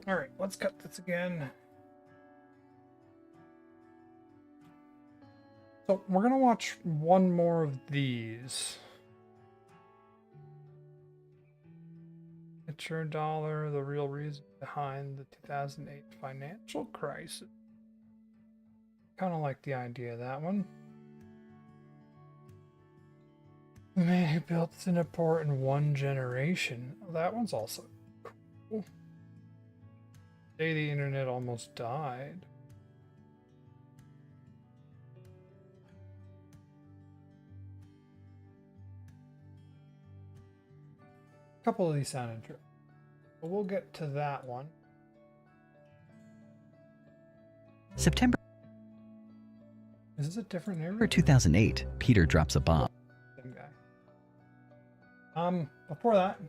All right, let's cut this again. So we're gonna watch one more of these. $1 the real reason behind the 2008 financial crisis. Kind of like the idea of that one. The man who built Singapore in one generation. That one's also cool. The day the internet almost died. A couple of these sound interesting. But we'll get to that one. September Is this a different area? 2008, Peter drops a bomb. Same guy. Before that.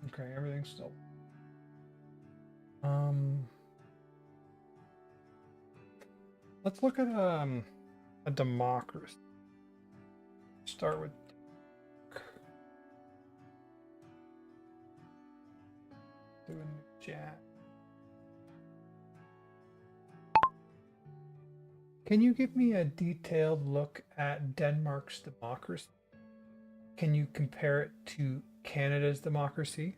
Okay, everything's still. Let's look at a democracy. Start with doing the chat. Can you give me a detailed look at Denmark's democracy? Can you compare it to Canada's democracy?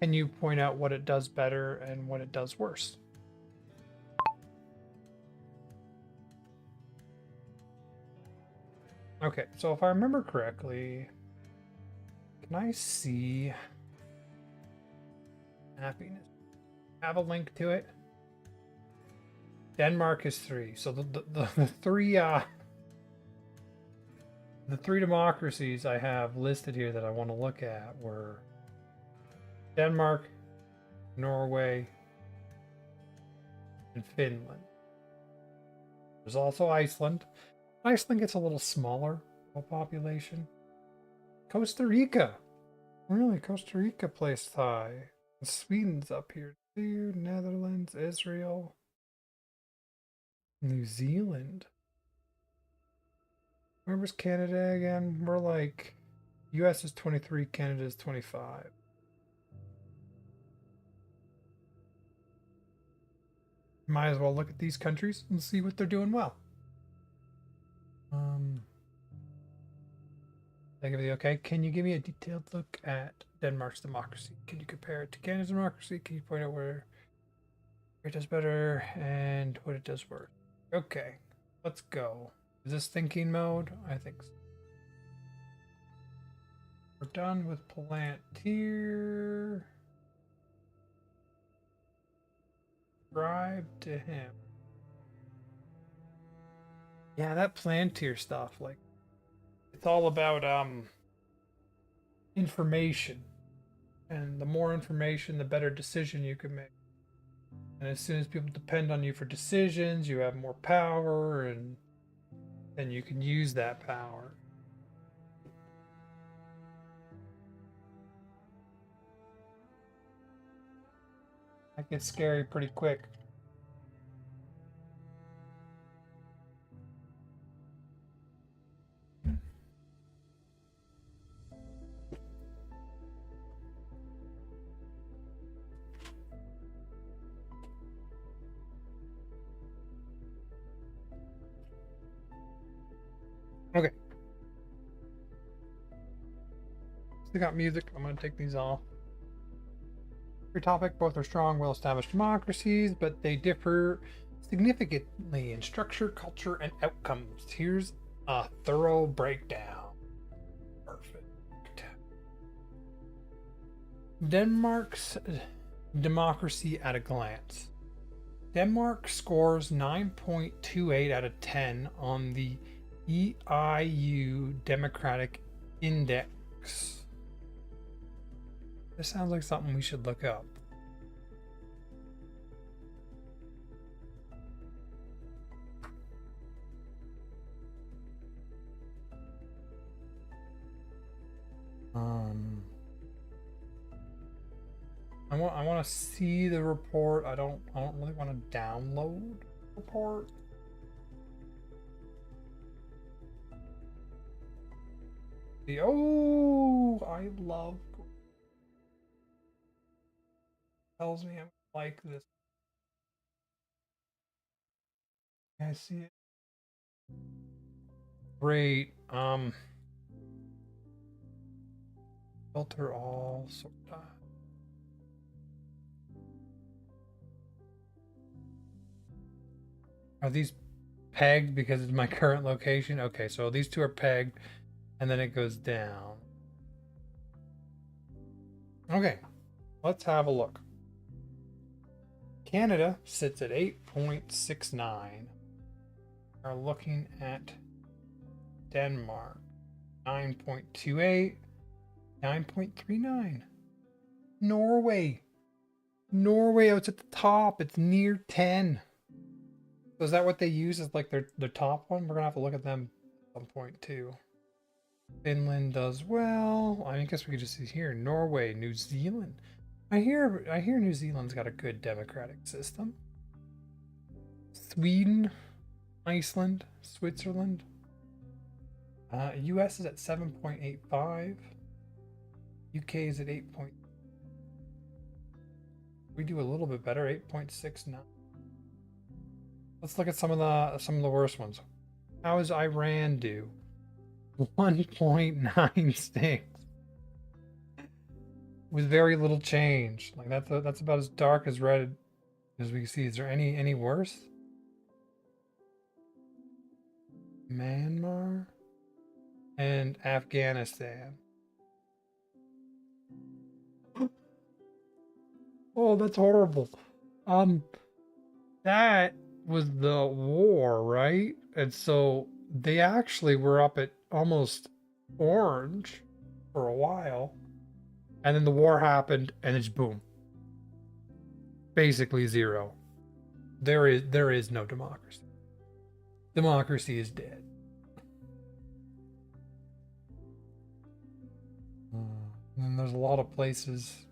Can you point out what it does better and what it does worse? Okay, so if I remember correctly, can I see happiness? Have a link to it? Denmark is 3. So the three democracies I have listed here that I want to look at were Denmark, Norway, and Finland. There's also Iceland. Iceland gets a little smaller of a population. Costa Rica. Really, Costa Rica placed high. And Sweden's up here too. Netherlands, Israel, New Zealand. Where's Canada again? We're like, US is 23, Canada is 25. Might as well look at these countries and see what they're doing well. Okay. Can you give me a detailed look at Denmark's democracy? Can you compare it to Canada's democracy? Can you point out where it does better and what it does worse? Okay, let's go. Is this thinking mode? I think so. We're done with Palantir. Subscribe to him. Yeah, that Palantir stuff, like, it's all about information. And the more information, the better decision you can make. And as soon as people depend on you for decisions, you have more power, and then you can use that power. That gets scary pretty quick. Okay. Still got music. I'm going to take these off. Your topic, both are strong, well-established democracies, but they differ significantly in structure, culture, and outcomes. Here's a thorough breakdown. Perfect. Denmark's democracy at a glance. Denmark scores 9.28 out of 10 on the EIU Democratic Index. This sounds like something we should look up. I want to see the report. I don't really want to download the report. Oh, I love. Tells me I'm like this. I see it. Great. Filter all sort of. Are these pegged because it's my current location? Okay, so these two are pegged, and then it goes down. Okay, let's have a look. Canada sits at 8.69. We're looking at Denmark, 9.28, 9.39. Norway. Norway, oh, it's at the top. It's near 10. So is that what they use as like their top one? We're gonna have to look at them at some point too. Finland does well. I guess we could just see here. Norway, New Zealand. I hear New Zealand's got a good democratic system. Sweden, Iceland, Switzerland. US is at 7.85. UK is at 8. We do a little bit better, 8.69. Let's look at some of the worst ones. How does Iran do? 1.96. With very little change. Like that's about as dark as red as we can see. Is there any worse? Myanmar and Afghanistan. Oh, that's horrible. That was the war, right? And so they actually were up at almost orange for a while. And then the war happened and it's boom. Basically zero. There is no democracy. Democracy is dead. And then there's a lot of places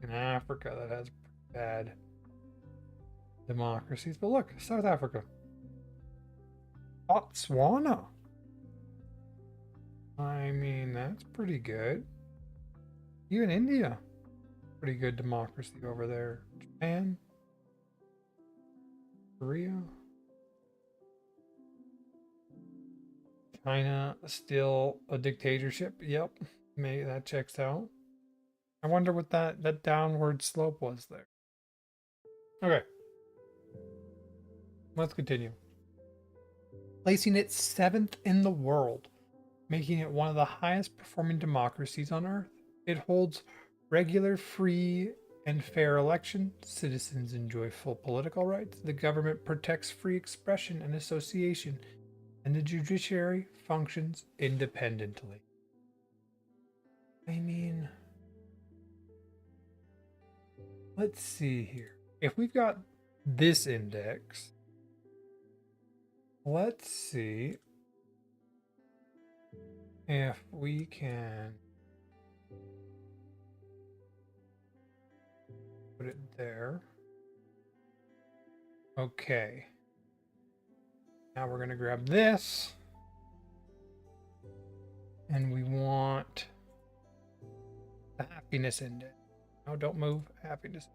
in Africa that has bad democracies. But look, South Africa. Botswana. I mean, that's pretty good. Even India. Pretty good democracy over there. Japan. Korea. China, still a dictatorship. Yep. Maybe that checks out. I wonder what that downward slope was there. Okay. Let's continue. Placing it 7th in the world, making it one of the highest performing democracies on Earth. It holds regular, free, and fair election. Citizens enjoy full political rights. The government protects free expression and association, and the judiciary functions independently. I mean, let's see here. If we've got this index, let's see if we can put it there. Okay. Now we're going to grab this. And we want the happiness index. No, don't move. Happiness.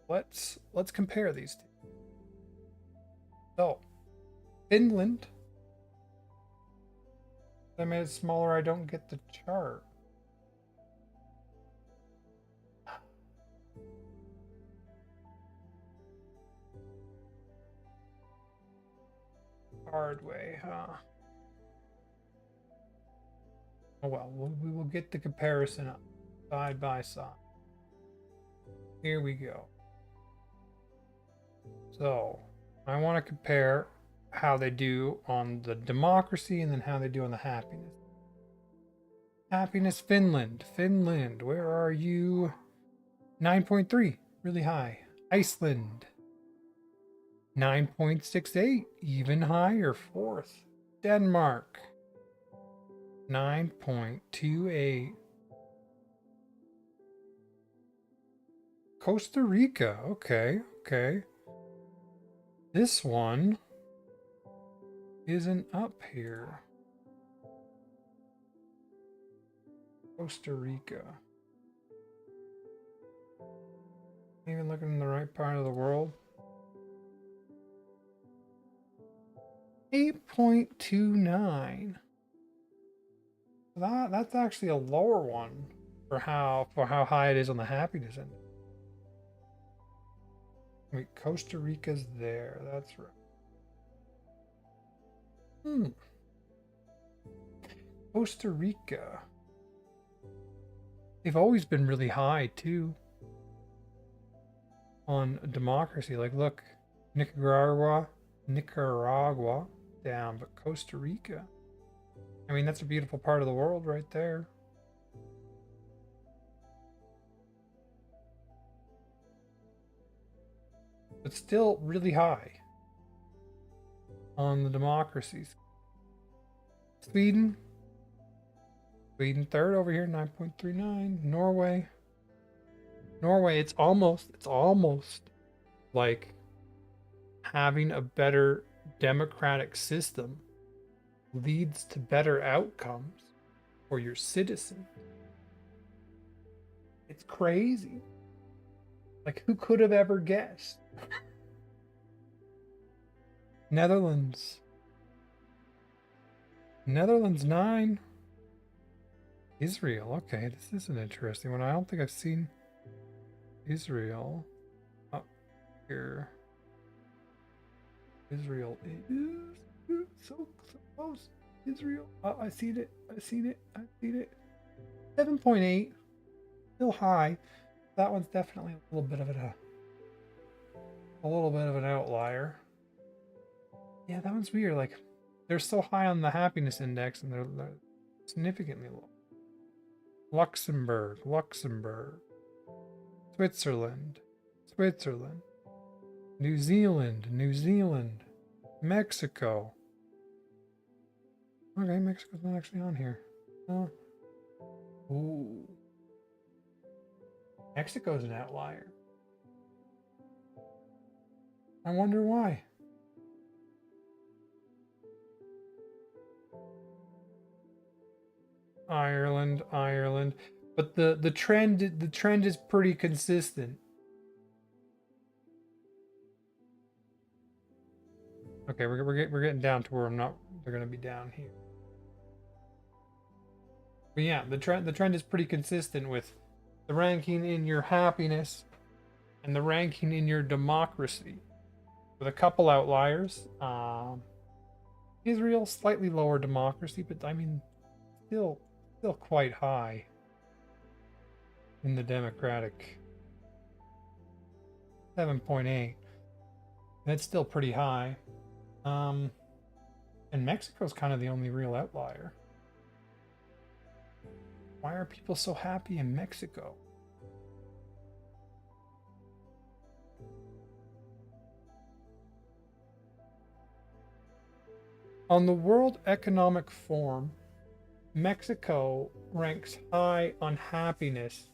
Let's compare these two. So, Finland. If I made it smaller, I don't get the chart. Hard way, huh? Oh well, we will get the comparison up side by side. Here we go. So, I want to compare how they do on the democracy and then how they do on the happiness. Happiness, Finland. Finland, where are you? 9.3, really high. Iceland, 9.68, even higher, 4th. Denmark, 9.28. Costa Rica. Okay, okay. This one isn't up here. Costa Rica. Even looking in the right part of the world. 8.29. That's actually a lower one for how high it is on the happiness index. Wait, Costa Rica's there. That's right. Costa Rica. They've always been really high too on democracy. Like, look, Nicaragua down, but Costa Rica. I mean, that's a beautiful part of the world right there. But still really high on the democracies. Sweden third over here, 9.39. Norway, it's almost like having a better democratic system leads to better outcomes for your citizens. It's crazy. Like, who could have ever guessed? Netherlands 9. Israel, okay, this is an interesting one. I don't think I've seen Israel up here. Israel is so close. Israel, I seen it. 7.8, still high. That one's definitely a little bit of an outlier. Yeah, that one's weird. Like, they're so high on the happiness index, and they're significantly low. Luxembourg, Switzerland, New Zealand, Mexico. Okay, Mexico's not actually on here. Ooh. Mexico's an outlier. I wonder why. Ireland, but the trend is pretty consistent. Okay, we're getting down to where they're gonna be down here. But yeah, the trend is pretty consistent with the ranking in your happiness and the ranking in your democracy, with a couple outliers. Israel, slightly lower democracy, but I mean, still quite high in the democratic. 7.8. That's still pretty high. And Mexico's kind of the only real outlier. Why are people so happy in Mexico? On the World Economic Forum, Mexico ranks high on happiness,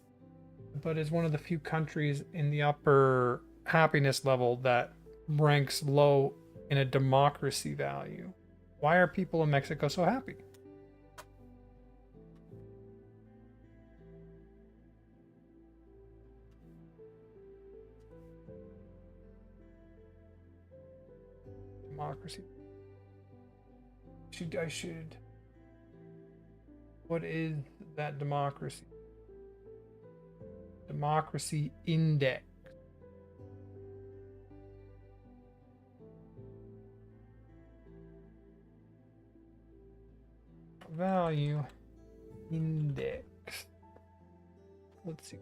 but is one of the few countries in the upper happiness level that ranks low in a democracy value. Why are people in Mexico so happy? Democracy. I should. What is that democracy? Democracy index. Value index. Let's see.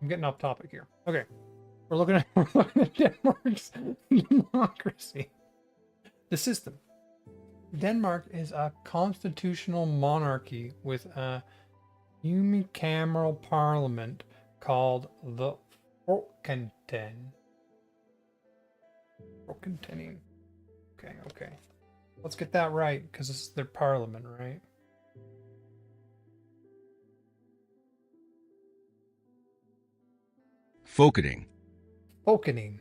I'm getting off topic here. Okay. We're looking at Denmark's democracy. The system. Denmark is a constitutional monarchy with a unicameral parliament called the Folketing. Okay. Let's get that right, because this is their parliament, right? Folketing. Folkening.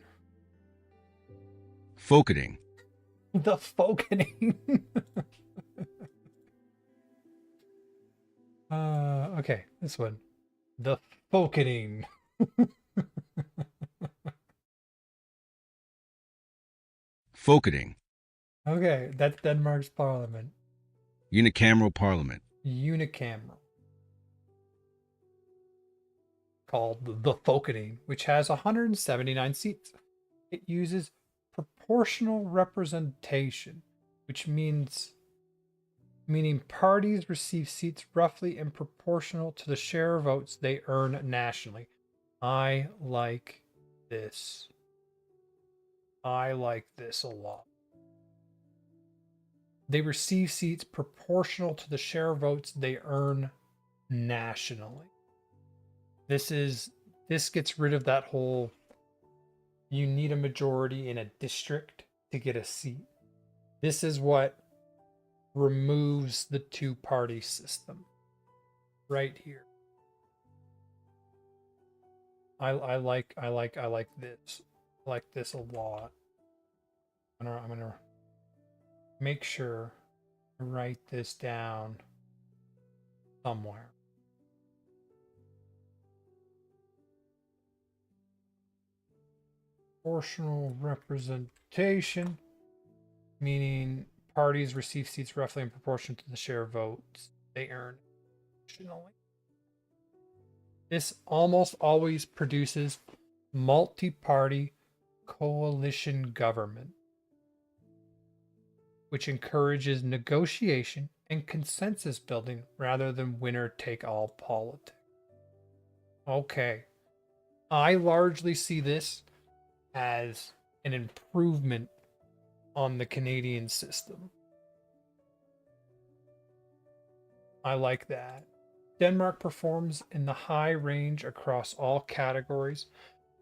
Folketing. The folkening. Okay, this one. The folkening. Folketing. Okay, that's Denmark's parliament. Unicameral parliament. Unicameral. Called the folkening, which has 179 seats. It uses proportional representation, which meaning parties receive seats roughly in proportional to the share of votes they earn nationally. I like this. I like this a lot. They receive seats proportional to the share of votes they earn nationally. This gets rid of that whole you need a majority in a district to get a seat. This is what removes the two-party system right here. I like this. I like this a lot. I'm gonna make sure to write this down somewhere. Proportional representation, meaning parties receive seats roughly in proportion to the share of votes they earn nationally. This almost always produces multi-party coalition government, which encourages negotiation and consensus building rather than winner-take-all politics. Okay. I largely see this as an improvement on the Canadian system. I like that. Denmark performs in the high range across all categories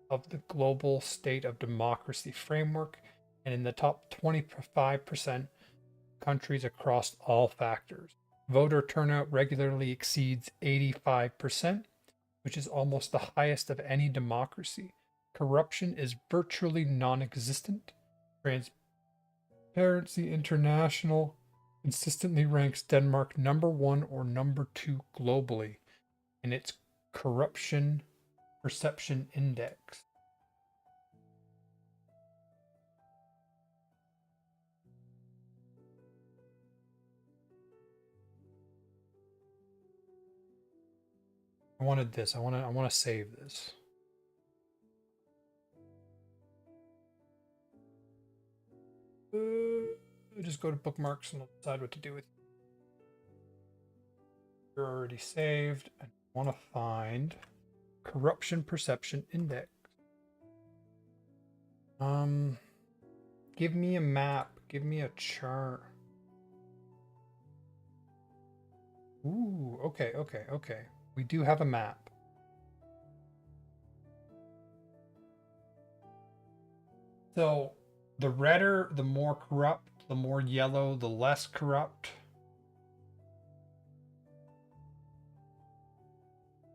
of the global state of democracy framework and in the top 25% countries across all factors. Voter turnout regularly exceeds 85%, which is almost the highest of any democracy. Corruption is virtually non-existent. Transparency International consistently ranks Denmark number 1 or number 2 globally in its corruption perception index. I wanted this. I want to save this. Just go to bookmarks and I'll decide what to do with it. You're already saved. I want to find corruption perception index. Give me a map. Give me a chart. Ooh, okay. We do have a map. So the redder, the more corrupt, the more yellow, the less corrupt.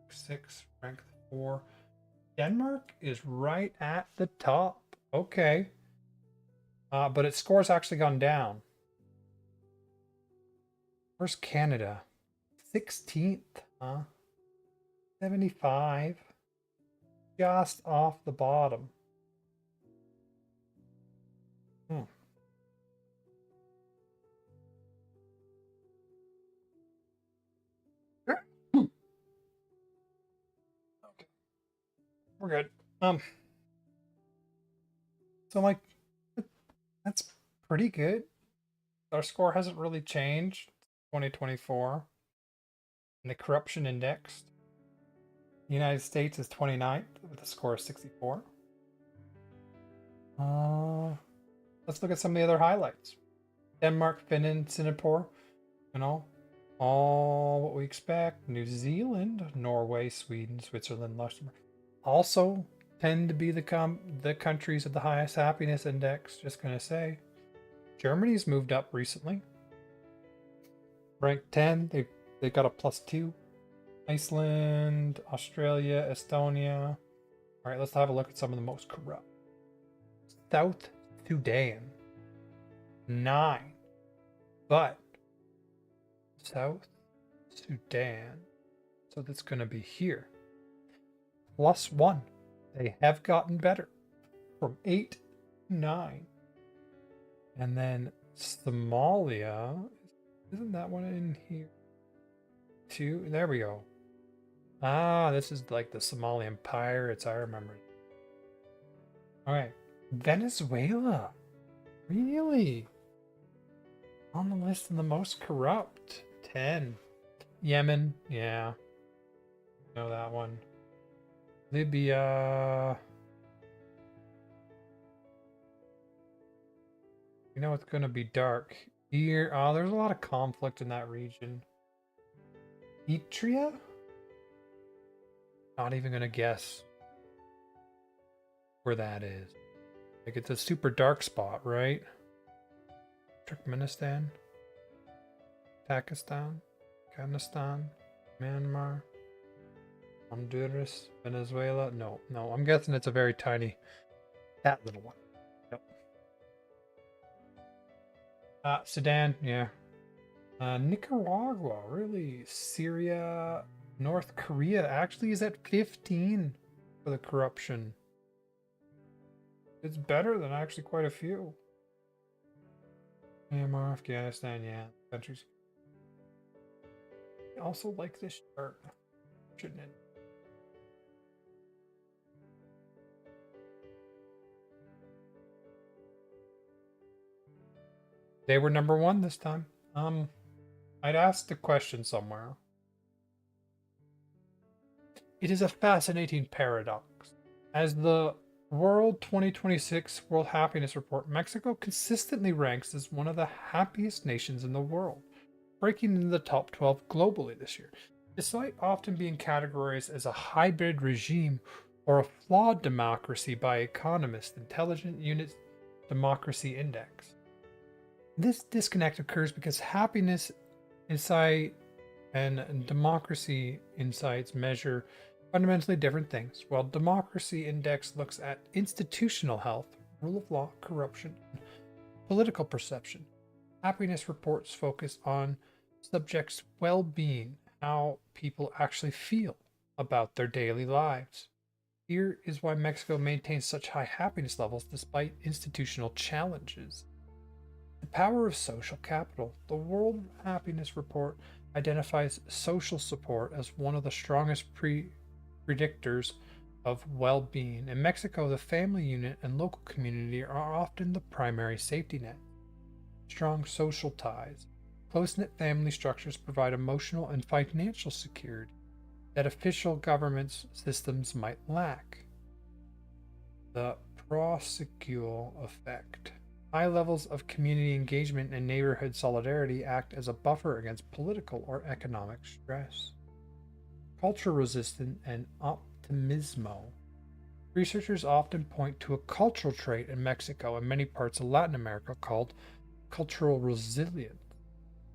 6, rank 4. Denmark is right at the top. Okay. But its score's actually gone down. Where's Canada? 16th, huh? 75. Just off the bottom. Okay. We're good. So like that's pretty good. Our score hasn't really changed. 2024. And the corruption index. The United States is 29th with a score of 64. Let's look at some of the other highlights. Denmark, Finland, Singapore, all what we expect. New Zealand, Norway, Sweden, Switzerland, Luxembourg also tend to be the countries with the highest happiness index. Just gonna say, Germany's moved up recently. Rank 10, they got a +2. Iceland, Australia, Estonia, All right, let's have a look at some of the most corrupt. South Sudan, 9. But South Sudan, so that's going to be here. +1. They have gotten better from 8 to 9. And then Somalia, isn't that one in here? 2. There we go. Ah, this is like the Somalian pirates. I remember. All right. Venezuela. Really? On the list of the most corrupt. 10. Yemen. Yeah. Know that one. Libya. You know it's going to be dark. Here. Oh, there's a lot of conflict in that region. Eritrea? Not even going to guess where that is. Like, it's a super dark spot, right? Turkmenistan, Pakistan, Afghanistan, Myanmar, Honduras, Venezuela. No, I'm guessing it's a very tiny, that little one. Yep. Sudan, yeah. Nicaragua, really? Syria, North Korea actually is at 15 for the corruption. It's better than actually quite a few. Myanmar, Afghanistan, yeah, countries. I also like this chart, shouldn't it? They were number 1 this time. I'd asked the question somewhere. It is a fascinating paradox. As the World 2026 World Happiness Report, Mexico consistently ranks as one of the happiest nations in the world, breaking into the top 12 globally this year, despite often being categorized as a hybrid regime or a flawed democracy by economists' Intelligent Unit Democracy Index. This disconnect occurs because happiness insight and democracy insights measure fundamentally different things. While Democracy Index looks at institutional health, rule of law, corruption, and political perception, happiness reports focus on subjects' well-being, how people actually feel about their daily lives. Here is why Mexico maintains such high happiness levels despite institutional challenges. The power of social capital. The World Happiness Report identifies social support as one of the strongest predictors of well-being. In Mexico, the family unit and local community are often the primary safety net. Strong social ties. Close-knit family structures provide emotional and financial security that official government systems might lack. The prosecual effect. High levels of community engagement and neighborhood solidarity act as a buffer against political or economic stress. Culture resistant and optimismo. Researchers often point to a cultural trait in Mexico and many parts of Latin America called cultural resilience.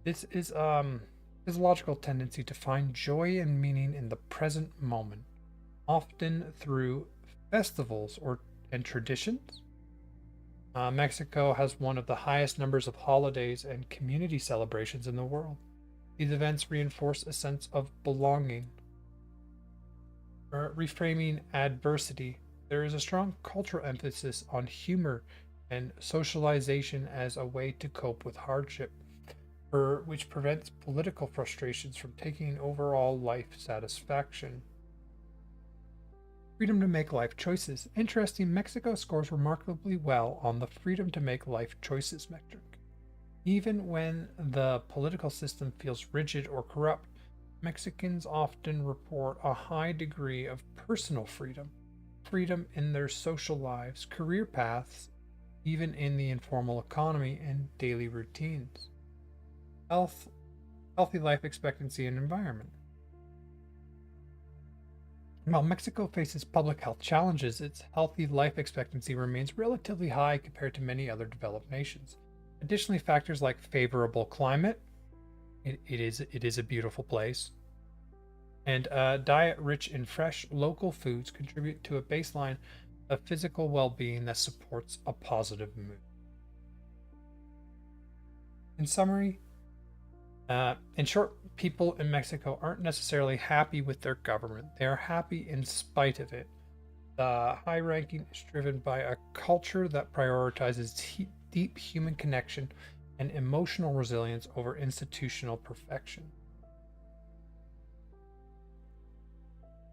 This is a physiological tendency to find joy and meaning in the present moment, often through festivals and traditions. Mexico has one of the highest numbers of holidays and community celebrations in the world. These events reinforce a sense of belonging. Reframing adversity. There is a strong cultural emphasis on humor and socialization as a way to cope with hardship, which prevents political frustrations from taking overall life satisfaction. Freedom to make life choices. Interesting, Mexico scores remarkably well on the freedom to make life choices metric. Even when the political system feels rigid or corrupt, Mexicans often report a high degree of personal freedom, freedom in their social lives, career paths, even in the informal economy and daily routines. Healthy life expectancy and environment. While Mexico faces public health challenges, its healthy life expectancy remains relatively high compared to many other developed nations. Additionally, factors like favorable climate, it is a beautiful place, And a diet rich in fresh, local foods contribute to a baseline of physical well-being that supports a positive mood. In summary, in short, people in Mexico aren't necessarily happy with their government. They are happy in spite of it. The high ranking is driven by a culture that prioritizes deep human connection and emotional resilience over institutional perfection.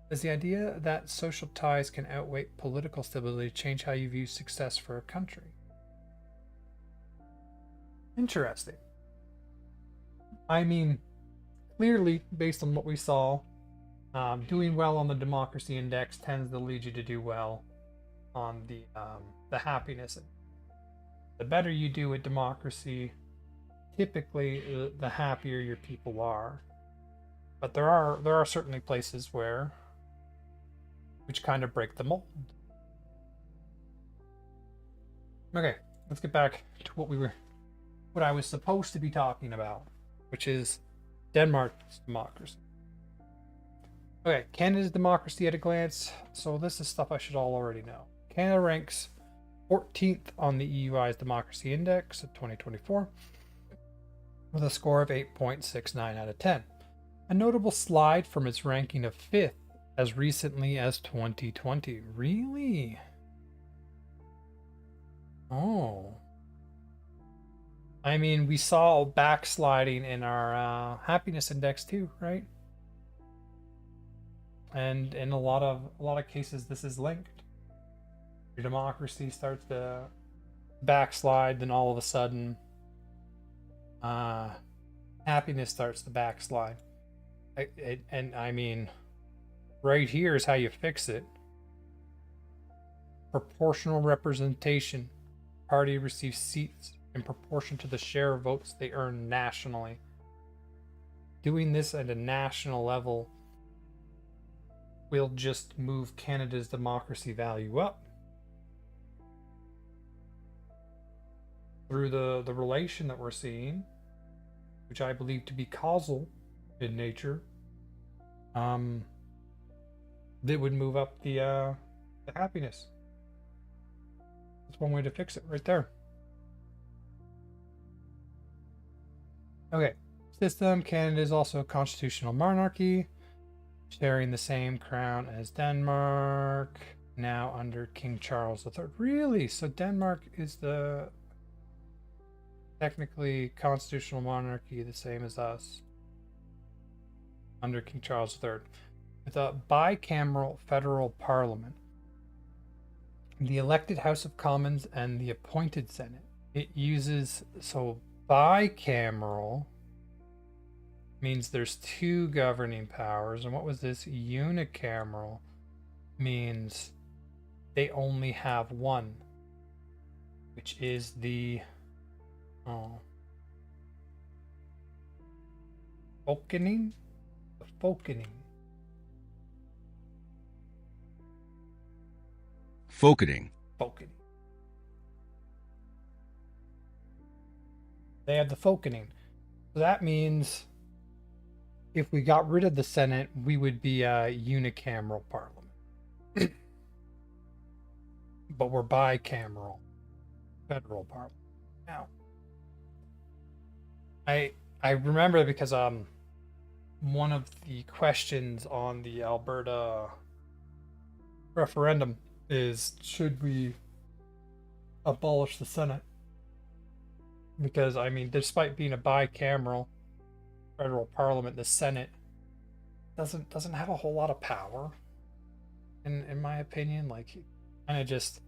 Does the idea that social ties can outweigh political stability change how you view success for a country? Interesting. I mean, clearly, based on what we saw, doing well on the democracy index tends to lead you to do well on the happiness. The better you do at democracy, typically the happier your people are. But there are certainly places which kind of break the mold. Okay, let's get back to what I was supposed to be talking about, which is Denmark's democracy. Okay, Canada's democracy at a glance. So this is stuff I should all already know. Canada ranks 14th on the EUI's Democracy Index of 2024 with a score of 8.69 out of 10. A notable slide from its ranking of 5th as recently as 2020. Really? Oh. I mean, we saw backsliding in our happiness index too, right? And in a lot of cases, this is linked. Your democracy starts to backslide, then all of a sudden, happiness starts to backslide. And I mean, right here is how you fix it. Proportional representation. Party receives seats in proportion to the share of votes they earn nationally. Doing this at a national level will just move Canada's democracy value up. Through the relation that we're seeing, which I believe to be causal in nature, that would move up the happiness. That's one way to fix it right there. Okay, system. Canada is also a constitutional monarchy, sharing the same crown as Denmark, now under King Charles III. Really? So Denmark is the technically constitutional monarchy, the same as us, under King Charles III, with a bicameral federal parliament, the elected House of Commons and the appointed Senate. It uses, so bicameral means there's two governing powers, and what was this? Unicameral means they only have one, which is the Folkening? The Folkening. Folkening. Folkening. They have the Folkening. So that means if we got rid of the Senate, we would be a unicameral parliament. But we're bicameral federal parliament now. I remember because one of the questions on the Alberta referendum is, should we abolish the Senate? Because I mean, despite being a bicameral federal parliament, the Senate doesn't have a whole lot of power, in my opinion. Like, kind of just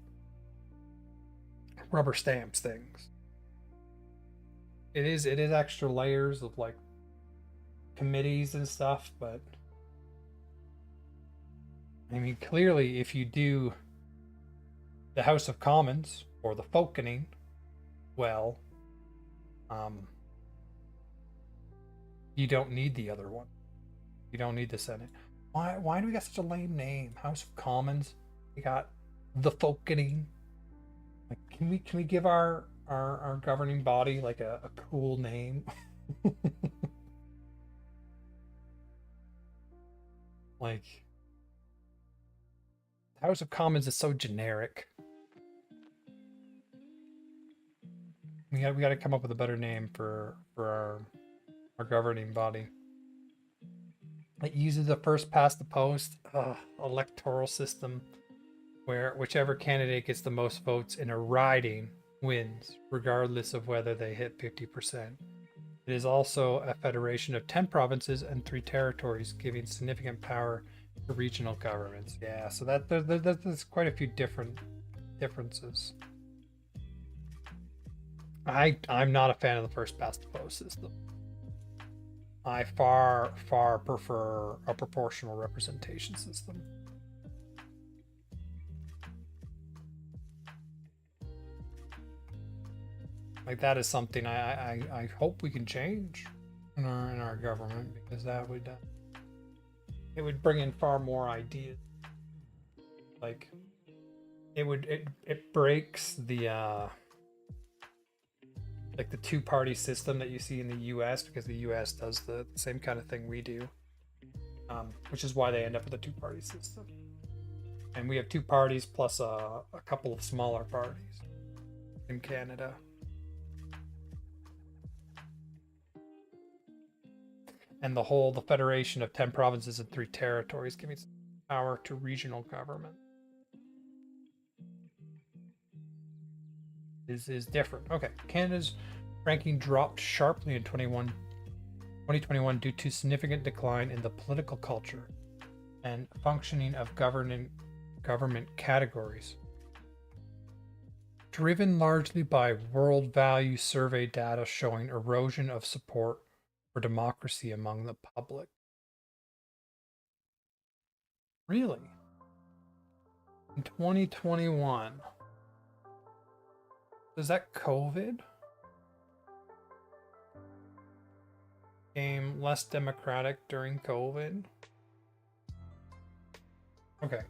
rubber stamps things. It is extra layers of like committees and stuff, but I mean, clearly if you do the House of Commons or the Folkening well, you don't need the other one. You don't need the Senate. Why do we got such a lame name? House of Commons. We got the Folkening. Like, can we give our governing body like a cool name? Like, House of Commons is so generic. We got to come up with a better name for our governing body. It uses the first past the post electoral system, where whichever candidate gets the most votes in a riding wins, regardless of whether they hit 50%. It is also a federation of 10 provinces and 3 territories, giving significant power to regional governments. Yeah, so there's quite a few differences. I'm not a fan of the first past the post system. I far prefer a proportional representation system. Like, that is something I hope we can change in our government, because that would it would bring in far more ideas. Like, it breaks the like the two-party system that you see in the US, because the US does the same kind of thing we do, which is why they end up with a two-party system. And we have 2 parties plus a couple of smaller parties in Canada. And the federation of 10 provinces and 3 territories giving power to regional government is different. Okay, Canada's ranking dropped sharply in 2021 due to significant decline in the political culture and functioning of government categories. Driven largely by World Value Survey data showing erosion of support for democracy among the public. Really? In 2021? Is that COVID? Became less democratic during COVID? Okay.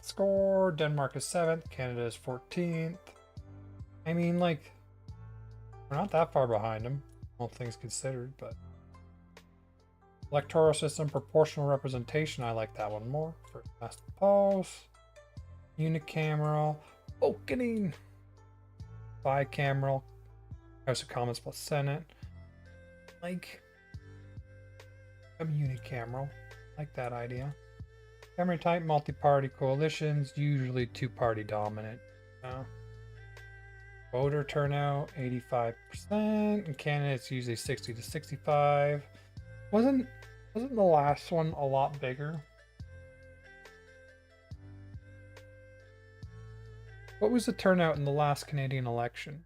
Score, Denmark is 7th, Canada is 14th. I mean, like, we're not that far behind them, all things considered, but electoral system, proportional representation, I like that one more. First past the post, unicameral, opening, bicameral, House of Commons plus Senate. Like, I'm unicameral, like that idea. Memory type, multi-party coalitions, usually 2-party dominant. Voter turnout 85%. In Canada, it's usually 60 to 65. Wasn't the last one a lot bigger? What was the turnout in the last Canadian election?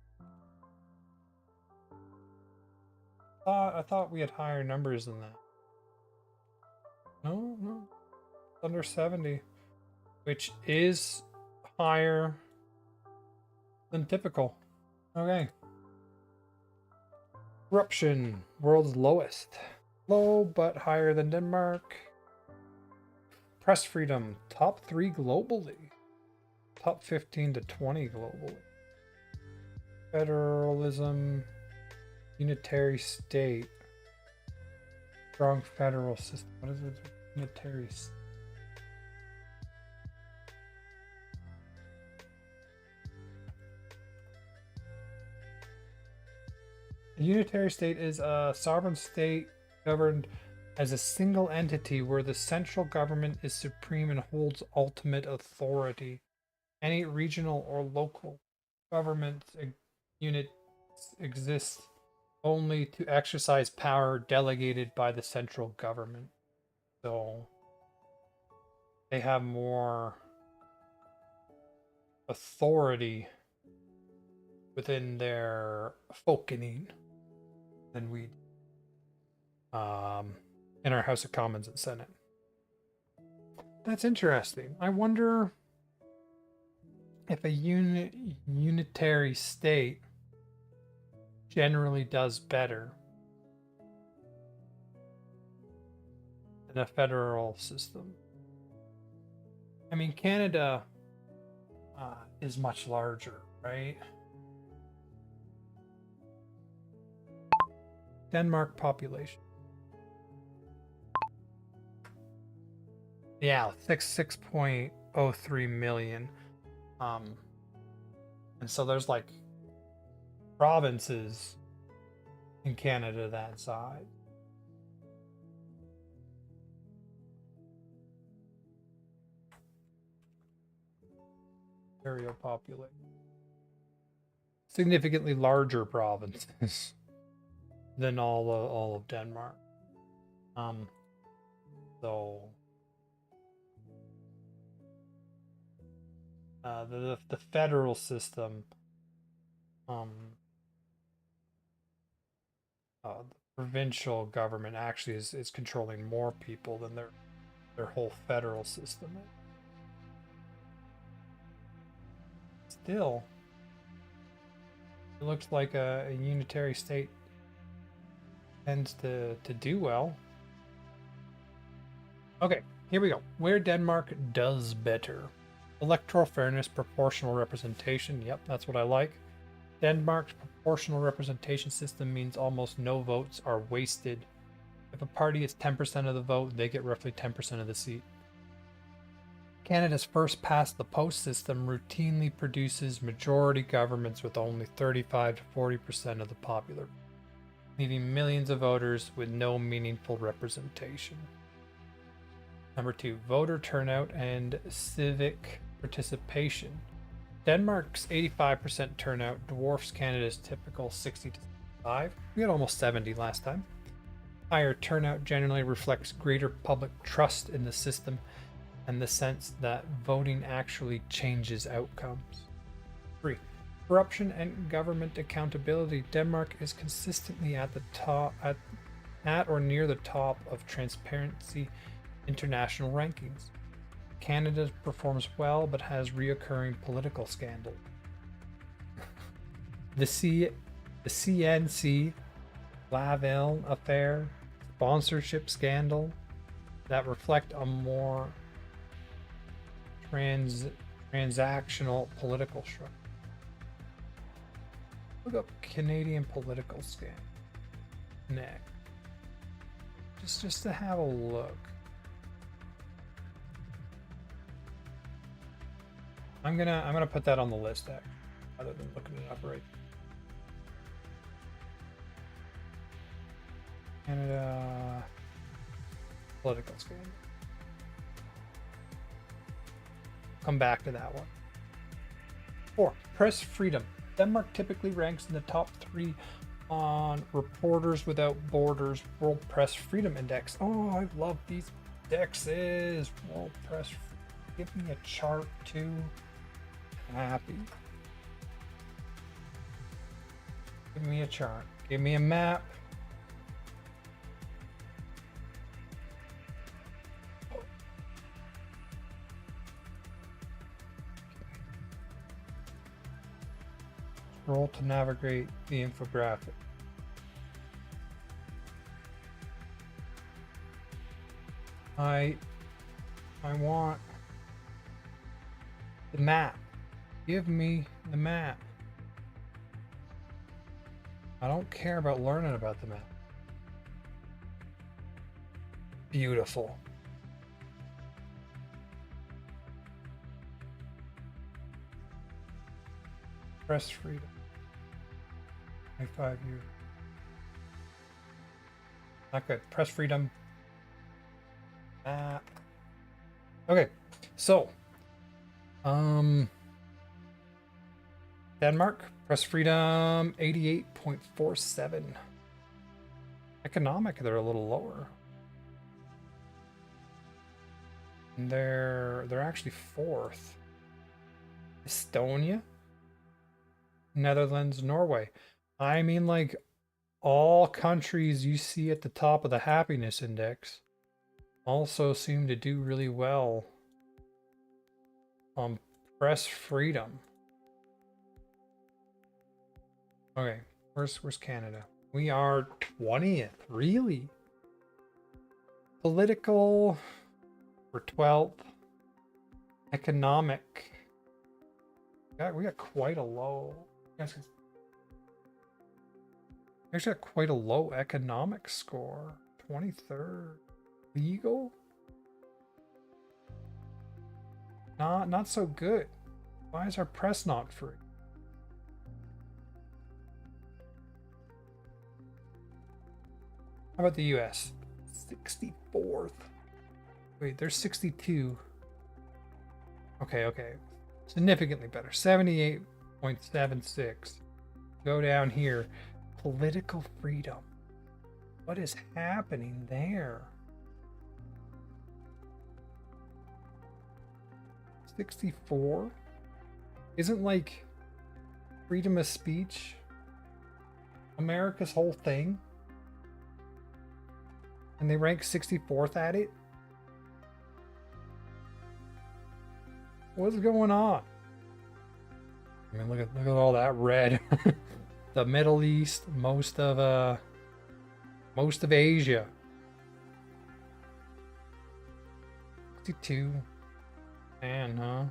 I thought we had higher numbers than that. No, under 70, which is higher than typical. Okay. Corruption, world's lowest. Low, but higher than Denmark. Press freedom, top 3 globally. Top 15 to 20 globally. Federalism, unitary state. Strong federal system. What is it? Unitary state. A unitary state is a sovereign state governed as a single entity where the central government is supreme and holds ultimate authority. Any regional or local government unit exists only to exercise power delegated by the central government. So they have more authority within their folkening than we in our House of Commons and Senate. That's interesting. I wonder if a unitary state generally does better than a federal system. I mean, Canada is much larger, right? Denmark population. Yeah, 6.03 million. And so there's like provinces in Canada that size. Ontario population. Significantly larger provinces than all of Denmark. So the federal system, the provincial government actually is controlling more people than their whole federal system is. Still, it looks like a unitary state tends to do well. Okay, here we go. Where Denmark does better. Electoral fairness, proportional representation. Yep, that's what I like. Denmark's proportional representation system means almost no votes are wasted. If a party is 10% of the vote, they get roughly 10% of the seat. Canada's first past the post system routinely produces majority governments with only 35 to 40% of the popular, leaving millions of voters with no meaningful representation. Number 2, voter turnout and civic participation. Denmark's 85% turnout dwarfs Canada's typical 60 to 65. We had almost 70 last time. Higher turnout generally reflects greater public trust in the system and the sense that voting actually changes outcomes. 3, corruption and government accountability. Denmark is consistently at the top, at or near the top of Transparency International rankings. Canada performs well but has reoccurring political scandals. The CNC Laval affair, sponsorship scandal that reflect a more transactional political structure. Look up Canadian political scandal next. Just to have a look. I'm gonna put that on the list actually, rather than looking it up right. Canada political scandal. Come back to that one. 4, press freedom. Denmark typically ranks in the top 3 on Reporters Without Borders World Press Freedom Index. Oh, I love these indexes. World Press. Give me a chart too. Happy. Give me a chart. Give me a map. Scroll to navigate the infographic. I want the map. Give me the map. I don't care about learning about the map. Beautiful. Press freedom. 25 years. Not good. Press freedom. Map. Okay, so Denmark, press freedom 88.47. Economic, they're a little lower. And they're actually 4th. Estonia, Netherlands, Norway. I mean, like, all countries you see at the top of the happiness index also seem to do really well on press freedom. Okay, where's Canada? We are 20th. Really? Political, we're 12th. Economic. We got quite a low. Actually got quite a low economic score. 23rd. Legal? not so good. Why is our press not free? How about the US? 64th. Wait, there's 62. Okay. Significantly better. 78.76. Go down here. Political freedom. What is happening there? 64? Isn't like freedom of speech America's whole thing? And they rank 64th at it? What's going on? I mean, look at all that red. The Middle East, most of Asia. 62. Man, huh?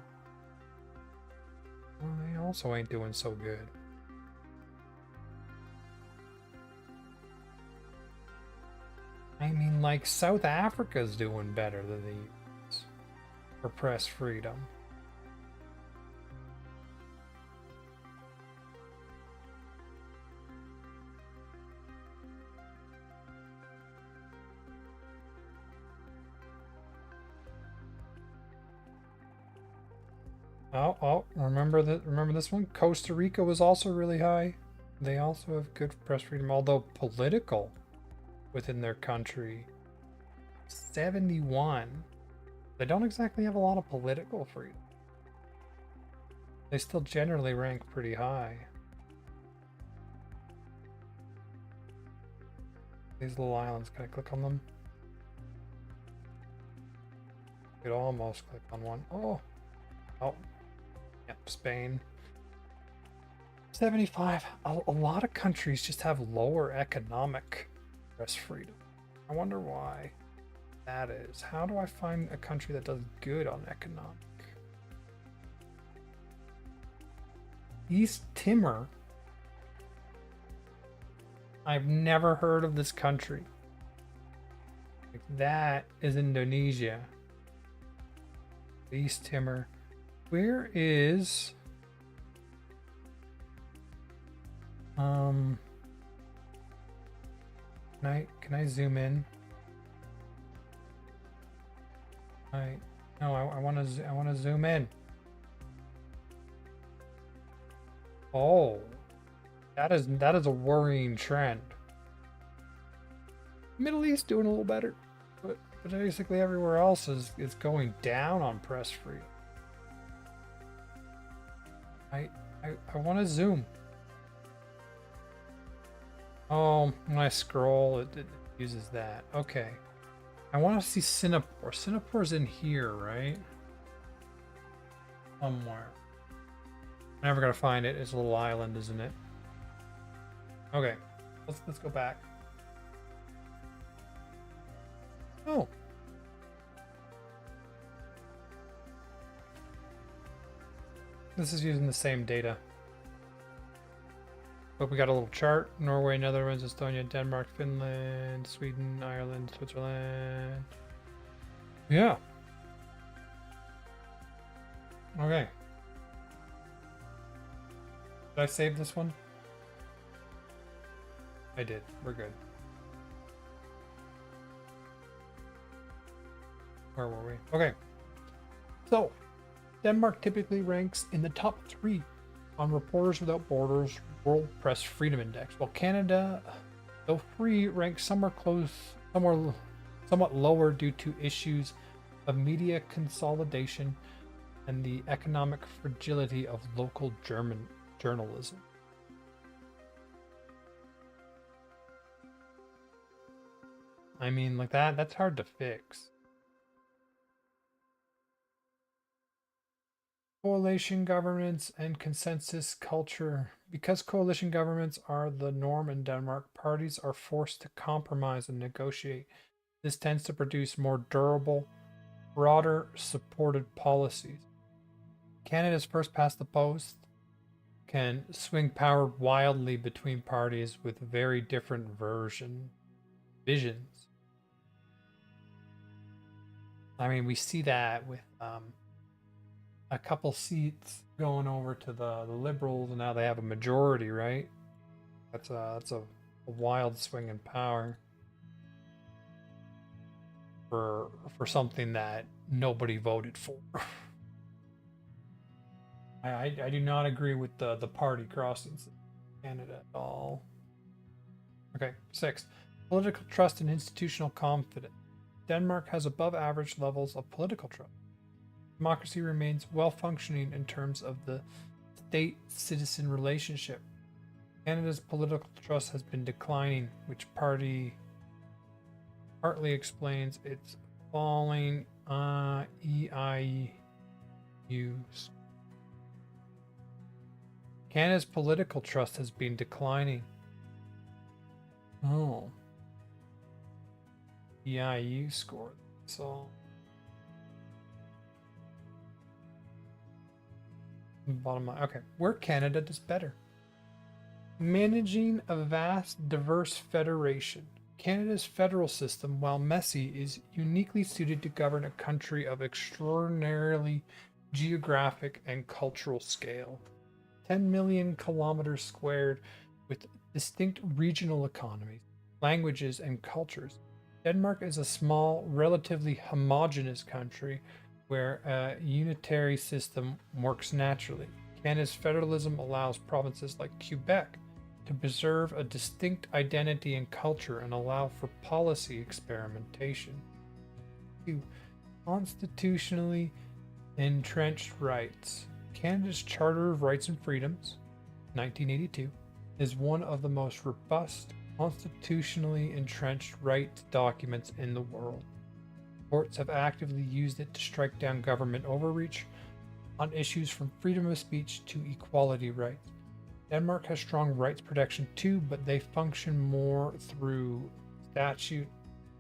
Well, they also ain't doing so good. I mean, like, South Africa's doing better than the US for press freedom. Oh, remember this one? Costa Rica was also really high. They also have good press freedom, although political within their country. 71. They don't exactly have a lot of political freedom. They still generally rank pretty high. These little islands, can I click on them? I could almost click on one. Oh. Yep, Spain. 75. A lot of countries just have lower economic press freedom. I wonder why that is. How do I find a country that does good on economic? East Timor. I've never heard of this country. Like, that is Indonesia. East Timor. Where is can I zoom in? I want to zoom in. Oh, that is a worrying trend. Middle East doing a little better, but basically everywhere else is going down on press freedom. I want to zoom. Oh, when I scroll, it uses that. Okay. I want to see Singapore. Singapore's in here, right? Somewhere. I'm never gonna find it. It's a little island, isn't it? Okay. Let's go back. Oh. This is using the same data. But we got a little chart. Norway, Netherlands, Estonia, Denmark, Finland, Sweden, Ireland, Switzerland. Yeah. Okay. Did I save this one? I did. We're good. Where were we? Okay. So, Denmark typically ranks in the top 3 on Reporters Without Borders World Press Freedom Index, while Canada, though free, ranks somewhat lower due to issues of media consolidation and the economic fragility of local German journalism. I mean, like that's hard to fix. Coalition governments and consensus culture. Because coalition governments are the norm in Denmark, parties are forced to compromise and negotiate. This tends to produce more durable, broader supported policies. Canada's first past the post can swing power wildly between parties with very different visions. I mean, we see that with a couple seats going over to the Liberals, and now they have a majority, right? That's a wild swing in power for something that nobody voted for. I do not agree with the party crossings in Canada at all. Okay, 6. Political trust and institutional confidence. Denmark has above average levels of political trust. Democracy remains well functioning in terms of the state citizen relationship. Canada's political trust has been declining, which partly explains its falling EIU. Canada's political trust has been declining. Oh. EIU score. So bottom line. Okay, where Canada does better. Managing a vast, diverse federation. Canada's federal system, while messy, is uniquely suited to govern a country of extraordinarily geographic and cultural scale. 10 million kilometers squared with distinct regional economies, languages, and cultures. Denmark is a small, relatively homogeneous country where a unitary system works naturally. Canada's federalism allows provinces like Quebec to preserve a distinct identity and culture and allow for policy experimentation. 2. Constitutionally entrenched rights. Canada's Charter of Rights and Freedoms, 1982, is one of the most robust, constitutionally entrenched rights documents in the world. Courts have actively used it to strike down government overreach on issues from freedom of speech to equality rights. Denmark has strong rights protection too, but they function more through statute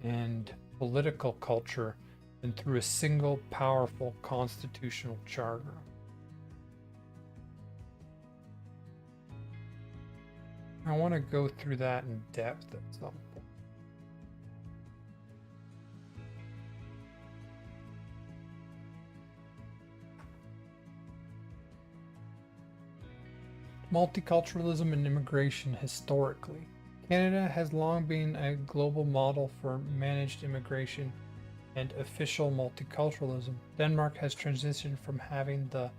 and political culture than through a single powerful constitutional charter. I want to go through that in depth at some point. Multiculturalism and immigration historically. Canada has long been a global model for managed immigration and official multiculturalism. Denmark has transitioned from having the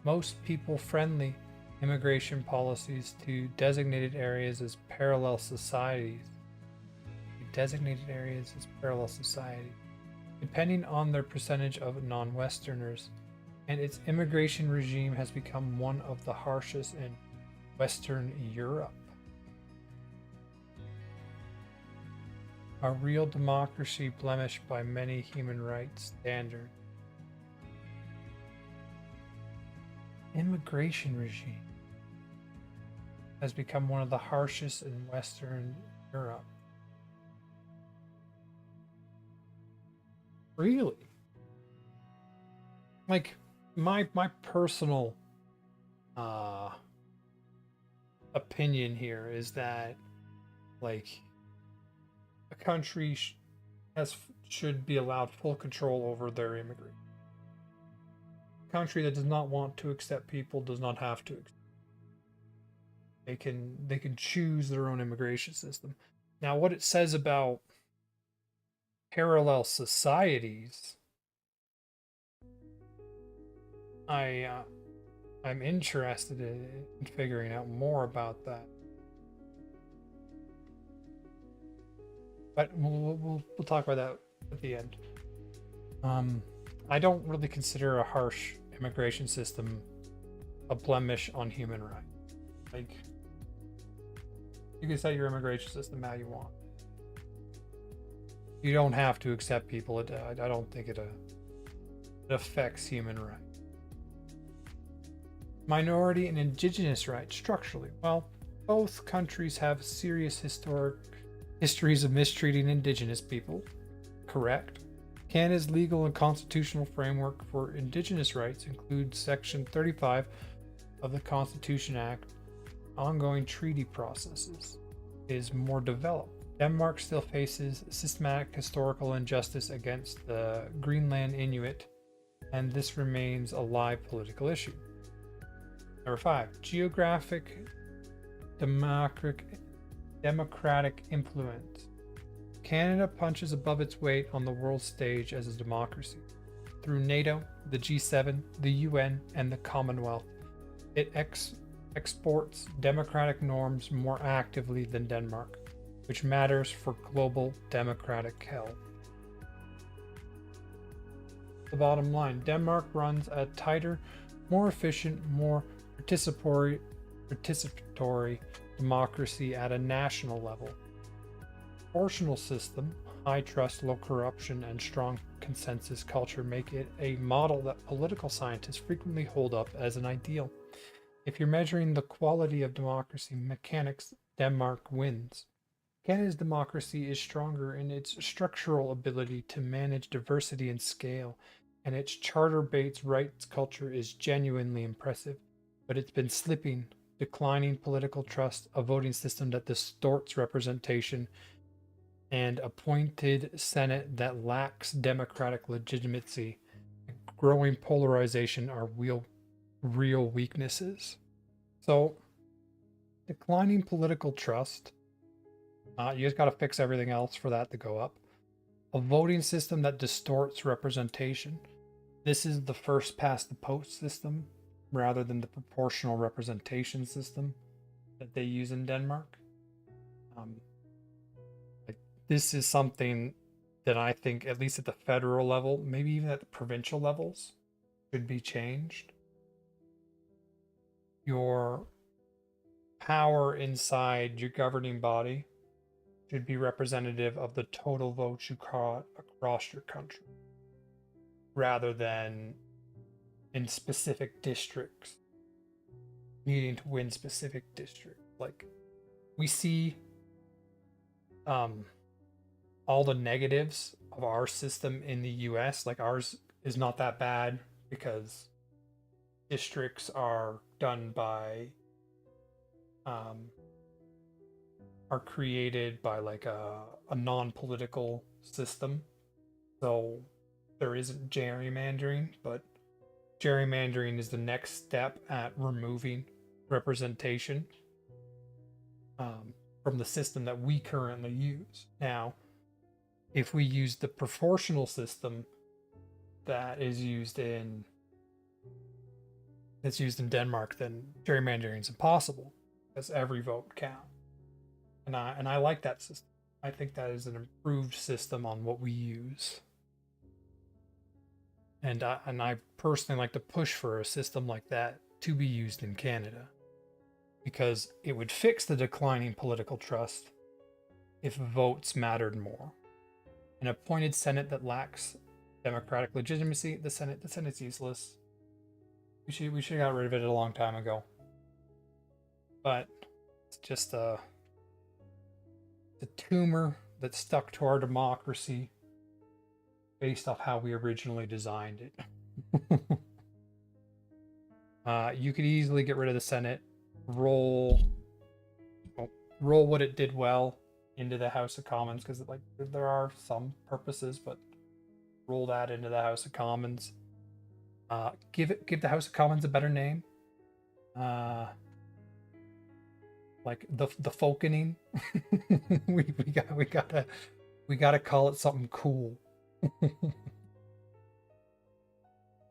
most people-friendly immigration policies to designated areas as parallel societies. Depending on their percentage of non-Westerners, and its immigration regime has become one of the harshest in Western Europe. A real democracy blemished by many human rights standards. Immigration regime has become one of the harshest in Western Europe. Really? Like my personal opinion here is that like a country should be allowed full control over their immigrants. A country that does not want to accept people does not have to. They can choose their own immigration system. Now, what it says about parallel societies, I'm interested in figuring out more about that. But we'll talk about that at the end. I don't really consider a harsh immigration system a blemish on human rights. Like, you can set your immigration system how you want. You don't have to accept people. I don't think it affects human rights. Minority and indigenous rights structurally. Well, both countries have serious histories of mistreating indigenous people. Correct. Canada's legal and constitutional framework for indigenous rights includes Section 35 of the Constitution Act. Ongoing treaty processes is more developed. Denmark still faces systematic historical injustice against the Greenland Inuit and this remains a live political issue. Number 5, geographic democratic influence. Canada punches above its weight on the world stage as a democracy. Through NATO, the G7, the UN, and the Commonwealth, it exports democratic norms more actively than Denmark, which matters for global democratic health. The bottom line, Denmark runs a tighter, more efficient, more participatory democracy at a national level. Proportional system, high trust, low corruption, and strong consensus culture make it a model that political scientists frequently hold up as an ideal. If you're measuring the quality of democracy mechanics, Denmark wins. Canada's democracy is stronger in its structural ability to manage diversity and scale, and its charter-based rights culture is genuinely impressive, but it's been slipping, declining political trust, a voting system that distorts representation, and appointed Senate that lacks democratic legitimacy. Growing polarization are real weaknesses. So, declining political trust, you just got to fix everything else for that to go up. A voting system that distorts representation. This is the first past the post system rather than the proportional representation system that they use in Denmark. This is something that I think, at least at the federal level, maybe even at the provincial levels, should be changed. Your power inside your governing body should be representative of the total votes you caught across your country, rather than in specific districts, needing to win specific districts. Like, we see all the negatives of our system in the US. Like, ours is not that bad because districts are done by are created by like a non-political system, so there isn't gerrymandering. But gerrymandering is the next step at removing representation from the system that we currently use. Now, if we use the proportional system that is used in Denmark, then gerrymandering is impossible because every vote counts. And I like that system. I think that is an improved system on what we use. And I personally like to push for a system like that to be used in Canada, because it would fix the declining political trust if votes mattered more. An appointed Senate that lacks democratic legitimacy, the Senate's useless. We should have got rid of it a long time ago. But it's just a tumor that stuck to our democracy based off how we originally designed it. You could easily get rid of the Senate, roll what it did well into the House of Commons, because like there are some purposes, but roll that into the House of Commons. Give the House of Commons a better name. Like the Folkening. we gotta call it something cool.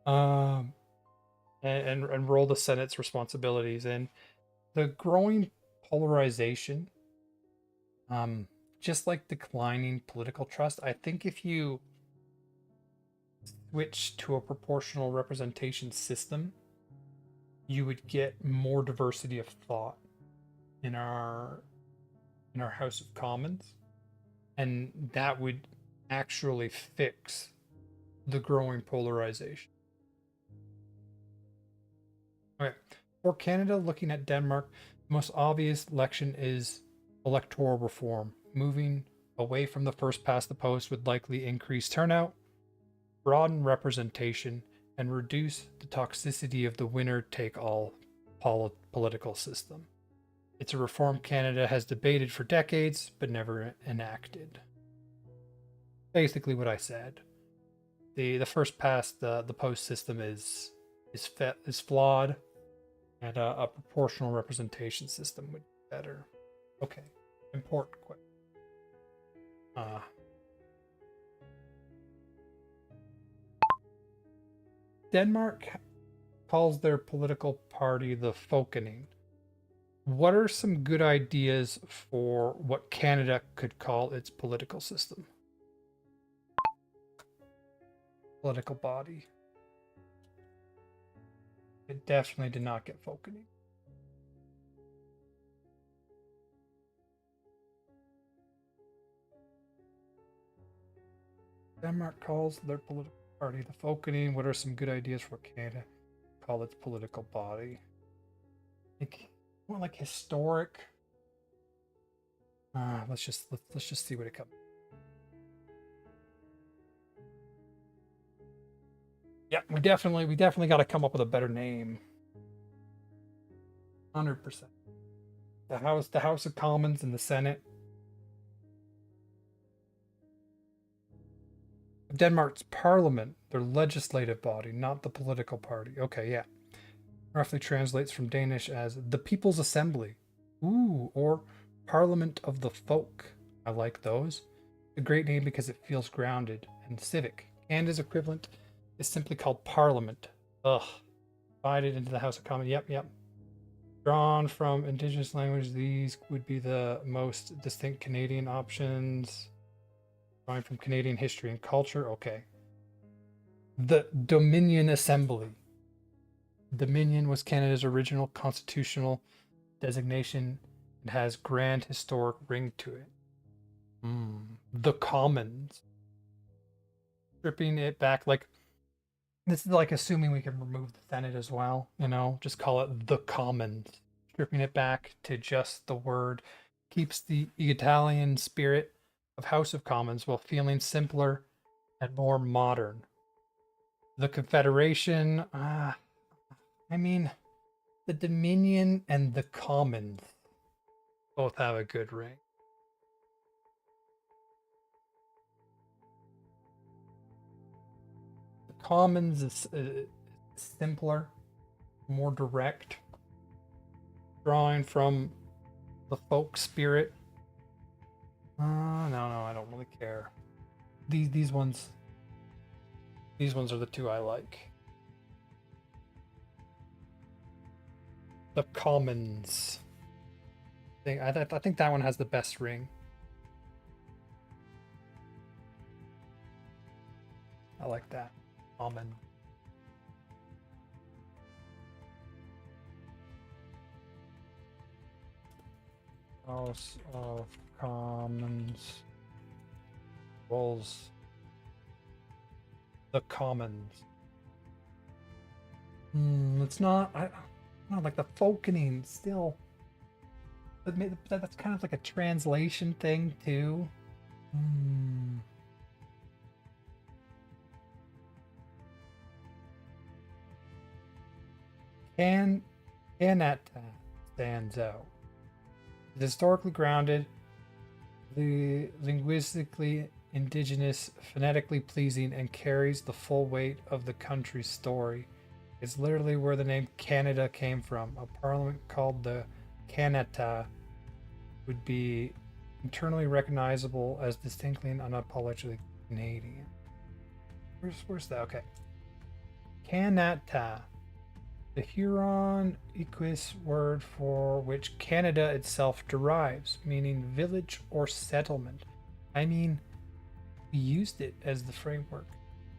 And roll the Senate's responsibilities in. The growing polarization, just like declining political trust, I think if you switch to a proportional representation system, you would get more diversity of thought in our House of Commons, and that would actually fix the growing polarization. Okay, for Canada, looking at Denmark, the most obvious election is electoral reform. Moving away from the first past the post would likely increase turnout, broaden representation, and reduce the toxicity of the winner-take-all political system. It's a reform Canada has debated for decades, but never enacted. Basically what I said. the first past the post system is flawed, and a proportional representation system would be better. Okay, important question. Denmark calls their political party the Folkening. What are some good ideas for what Canada could call its political system? Political body. It definitely did not get Folkening. Denmark calls their political party the Folkening. What are some good ideas for Canada to call its political body? Like, more like historic. Let's just see what it comes. Yeah, we definitely got to come up with a better name. 100%. The House of Commons and the Senate. Denmark's parliament, their legislative body, not the political party. Okay, yeah. Roughly translates from Danish as the People's Assembly. Ooh, or Parliament of the Folk. I like those. A great name because it feels grounded and civic. Canada's equivalent is simply called Parliament. Ugh. Divided into the House of Commons. Yep. Drawn from Indigenous language, these would be the most distinct Canadian options. Drawing from Canadian history and culture. Okay. The Dominion Assembly. Dominion was Canada's original constitutional designation. It has grand historic ring to it. The Commons. Stripping it back, like, this is like assuming we can remove the Senate as well, just call it the Commons. Stripping it back to just the word keeps the Italian spirit of House of Commons while feeling simpler and more modern. The Confederation, the Dominion and the Commons both have a good ring. The Commons is simpler, more direct, drawing from the folk spirit. No, I don't really care. These ones are the two I like. The Commons. I think that one has the best ring. I like that. Common. House of Commons. Rolls. The Commons. It's not. I don't know, like the Folkening still. That's kind of like a translation thing too. Canada stands out. It's historically grounded, the linguistically indigenous, phonetically pleasing, and carries the full weight of the country's story. It's literally where the name Canada came from. A parliament called the Kanata would be internally recognizable as distinctly and unapologetically Canadian. Where's that? Okay. Kanata. The Huron-Iquis word for which Canada itself derives, meaning village or settlement. We used it as the framework,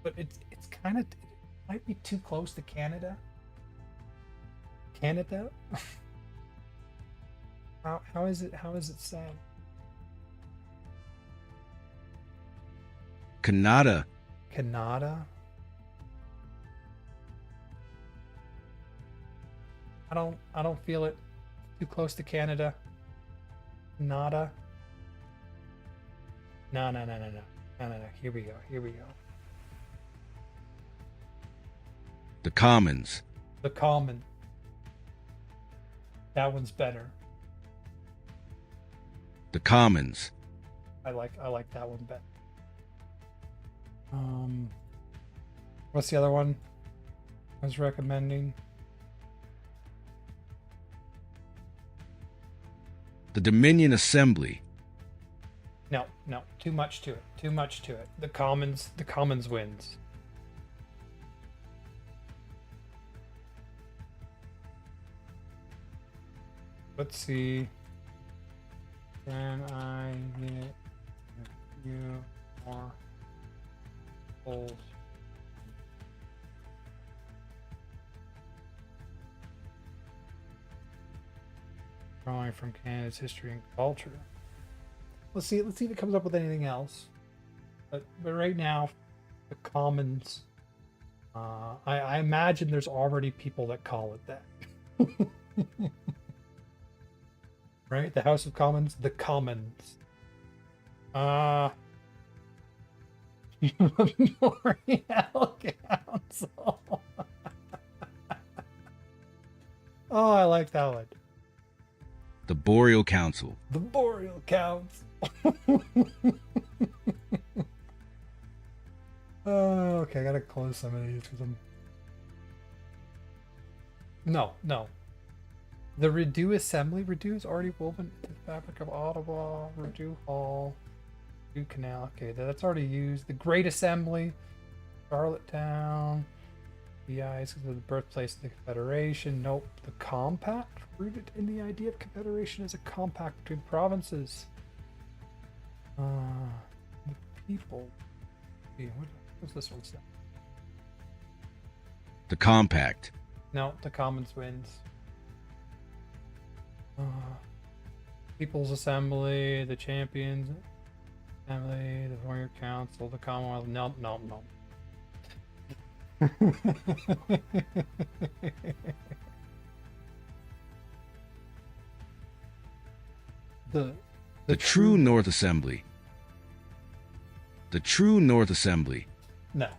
but it's kind of, it might be too close to Canada. Canada? How is it said? Canada. Canada? I don't feel it. Too close to Canada. Nada. No. Here we go. The Commons. The Common. That one's better. The Commons. I like that one better. What's the other one I was recommending? The Dominion Assembly. No, too much to it. Too much to it. The Commons wins. Let's see. Can I get a few more polls? Drawing from Canada's history and culture. Let's see if it comes up with anything else. But right now, the Commons. I imagine there's already people that call it that. Right? The House of Commons, the Commons. Memorial Council. Oh, I like that one. The Boreal Council. The Boreal Council. Oh, okay, I gotta close some of these because I'm. No. The Rideau Assembly. Rideau is already woven into the fabric of Ottawa. Rideau Hall. Rideau Canal. Okay, that's already used. The Great Assembly. Charlottetown. The eyes of the birthplace of the Confederation. Nope. The Compact. Rooted in the idea of Confederation as a compact between provinces. The people. What's this one say? The Compact. No, the Commons wins. People's Assembly, the Champions Assembly, the Warrior Council, the Commonwealth. No. The True North Assembly. The True North Assembly. No.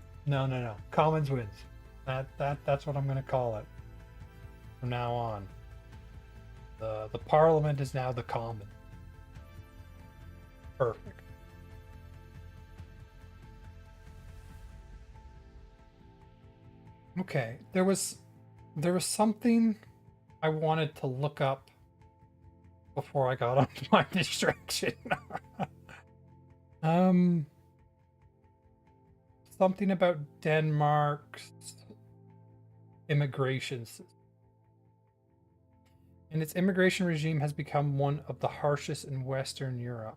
Commons wins. That's what I'm gonna call it from now on. The Parliament is now the Common. Perfect. Okay, there was something I wanted to look up before I got onto my distraction. Something about Denmark's immigration system. And its immigration regime has become one of the harshest in Western Europe.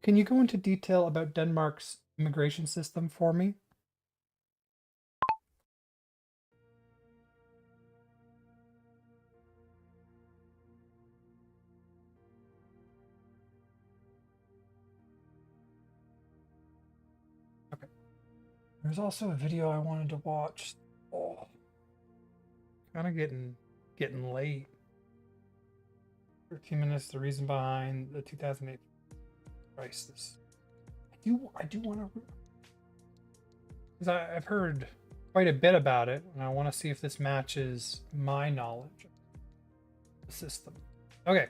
Can you go into detail about Denmark's immigration system for me? Okay. There's also a video I wanted to watch. Oh. Kind of getting late. 13 minutes. The reason behind the 2008 crisis. I do want to, because I've heard quite a bit about it, and I want to see if this matches my knowledge of the system. Okay.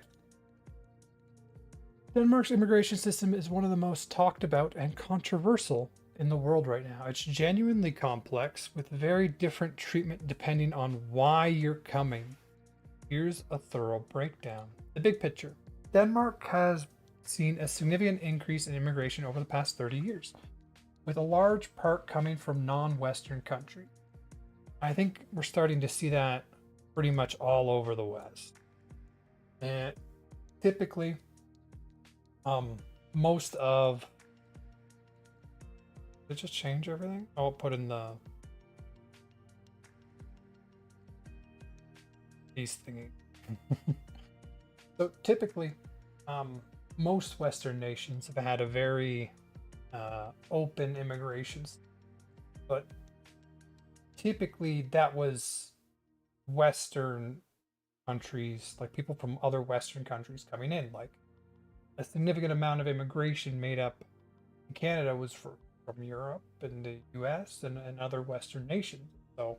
Denmark's immigration system is one of the most talked about and controversial in the world right now. It's genuinely complex with very different treatment depending on why you're coming. Here's a thorough breakdown. The big picture. Denmark has seen a significant increase in immigration over the past 30 years, with a large part coming from non-Western countries. I think we're starting to see that pretty much all over the West. And typically, most of... Did it just change everything? I'll put in the... These thingy. So typically, most Western nations have had a very open immigration, but typically that was Western countries, like people from other Western countries coming in. Like a significant amount of immigration made up in Canada was from Europe and the US and other Western nations. So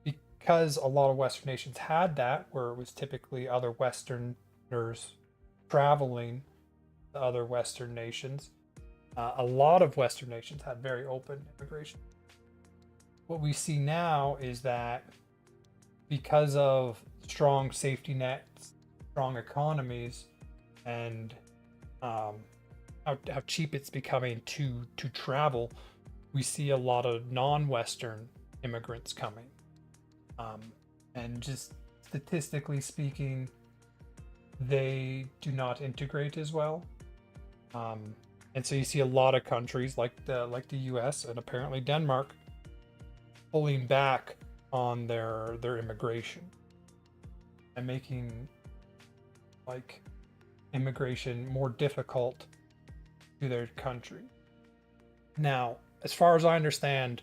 because a lot of Western nations had that, where it was typically other Westerners traveling to other Western nations, A lot of Western nations had very open immigration. What we see now is that because of strong safety nets, strong economies, and how cheap it's becoming to travel, we see a lot of non-Western immigrants coming. And just statistically speaking, they do not integrate as well. And so you see a lot of countries like the US and apparently Denmark pulling back on their immigration and making like immigration more difficult to their country. Now, as far as I understand,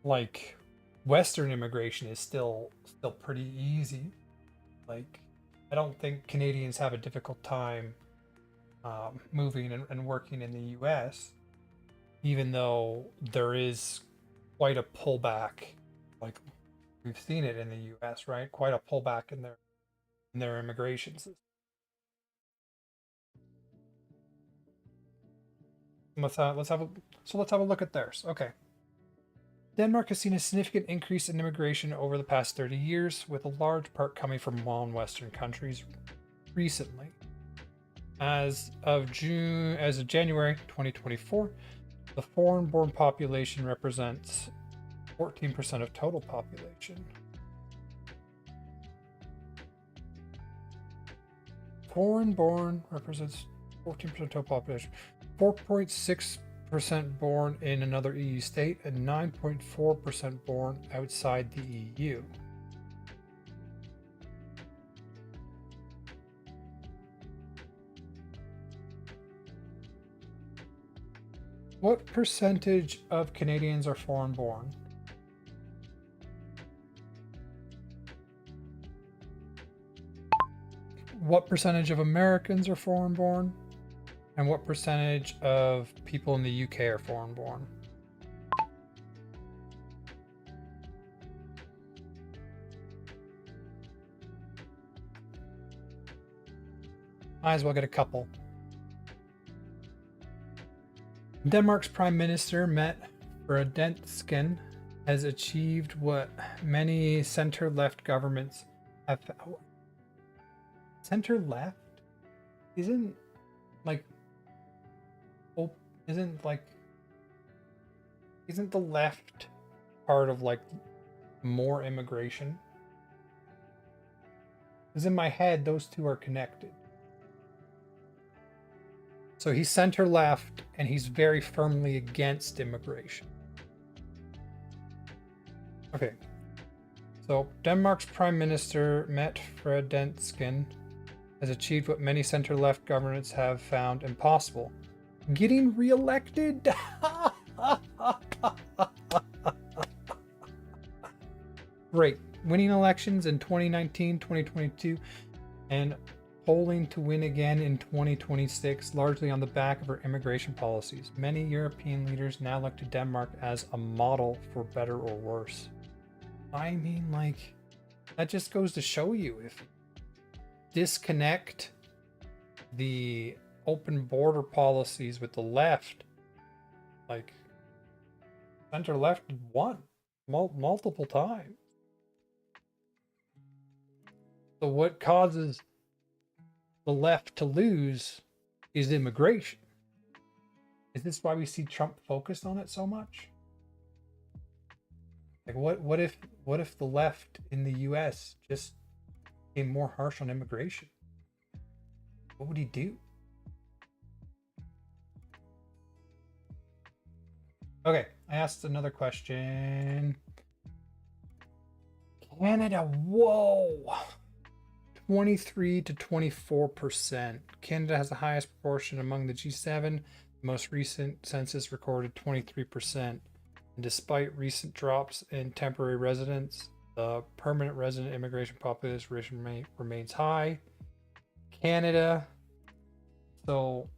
like Western immigration is still pretty easy. Like, I don't think Canadians have a difficult time moving and working in the US, even though there is quite a pullback. Like, we've seen it in the US, right? Quite a pullback in their immigration system. Let's have a look at theirs. Okay. Denmark has seen a significant increase in immigration over the past 30 years, with a large part coming from non-Western countries recently. As of January 2024, the foreign-born population represents 14% of total population. Foreign-born represents 14% of total population. 4.6% born in another EU state and 9.4% born outside the EU. What percentage of Canadians are foreign born? What percentage of Americans are foreign born? And what percentage of people in the UK are foreign born? Might as well get a couple. Denmark's Prime Minister Mette Frederiksen has achieved what many center-left governments have. Center-left? Isn't the left part of like more immigration? Because in my head, those two are connected. So he's center left and he's very firmly against immigration. Okay. So Denmark's Prime Minister Mette Frederiksen has achieved what many center left governments have found impossible: getting reelected. Great. Winning elections in 2019, 2022, and polling to win again in 2026, largely on the back of her immigration policies. Many European leaders now look to Denmark as a model for better or worse. I mean, like, that just goes to show you, if you disconnect the open border policies with the left, like, center left won multiple times. So what causes the left to lose is immigration. Is this why we see Trump focused on it so much? Like, what if the left in the US just became more harsh on immigration? What would he do? Okay, I asked another question. Canada, whoa. 23 to 24%. Canada has the highest proportion among the G7. The most recent census recorded 23%. And despite recent drops in temporary residents, the permanent resident immigration population remains high. Canada. So,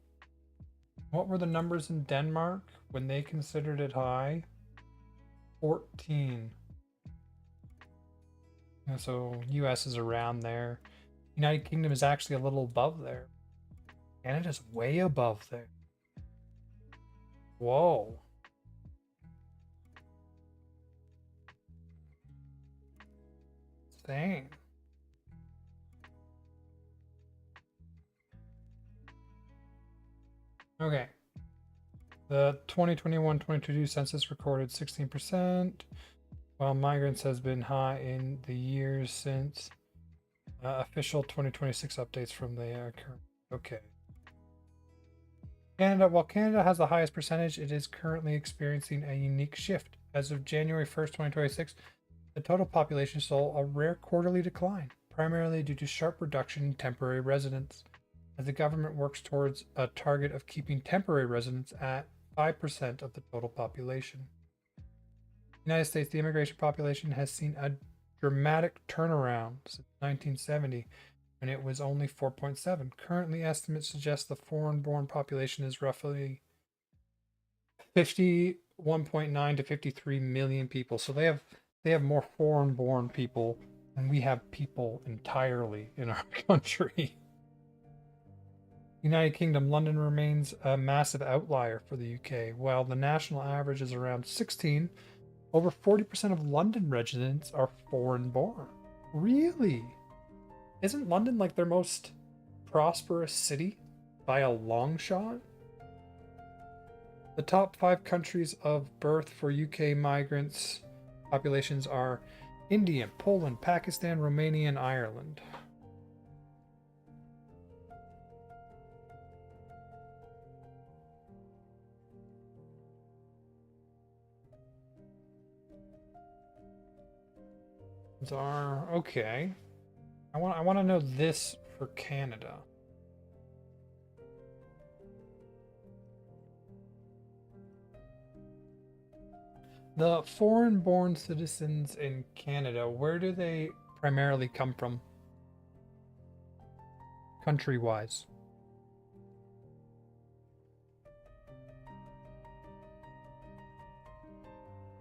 what were the numbers in Denmark when they considered it high? 14. And so, US is around there. United Kingdom is actually a little above there. Canada's way above there. Whoa. Dang. Okay. The 2021-2022 census recorded 16%, while migrants has been high in the years since official 2026 updates from the current. Okay. Canada, while Canada has the highest percentage, it is currently experiencing a unique shift. As of January 1st, 2026, the total population saw a rare quarterly decline, primarily due to sharp reduction in temporary residents, as the government works towards a target of keeping temporary residents at 5% of the total population. United States, the immigration population has seen a dramatic turnaround since 1970, when it was only 4.7. Currently, estimates suggest the foreign-born population is roughly 51.9 to 53 million people. So they have more foreign-born people than we have people entirely in our country. United Kingdom, London remains a massive outlier for the UK. While the national average is around 16, over 40% of London residents are foreign-born. Really? Isn't London like their most prosperous city by a long shot? The top 5 countries of birth for UK migrants populations are India, Poland, Pakistan, Romania, and Ireland. Are okay. I want to know this for Canada. The foreign-born citizens in Canada, where do they primarily come from? Country-wise.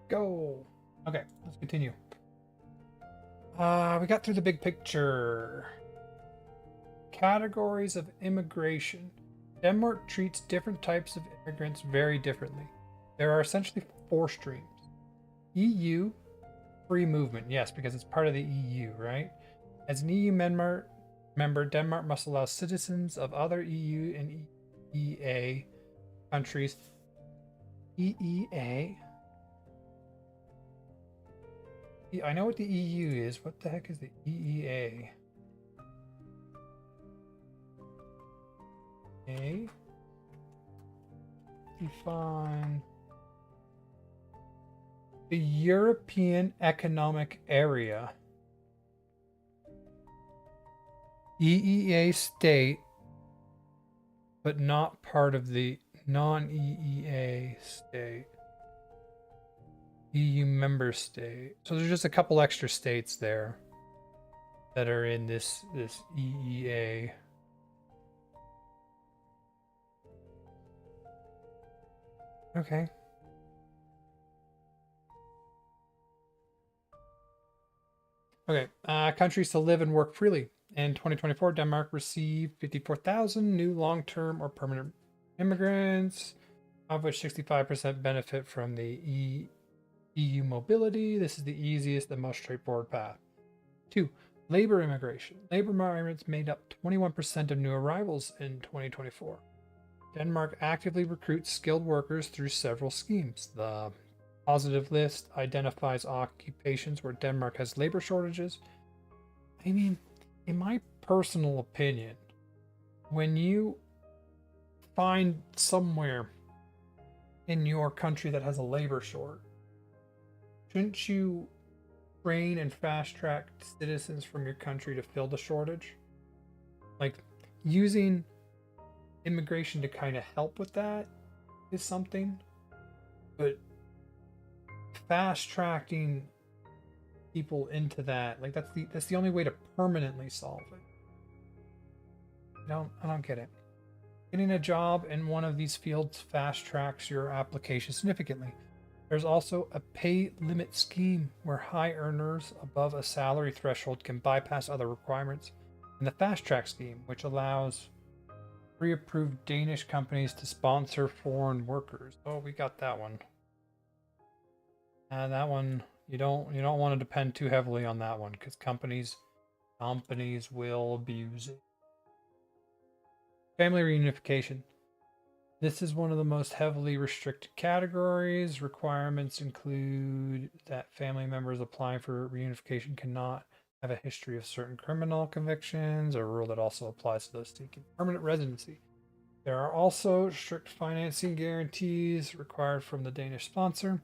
Go. Okay, let's continue. We got through the big picture. Categories of immigration. Denmark treats different types of immigrants very differently. There are essentially 4 streams. EU, free movement. Yes, because it's part of the EU, right? As an EU member, Denmark must allow citizens of other EU and EEA countries. EEA? I know what the EU is. What the heck is the EEA? A. Define the European Economic Area. EEA state, but not part of the non-EEA state. EU member state. So there's just a couple extra states there that are in this EEA. Okay. Okay. Countries to live and work freely. In 2024, Denmark received 54,000 new long-term or permanent immigrants, of which 65% benefit from the EU mobility. This is the easiest and most straightforward path. 2. Labor immigration. Labor migrants made up 21% of new arrivals in 2024. Denmark actively recruits skilled workers through several schemes. The positive list identifies occupations where Denmark has labor shortages. I mean, in my personal opinion, when you find somewhere in your country that has a labor shortage, shouldn't you train and fast track citizens from your country to fill the shortage? Like, using immigration to kind of help with that is something, but fast tracking people into that, like, that's the only way to permanently solve it. I don't get it. Getting a job in one of these fields fast tracks your application significantly. There's also a pay limit scheme where high earners above a salary threshold can bypass other requirements, and the fast track scheme, which allows Pre-approved Danish companies to sponsor foreign workers. Oh, we got that one. And that one you don't want to depend too heavily on that one because companies will abuse it. Family reunification. This is one of the most heavily restricted categories. Requirements include that family members applying for reunification cannot have a history of certain criminal convictions, a rule that also applies to those seeking permanent residency. There are also strict financing guarantees required from the Danish sponsor,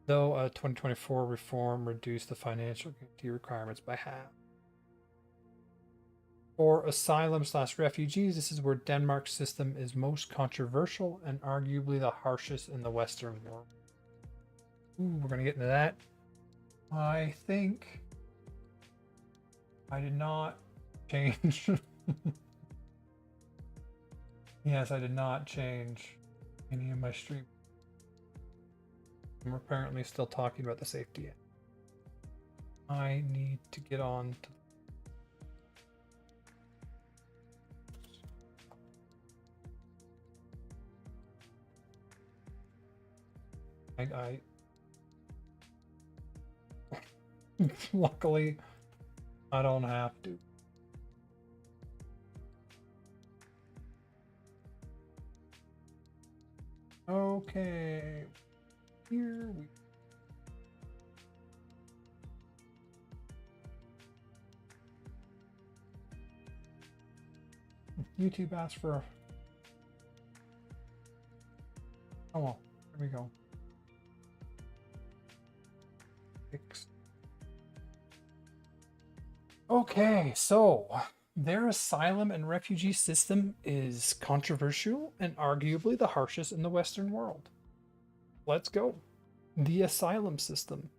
though a 2024 reform reduced the financial guarantee requirements by half. For asylum/refugees, this is where Denmark's system is most controversial and arguably the harshest in the Western world. Ooh, we're going to get into that. I think I did not change. Yes, I did not change any of my stream. I'm apparently still talking about the safety. I need to get on to I luckily I don't have to. Okay, here we YouTube asked for a... Oh well, here we go. Okay, so their asylum and refugee system is controversial and arguably the harshest in the Western world. Let's go. The asylum system.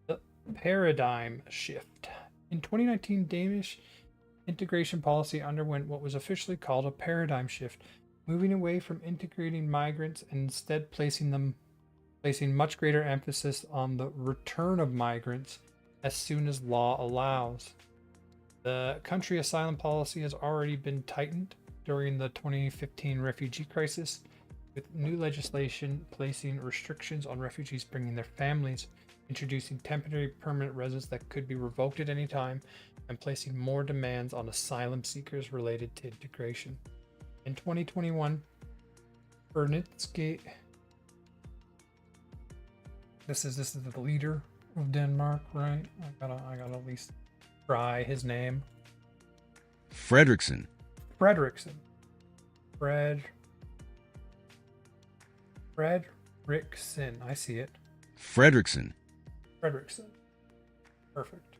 The paradigm shift. In 2019, Danish integration policy underwent what was officially called a paradigm shift, moving away from integrating migrants and instead placing much greater emphasis on the return of migrants as soon as law allows. The country asylum policy has already been tightened during the 2015 refugee crisis, with new legislation placing restrictions on refugees bringing their families, introducing temporary permanent residence that could be revoked at any time, and placing more demands on asylum seekers related to integration. In 2021, Bernitske, this is the leader of Denmark, right? I gotta at least try his name. Fredriksson. Fredriksson. I see it. Fredriksson. Perfect.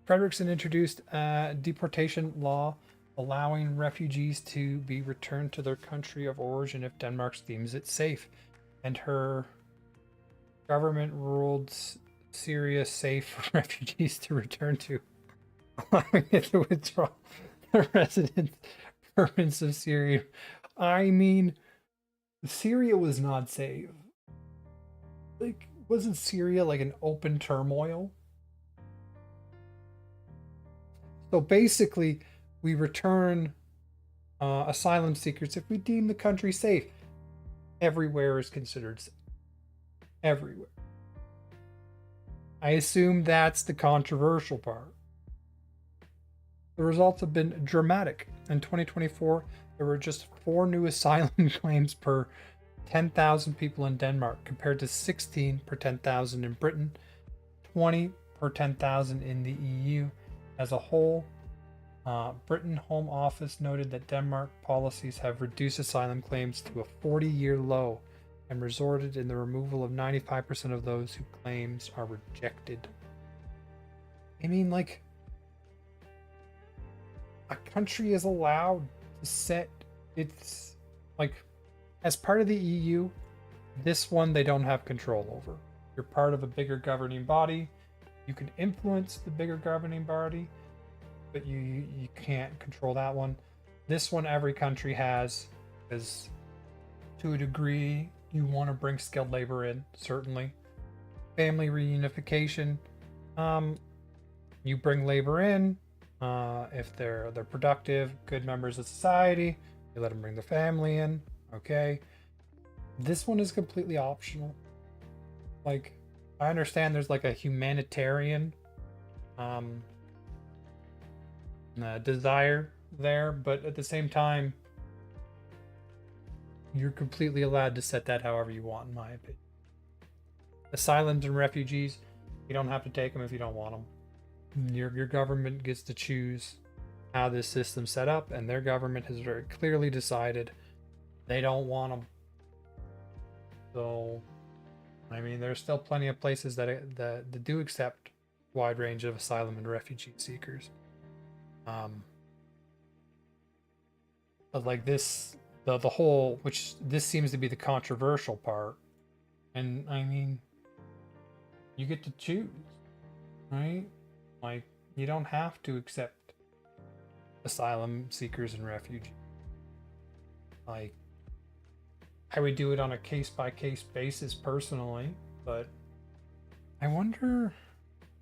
Fredriksson introduced a deportation law allowing refugees to be returned to their country of origin if Denmark deems it safe, and her government ruled Syria safe for refugees to return to, allowing it to withdraw the resident permits of Syria. I mean, Syria was not safe. Like, wasn't Syria like an open turmoil? So basically, we return asylum seekers if we deem the country safe. Everywhere is considered safe. Everywhere. I assume that's the controversial part. The results have been dramatic. In 2024, there were just 4 new asylum claims per 10,000 people in Denmark, compared to 16 per 10,000 in Britain, 20 per 10,000 in the EU as a whole. Britain Home Office noted that Denmark policies have reduced asylum claims to a 40-year low and resulted in the removal of 95% of those whose claims are rejected. I mean, like, a country is allowed to set its, like, as part of the EU, this one they don't have control over. You're part of a bigger governing body. You can influence the bigger governing body, but you can't control that one. This one every country has, because to a degree you want to bring skilled labor in, certainly. Family reunification. You bring labor in, If they're productive, good members of society, you let them bring their family in. Okay. This one is completely optional. Like, I understand there's like a humanitarian desire there, but at the same time, you're completely allowed to set that however you want, in my opinion. Asylums and refugees, you don't have to take them if you don't want them. Your government gets to choose how this system's set up, and their government has very clearly decided they don't want them. So, I mean, there's still plenty of places that do accept wide range of asylum and refugee seekers. But like this, the whole, which this seems to be the controversial part, and I mean, you get to choose, right? Like, you don't have to accept asylum seekers and refugees. Like, I would do it on a case-by-case basis personally, but I wonder,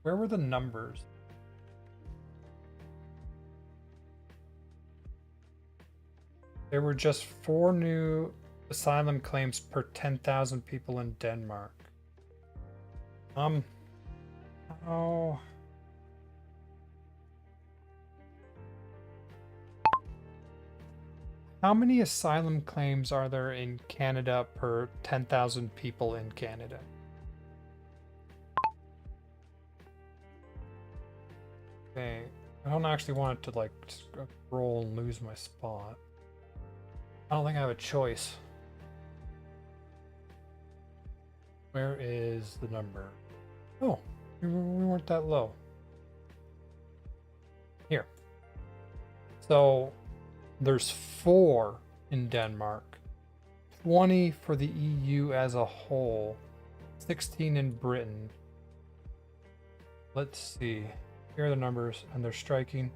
where were the numbers? There were just 4 new asylum claims per 10,000 people in Denmark. Oh. How many asylum claims are there in Canada per 10,000 people in Canada? Okay, I don't actually want it to like roll and lose my spot. I don't think I have a choice. Where is the number? Oh, we weren't that low. Here. So there's 4 in Denmark, 20 for the EU as a whole, 16 in Britain. Let's see. Here are the numbers, and they're striking.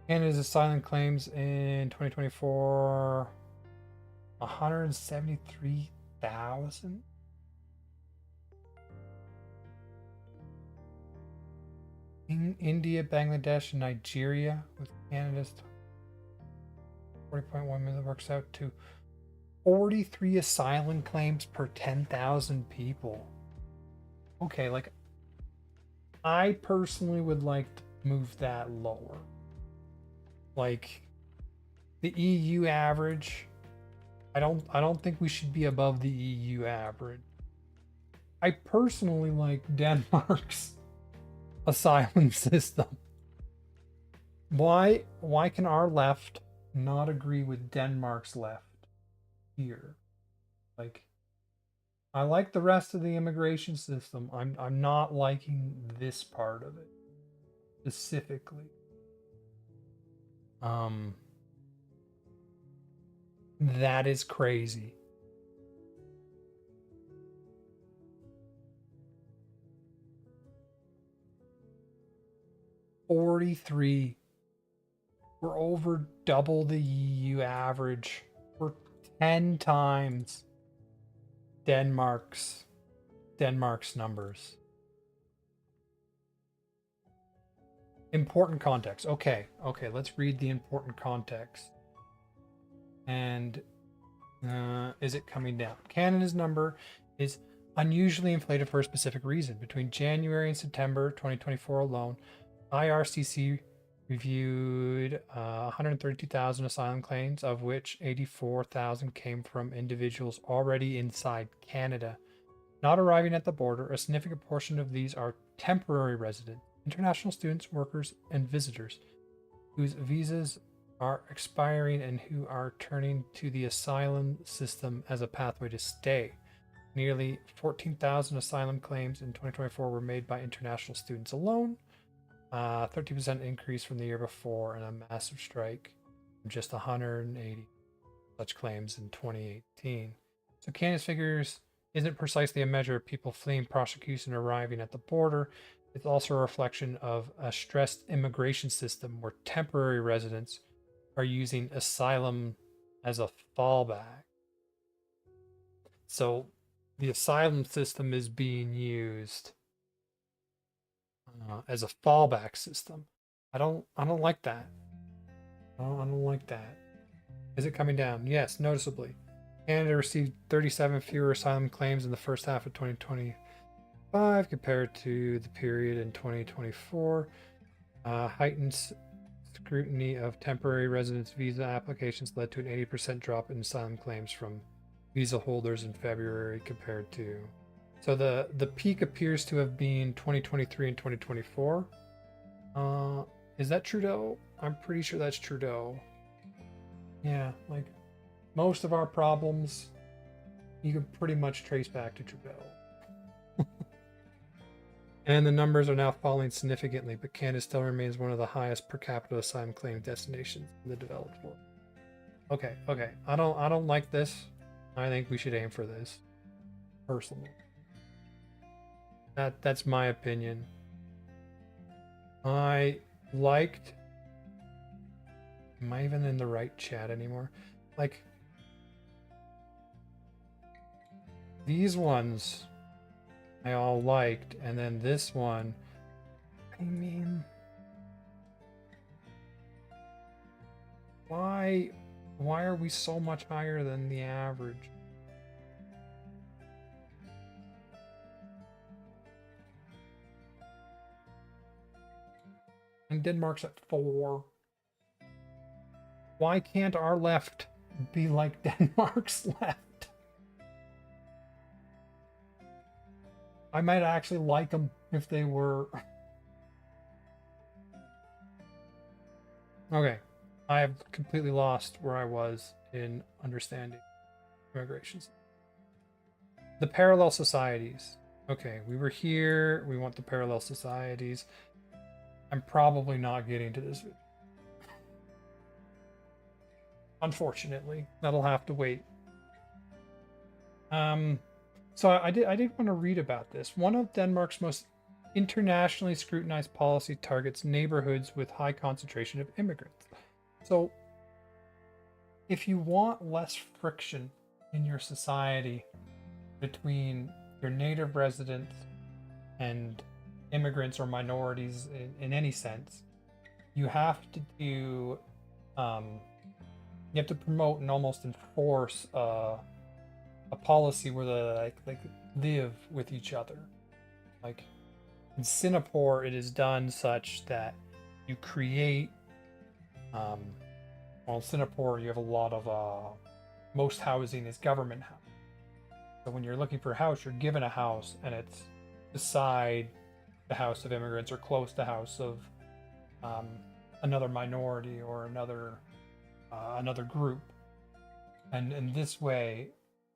Canada's asylum claims in 2024, 173,000. In India, Bangladesh, and Nigeria, with Canada's 40.1 million, works out to 43 asylum claims per 10,000 people. Okay, like, I personally would like to move that lower. Like, the EU average, I don't think we should be above the EU average. I personally like Denmark's asylum system. Why can our left not agree with Denmark's left here? Like, I like the rest of the immigration system. I'm not liking this part of it specifically. That is crazy. $43. We're over double the EU average. We're 10 times Denmark's numbers. Important context. Okay, let's read the important context. And is it coming down? Canada's number is unusually inflated for a specific reason. Between January and September 2024 alone, IRCC reviewed 132,000 asylum claims, of which 84,000 came from individuals already inside Canada, not arriving at the border. A significant portion of these are temporary residents, international students, workers, and visitors whose visas are expiring and who are turning to the asylum system as a pathway to stay. Nearly 14,000 asylum claims in 2024 were made by international students alone. 30% increase from the year before, and a massive strike from just 180 such claims in 2018. So Canada's figures isn't precisely a measure of people fleeing prosecution arriving at the border. It's also a reflection of a stressed immigration system where temporary residents are using asylum as a fallback. So the asylum system is being used as a fallback system. I don't like that. I don't like that. Is it coming down? Yes, noticeably. Canada received 37 fewer asylum claims in the first half of 2025 compared to the period in 2024. Heightened scrutiny of temporary residence visa applications led to an 80% drop in asylum claims from visa holders in February compared to. So the peak appears to have been 2023 and 2024. Is that Trudeau? I'm pretty sure that's Trudeau. Yeah, like most of our problems, you can pretty much trace back to Trudeau. And the numbers are now falling significantly, but Canada still remains one of the highest per capita asylum claim destinations in the developed world. Okay, okay. I don't like this. I think we should aim for this. Personally. That's my opinion. I liked. Am I even in the right chat anymore? Like these ones I all liked, and then this one, I mean, why are we so much higher than the average? And Denmark's at 4. Why can't our left be like Denmark's left? I might actually like them if they were. Okay. I have completely lost where I was in understanding immigration. The parallel societies. Okay, we were here. We want the parallel societies. I'm probably not getting to this video. Unfortunately, that'll have to wait. So I did want to read about this. One of Denmark's most internationally scrutinized policy targets neighborhoods with high concentration of immigrants. So if you want less friction in your society between your native residents and immigrants or minorities in any sense, you have to do you have to promote and almost enforce a policy where they like live with each other. Like in Singapore, it is done such that you create well, in Singapore you have a lot of most housing is government housing. So when you're looking for a house, you're given a house, and it's beside the house of immigrants or close to the house of another minority or another group. And in this way,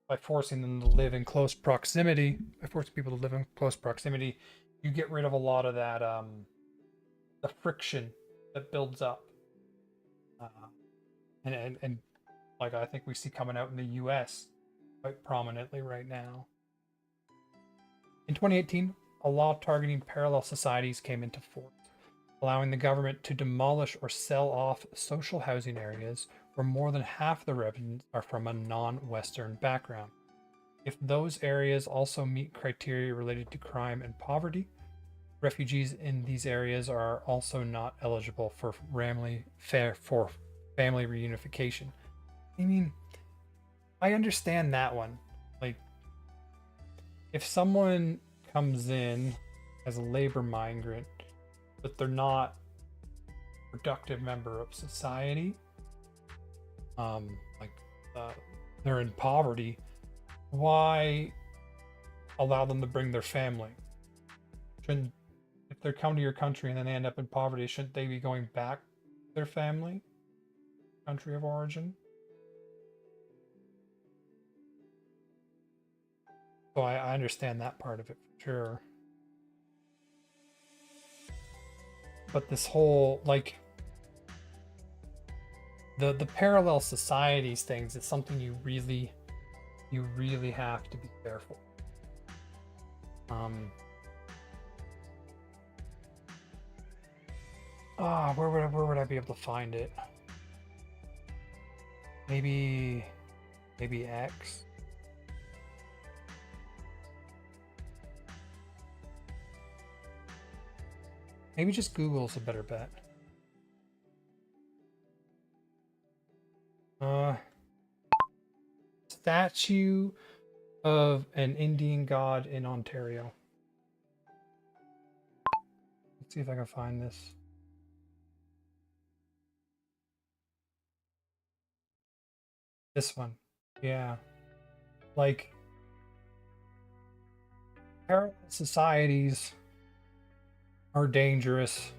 by forcing them to live in close proximity, you get rid of a lot of that the friction that builds up. And like I think we see coming out in the US quite prominently right now. In 2018, a law targeting parallel societies came into force, allowing the government to demolish or sell off social housing areas where more than half the residents are from a non-Western background. If those areas also meet criteria related to crime and poverty, refugees in these areas are also not eligible for family reunification. I mean, I understand that one. Like, if someone comes in as a labor migrant, but they're not a productive member of society, they're in poverty, why allow them to bring their family? Shouldn't, if they come to your country and then they end up in poverty, shouldn't they be going back to their family, country of origin? So I understand that part of it for sure. But this whole, like, the parallel societies things is something you really have to be careful. Where would I be able to find it? Maybe X. Maybe just Google's a better bet. Statue of an Indian god in Ontario. Let's see if I can find this. This one. Yeah. Like, parallel societies are dangerous.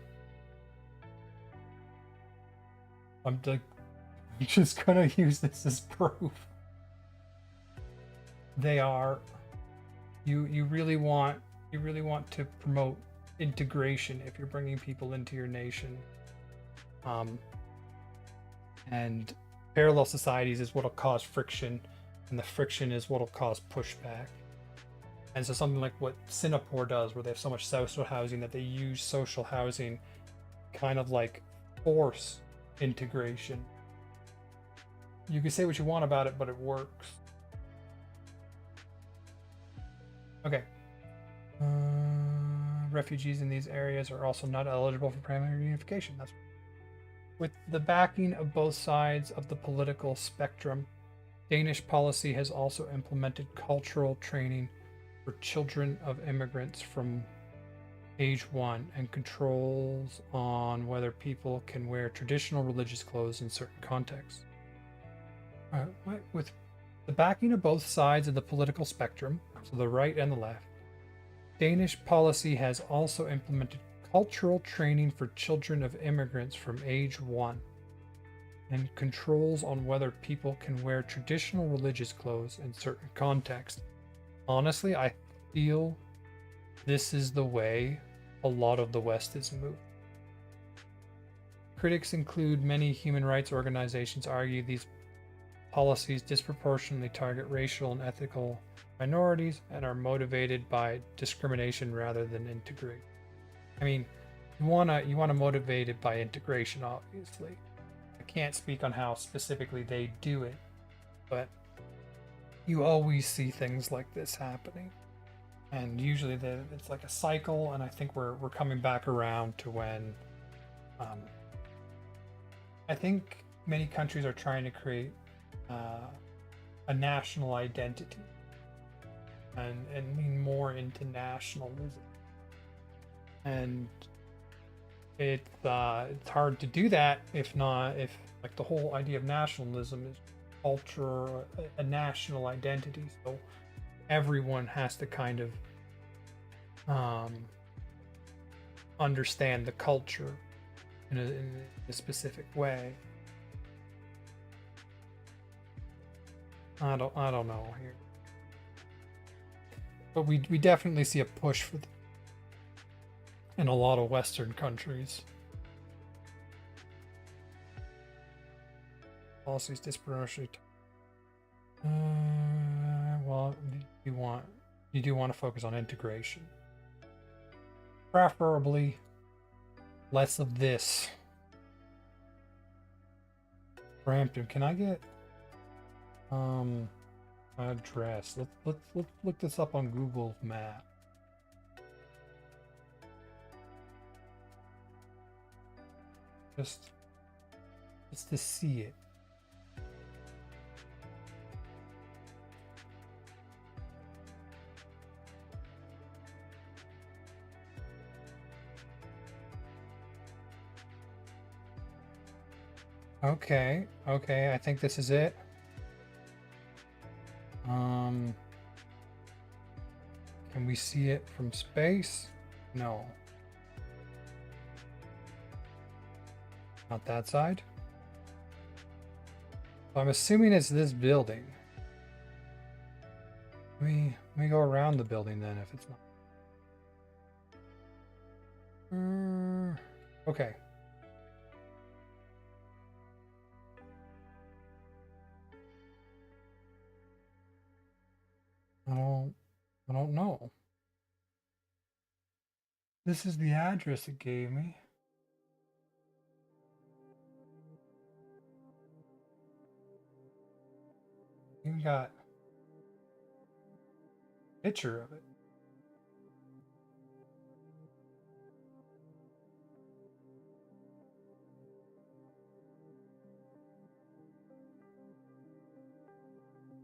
I'm like, just gonna use this as proof. They are. You really want to promote integration if you're bringing people into your nation. And parallel societies is what'll cause friction, and the friction is what'll cause pushback. And so something like what Singapore does, where they have so much social housing that they use social housing kind of like force integration. You can say what you want about it, but it works. Okay. Refugees in these areas are also not eligible for primary reunification. That's with the backing of both sides of the political spectrum. Danish policy has also implemented cultural training for children of immigrants from age 1 and controls on whether people can wear traditional religious clothes in certain contexts. With the backing of both sides of the political spectrum, so the right and the left, Danish policy has also implemented cultural training for children of immigrants from age 1 and controls on whether people can wear traditional religious clothes in certain contexts. Honestly, I feel this is the way a lot of the West is moving. Critics include many human rights organizations argue these policies disproportionately target racial and ethnical minorities and are motivated by discrimination rather than integration. I mean, you wanna motivate it by integration, obviously. I can't speak on how specifically they do it, but you always see things like this happening, and usually it's like a cycle. And I think we're coming back around to when I think many countries are trying to create a national identity and lean more into nationalism, and it's hard to do that if like the whole idea of nationalism is culture, a national identity. So everyone has to kind of understand the culture in a specific way. I don't know here, but we definitely see a push for in a lot of Western countries. Policies disproportionately. Well, you do want to focus on integration, preferably less of this. Brampton, can I get address? Let's look this up on Google Maps. Just to see it. Okay, I think this is it. Can we see it from space? No. Not that side. So I'm assuming it's this building. Let me go around the building then if it's not. Okay. I don't know. This is the address it gave me. You got a picture of it.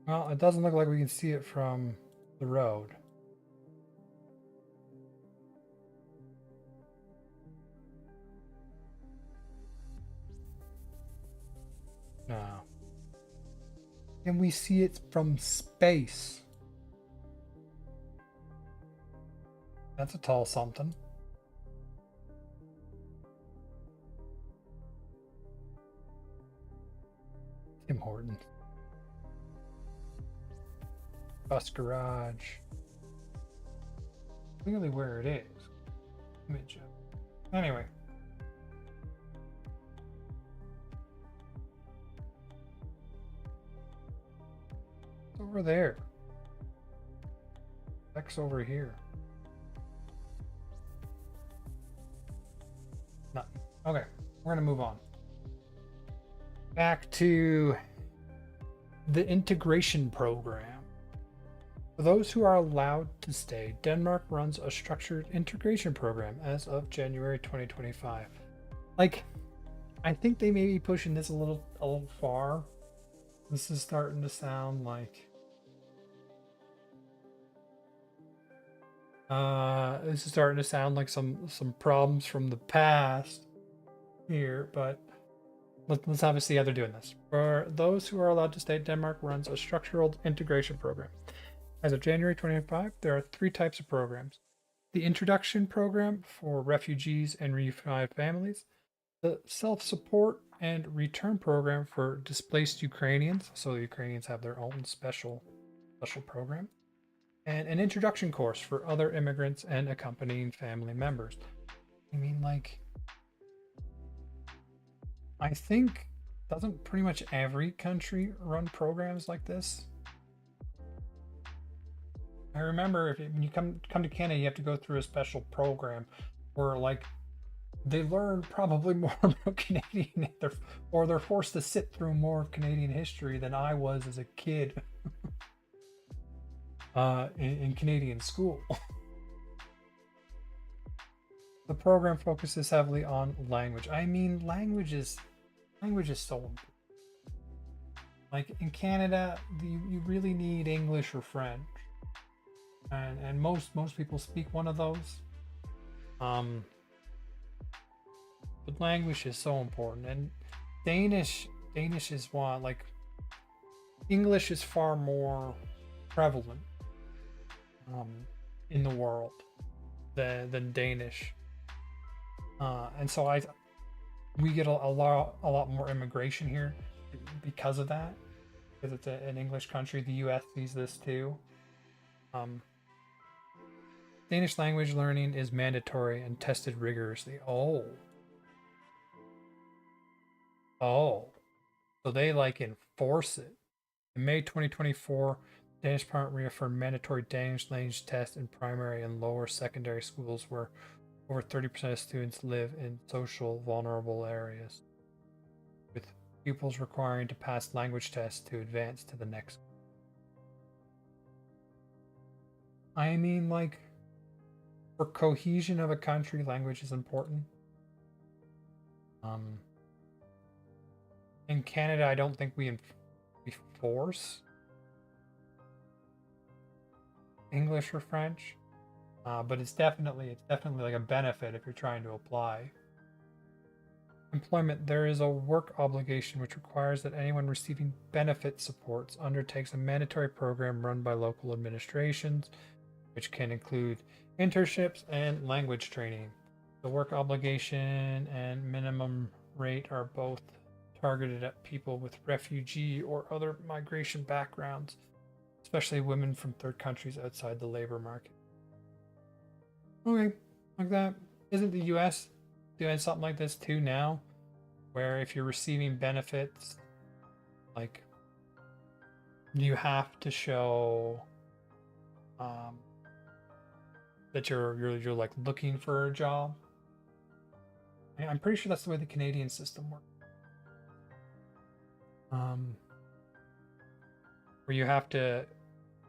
Well, it doesn't look like we can see it from the road. No. Can we see it from space? That's a tall something. Tim Hortons. Bus garage. Clearly where it is. Image of. Anyway. It's over there. X over here. Nothing. Okay, we're gonna move on. Back to the integration program. For those who are allowed to stay, Denmark runs a structured integration program as of January 2025. Like, I think they may be pushing this a little far. This is starting to sound like some problems from the past here, but let's have a see how they're doing this. For those who are allowed to stay, Denmark runs a structural integration program. As of January 2025, there are 3 types of programs. The introduction program for refugees and reunified families, the self-support and return program for displaced Ukrainians, so the Ukrainians have their own special program, and an introduction course for other immigrants and accompanying family members. I mean, like, I think, doesn't pretty much every country run programs like this? I remember when you come to Canada, you have to go through a special program where, like, they learn probably more about Canadian, or they're forced to sit through more Canadian history than I was as a kid in Canadian school. The program focuses heavily on language. I mean, language is so important. Like in Canada, you really need English or French, and most people speak one of those. But language is so important, and Danish is one. Like, English is far more prevalent in the world than Danish, and so we get a lot more immigration here because of that, because it's an English country. The U.S. sees this too. Danish language learning is mandatory and tested rigorously. Oh, so they like enforce it. In May 2024, Danish Parliament reaffirmed mandatory Danish language tests in primary and lower secondary schools where over 30% of students live in social vulnerable areas, with pupils requiring to pass language tests to advance to the next. I mean, like, for cohesion of a country, language is important. In Canada, I don't think we force English or French, but it's definitely like a benefit if you're trying to apply. Employment: there is a work obligation which requires that anyone receiving benefit supports undertakes a mandatory program run by local administrations, which can include internships and language training. The work obligation and minimum rate are both targeted at people with refugee or other migration backgrounds, especially women from third countries outside the labor market. Okay, like that. Isn't the US doing something like this too now? Where if you're receiving benefits, like, you have to show that you're like looking for a job. I'm pretty sure that's the way the Canadian system works. Where you have to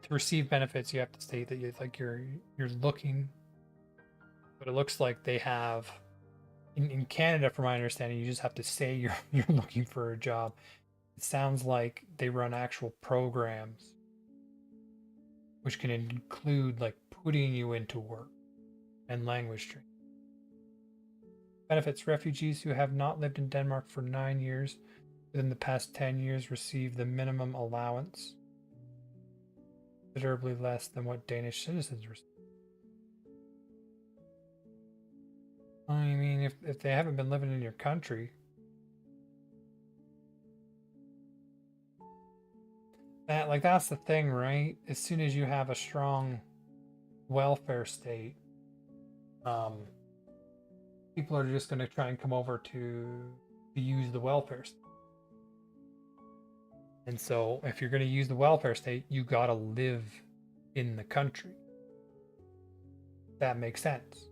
receive benefits, you have to state that you're looking. But it looks like they have in Canada, from my understanding, you just have to say you're looking for a job. It sounds like they run actual programs, which can include like putting you into work and language training. Benefits: refugees who have not lived in Denmark for 9 years within the past 10 years receive the minimum allowance, considerably less than what Danish citizens receive. I mean, if they haven't been living in your country, that's the thing, right? As soon as you have a strong welfare state, people are just going to try and come over to use the welfare state. And so, if you're going to use the welfare state, you got to live in the country. That makes sense.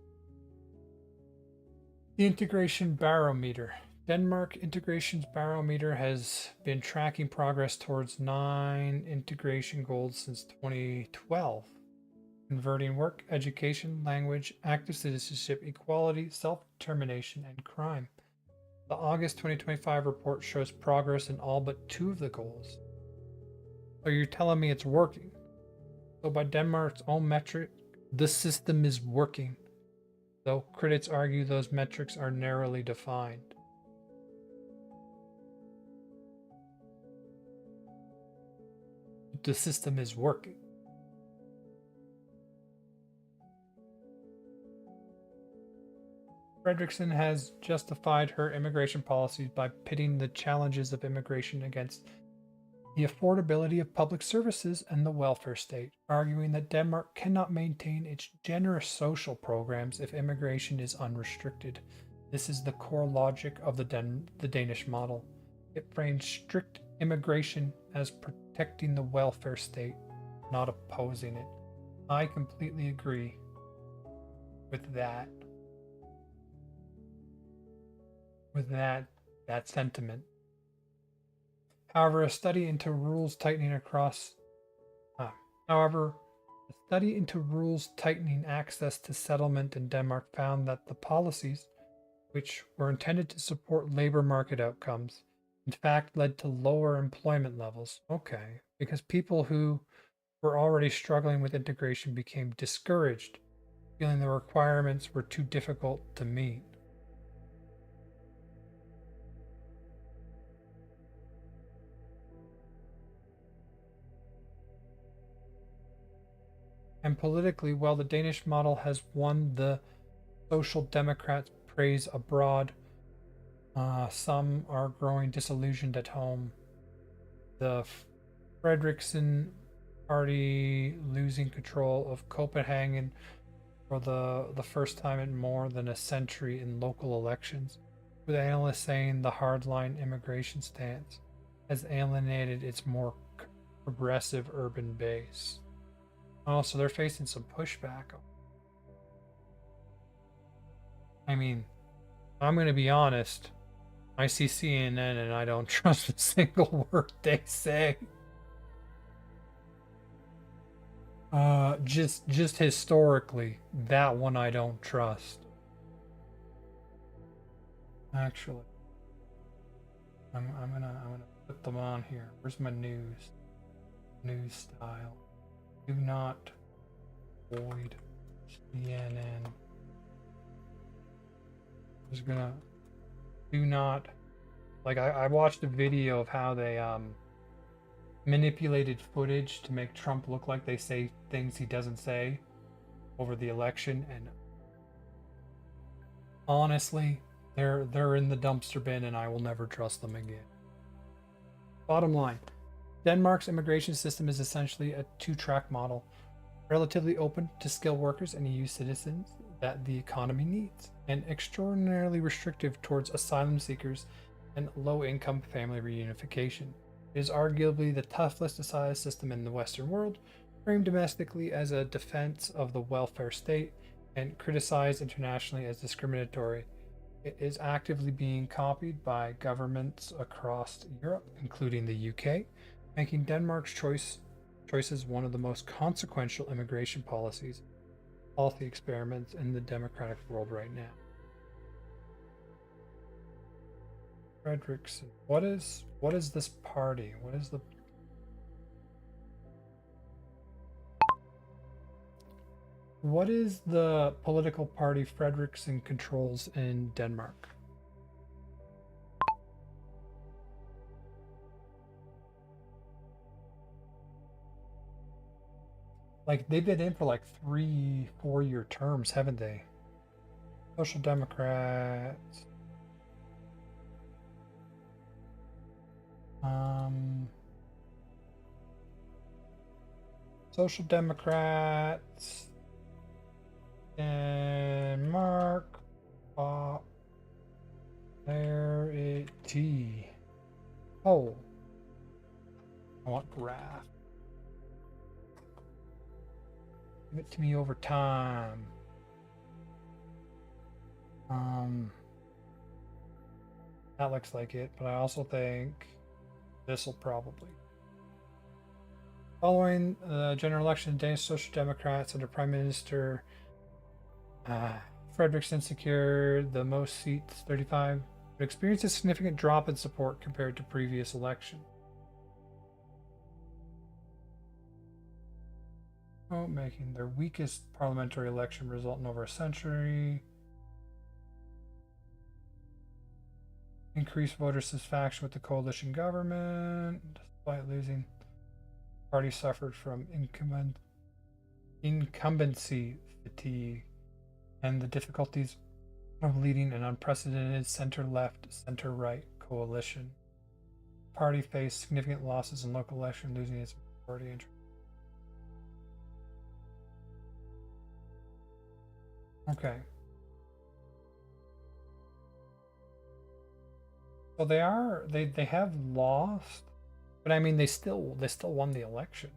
The Integration Barometer. Denmark Integrations Barometer has been tracking progress towards 9 integration goals since 2012. Converting work, education, language, active citizenship, equality, self-determination, and crime. The August 2025 report shows progress in all but 2 of the goals. So you're telling me it's working. So by Denmark's own metric, the system is working, though critics argue those metrics are narrowly defined. The system is working. Fredriksson has justified her immigration policies by pitting the challenges of immigration against the affordability of public services and the welfare state, arguing that Denmark cannot maintain its generous social programs if immigration is unrestricted. This is the core logic of the Danish model. It frames strict immigration as protecting the welfare state, not opposing it. I completely agree with that. That sentiment. However, a study into rules tightening access to settlement in Denmark found that the policies, which were intended to support labor market outcomes, in fact led to lower employment levels. Okay, because people who were already struggling with integration became discouraged, feeling the requirements were too difficult to meet. And politically, while the Danish model has won the Social Democrats' praise abroad, some are growing disillusioned at home. The Fredriksson party losing control of Copenhagen for the first time in more than a century in local elections, with analysts saying the hardline immigration stance has alienated its more progressive urban base. Oh, so they're facing some pushback. I mean, I'm going to be honest. I see CNN and I don't trust a single word they say. Just historically, that one I don't trust. Actually, I'm gonna put them on here. Where's my news style? Do not avoid CNN. Just gonna do not, like, I watched a video of how they manipulated footage to make Trump look like they say things he doesn't say over the election, and honestly, they're in the dumpster bin and I will never trust them again. Bottom line, Denmark's immigration system is essentially a 2-track model, relatively open to skilled workers and EU citizens that the economy needs, and extraordinarily restrictive towards asylum seekers and low-income family reunification. It is arguably the toughest asylum system in the Western world, framed domestically as a defense of the welfare state and criticized internationally as discriminatory. It is actively being copied by governments across Europe, including the UK, making Denmark's choices one of the most consequential immigration policy experiments in the democratic world right now. Fredriksson. What is this party? What is the political party Fredriksson controls in Denmark? Like, they've been in for like 3-4 year terms, haven't they? Social Democrats. Social Democrats. Denmark. Popularity. Oh. I want graph. Give it to me over time. That looks like it, but I also think this will probably. Following the general election, Danish Social Democrats under Prime Minister Fredriksson secured the most seats, 35, but experienced a significant drop in support compared to previous election. Making their weakest parliamentary election result in over a century. Increased voter satisfaction with the coalition government, despite losing. The party suffered from incumbency fatigue and the difficulties of leading an unprecedented center-left, center-right coalition. The party faced significant losses in local election, losing its majority interest. Okay. So they have lost, but I mean they still won the election.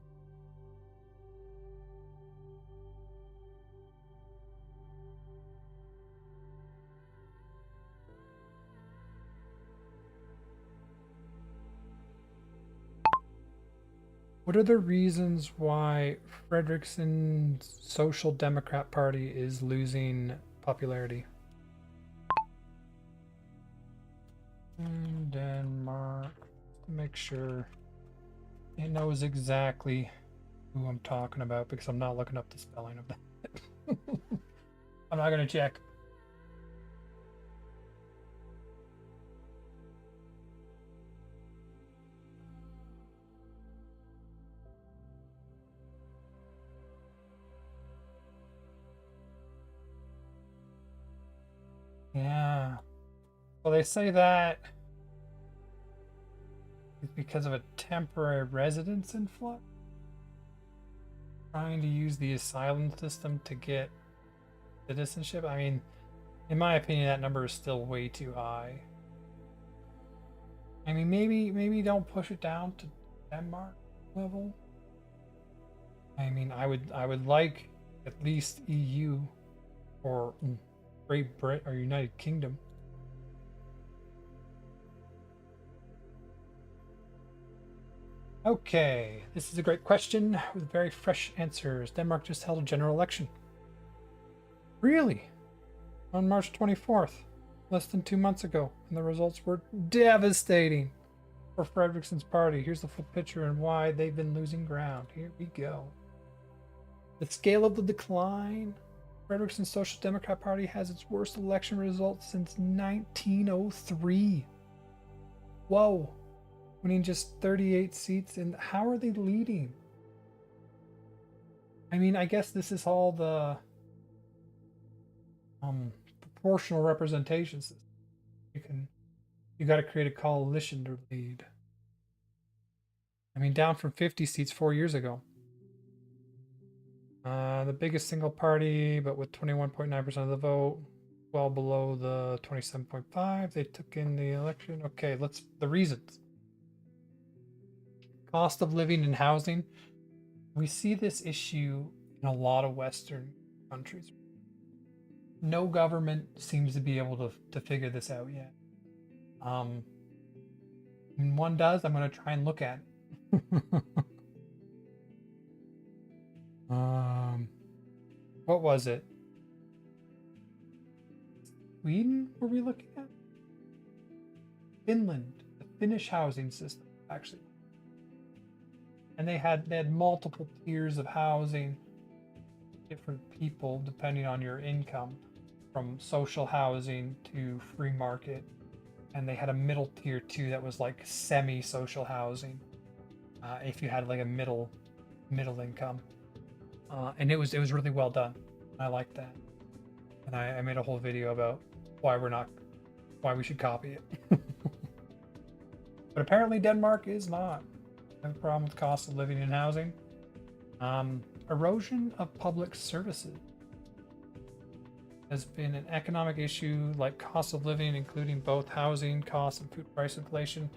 What are the reasons why Fredriksson's Social Democrat Party is losing popularity? In Denmark, to make sure it knows exactly who I'm talking about, because I'm not looking up the spelling of that. I'm not going to check. Yeah. Well, they say that it's because of a temporary residence influx. Trying to use the asylum system to get citizenship. I mean, in my opinion, that number is still way too high. I mean, maybe don't push it down to Denmark level. I mean, I would like at least EU or Great Britain or United Kingdom. Okay, this is a great question with very fresh answers. Denmark just held a general election. Really? On March 24th, less than 2 months ago, and the results were devastating for Fredriksson's party. Here's the full picture and why they've been losing ground. Here we go. The scale of the decline. Fredriksson's Social Democrat Party has its worst election results since 1903. Whoa. Winning just 38 seats, and how are they leading? I mean, I guess this is all the proportional representations. You got to create a coalition to lead. I mean, down from 50 seats 4 years ago. The biggest single party, but with 21.9% of the vote, well below the 27.5 they took in the election. Okay, the reasons. Cost of living and housing. We see this issue in a lot of Western countries. No government seems to be able to figure this out yet. When one does, I'm going to try and look at it. What was it? Sweden were we looking at? Finland, the Finnish housing system, actually. And they had multiple tiers of housing, different people depending on your income, from social housing to free market. And they had a middle tier too that was like semi-social housing, if you had like a middle income. And it was really well done. I liked that. And I made a whole video about why we should copy it. But apparently Denmark is not. I have a problem with cost of living and housing. Erosion of public services has been an economic issue, like cost of living, including both housing costs and food price inflation,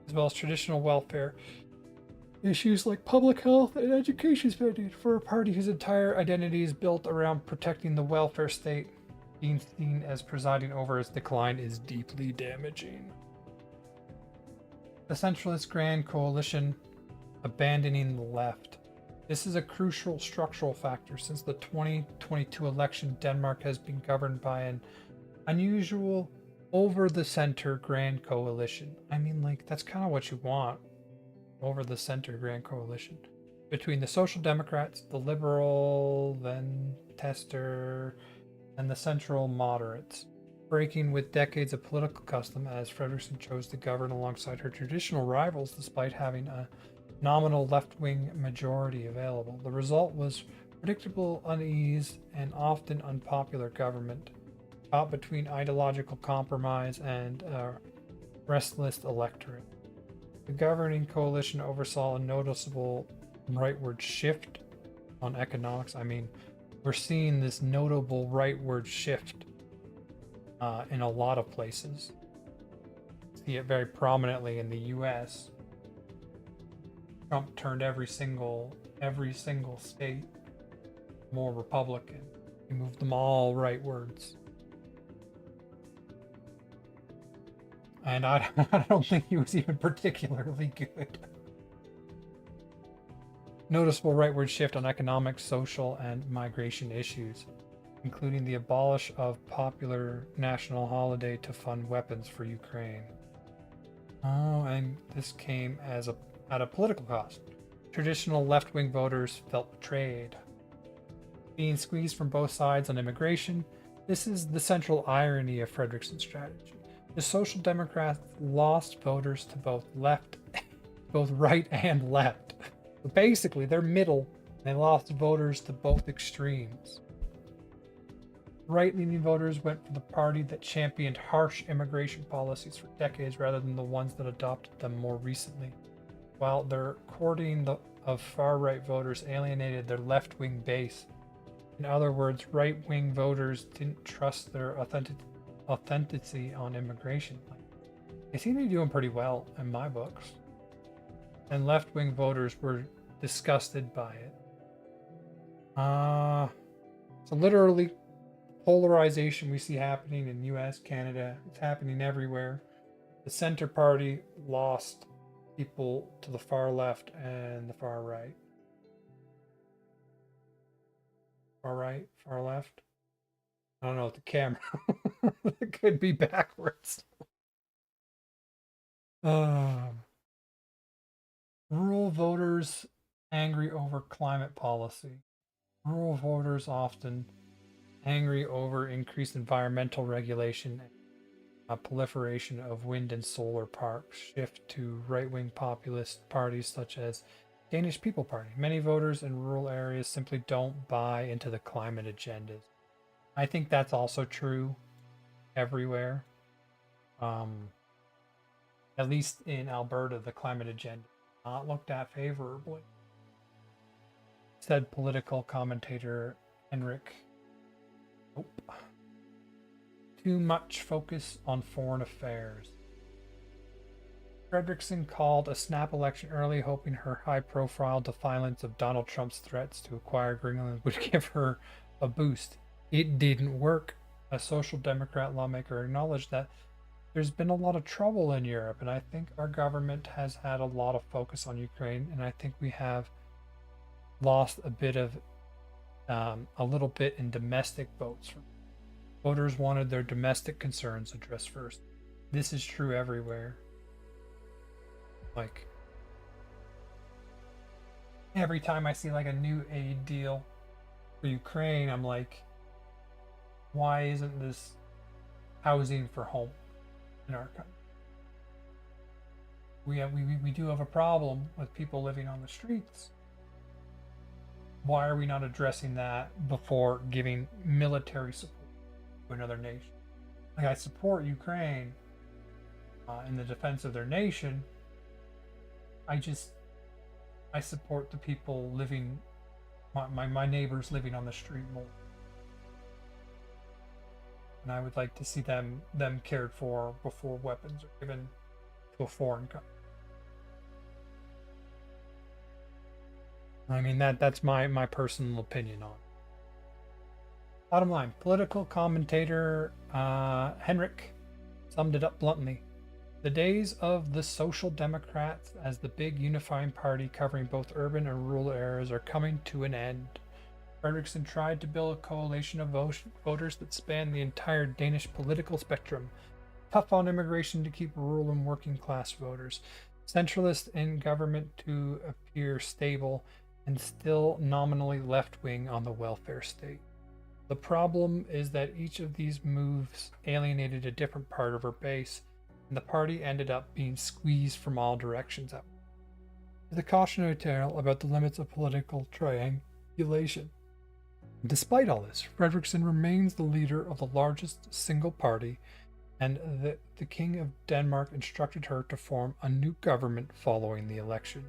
as well as traditional welfare issues like public health and education spending. For a party whose entire identity is built around protecting the welfare state, being seen as presiding over its decline is deeply damaging. The Centralist Grand Coalition abandoning the left. This is a crucial structural factor. Since the 2022 election, Denmark has been governed by an unusual over-the-center Grand Coalition. I mean, like, that's kind of what you want. Over-the-center Grand Coalition. Between the Social Democrats, the Liberal, then Tester, and the Central Moderates. Breaking with decades of political custom, as Frederiksen chose to govern alongside her traditional rivals despite having a nominal left-wing majority available. The result was predictable unease and often unpopular government, caught between ideological compromise and a restless electorate. The governing coalition oversaw a noticeable rightward shift on economics. I mean, we're seeing this notable rightward shift in a lot of places. See it very prominently in the US. Trump turned every single state more Republican. He moved them all rightwards. And I don't think he was even particularly good. Noticeable rightward shift on economic, social, and migration issues, including the abolish of popular national holiday to fund weapons for Ukraine. Oh, and this came at a political cost. Traditional left-wing voters felt betrayed. Being squeezed from both sides on immigration, this is the central irony of Frederiksen's strategy. The Social Democrats lost voters to both right and left. So basically, they're middle, and they lost voters to both extremes. Right-leaning voters went for the party that championed harsh immigration policies for decades rather than the ones that adopted them more recently, while their courting of far-right voters alienated their left-wing base. In other words, right-wing voters didn't trust their authenticity on immigration. They seem to be doing pretty well in my books. And left-wing voters were disgusted by it. So literally, polarization we see happening in US, Canada, it's happening everywhere. The center party lost people to the far left and the far right. Far right, far left. I don't know with the camera. It could be backwards. Rural voters angry over climate policy. Rural voters often angry over increased environmental regulation and a proliferation of wind and solar parks shift to right-wing populist parties such as Danish People Party. Many voters in rural areas simply don't buy into the climate agendas. I think that's also true everywhere. At least in Alberta, the climate agenda is not looked at favorably, said political commentator Henrik. Nope. Too much focus on foreign affairs. Frederiksen called a snap election early, hoping her high-profile defiance of Donald Trump's threats to acquire Greenland would give her a boost. It didn't work. A social democrat lawmaker acknowledged that there's been a lot of trouble in Europe, and I think our government has had a lot of focus on Ukraine, and I think we have lost a little bit in domestic votes. Voters wanted their domestic concerns addressed first. this is true everywhere. Like, every time I see like a new aid deal for Ukraine, I'm like, why isn't this housing for home in our country? We do have a problem with people living on the streets. Why are we not addressing that before giving military support to another nation? Like, I support Ukraine in the defense of their nation. I support the people living, my neighbors living on the street more. And I would like to see them cared for before weapons are given to a foreign country. I mean, that's my personal opinion on it. Bottom line, political commentator Henrik summed it up bluntly. The days of the Social Democrats as the big unifying party covering both urban and rural areas are coming to an end. Fredriksson tried to build a coalition of voters that spanned the entire Danish political spectrum, tough on immigration to keep rural and working class voters, centralist in government to appear stable, and still nominally left-wing on the welfare state. The problem is that each of these moves alienated a different part of her base, and the party ended up being squeezed from all directions out. It's a cautionary tale about the limits of political triangulation. Despite all this, Fredriksson remains the leader of the largest single party, and the King of Denmark instructed her to form a new government following the election.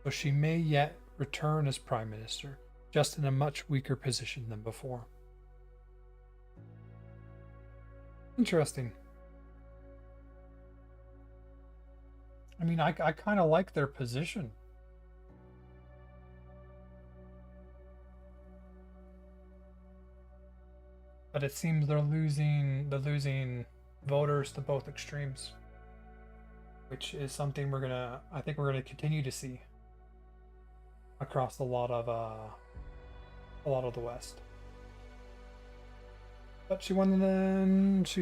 So she may yet return as Prime Minister, just in a much weaker position than before. Interesting. I mean, I kind of like their position. But it seems they're losing voters to both extremes, which is something I think we're gonna continue to see across a lot of the West. But she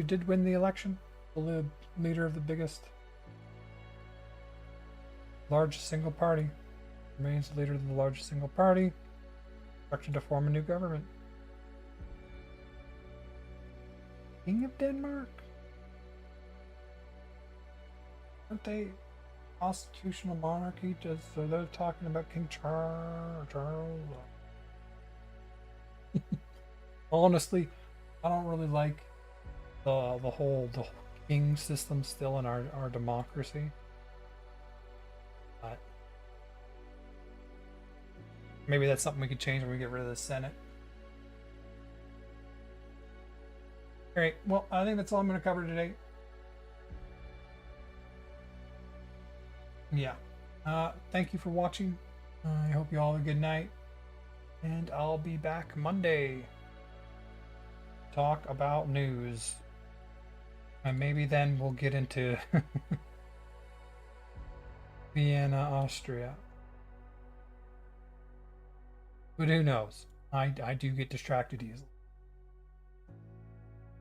did win the election. The leader of the largest single party remains the leader of the largest single party, instructed to form a new government. King of Denmark? Aren't they constitutional monarchy? So they're talking about King Charles. Honestly, I don't really like the whole king system still in our democracy. But maybe that's something we could change when we get rid of the Senate. Alright, well, I think that's all I'm going to cover today. Yeah. Thank you for watching. I hope you all have a good night. And I'll be back Monday. Talk about news. And maybe then we'll get into Vienna, Austria. But who knows? I do get distracted easily.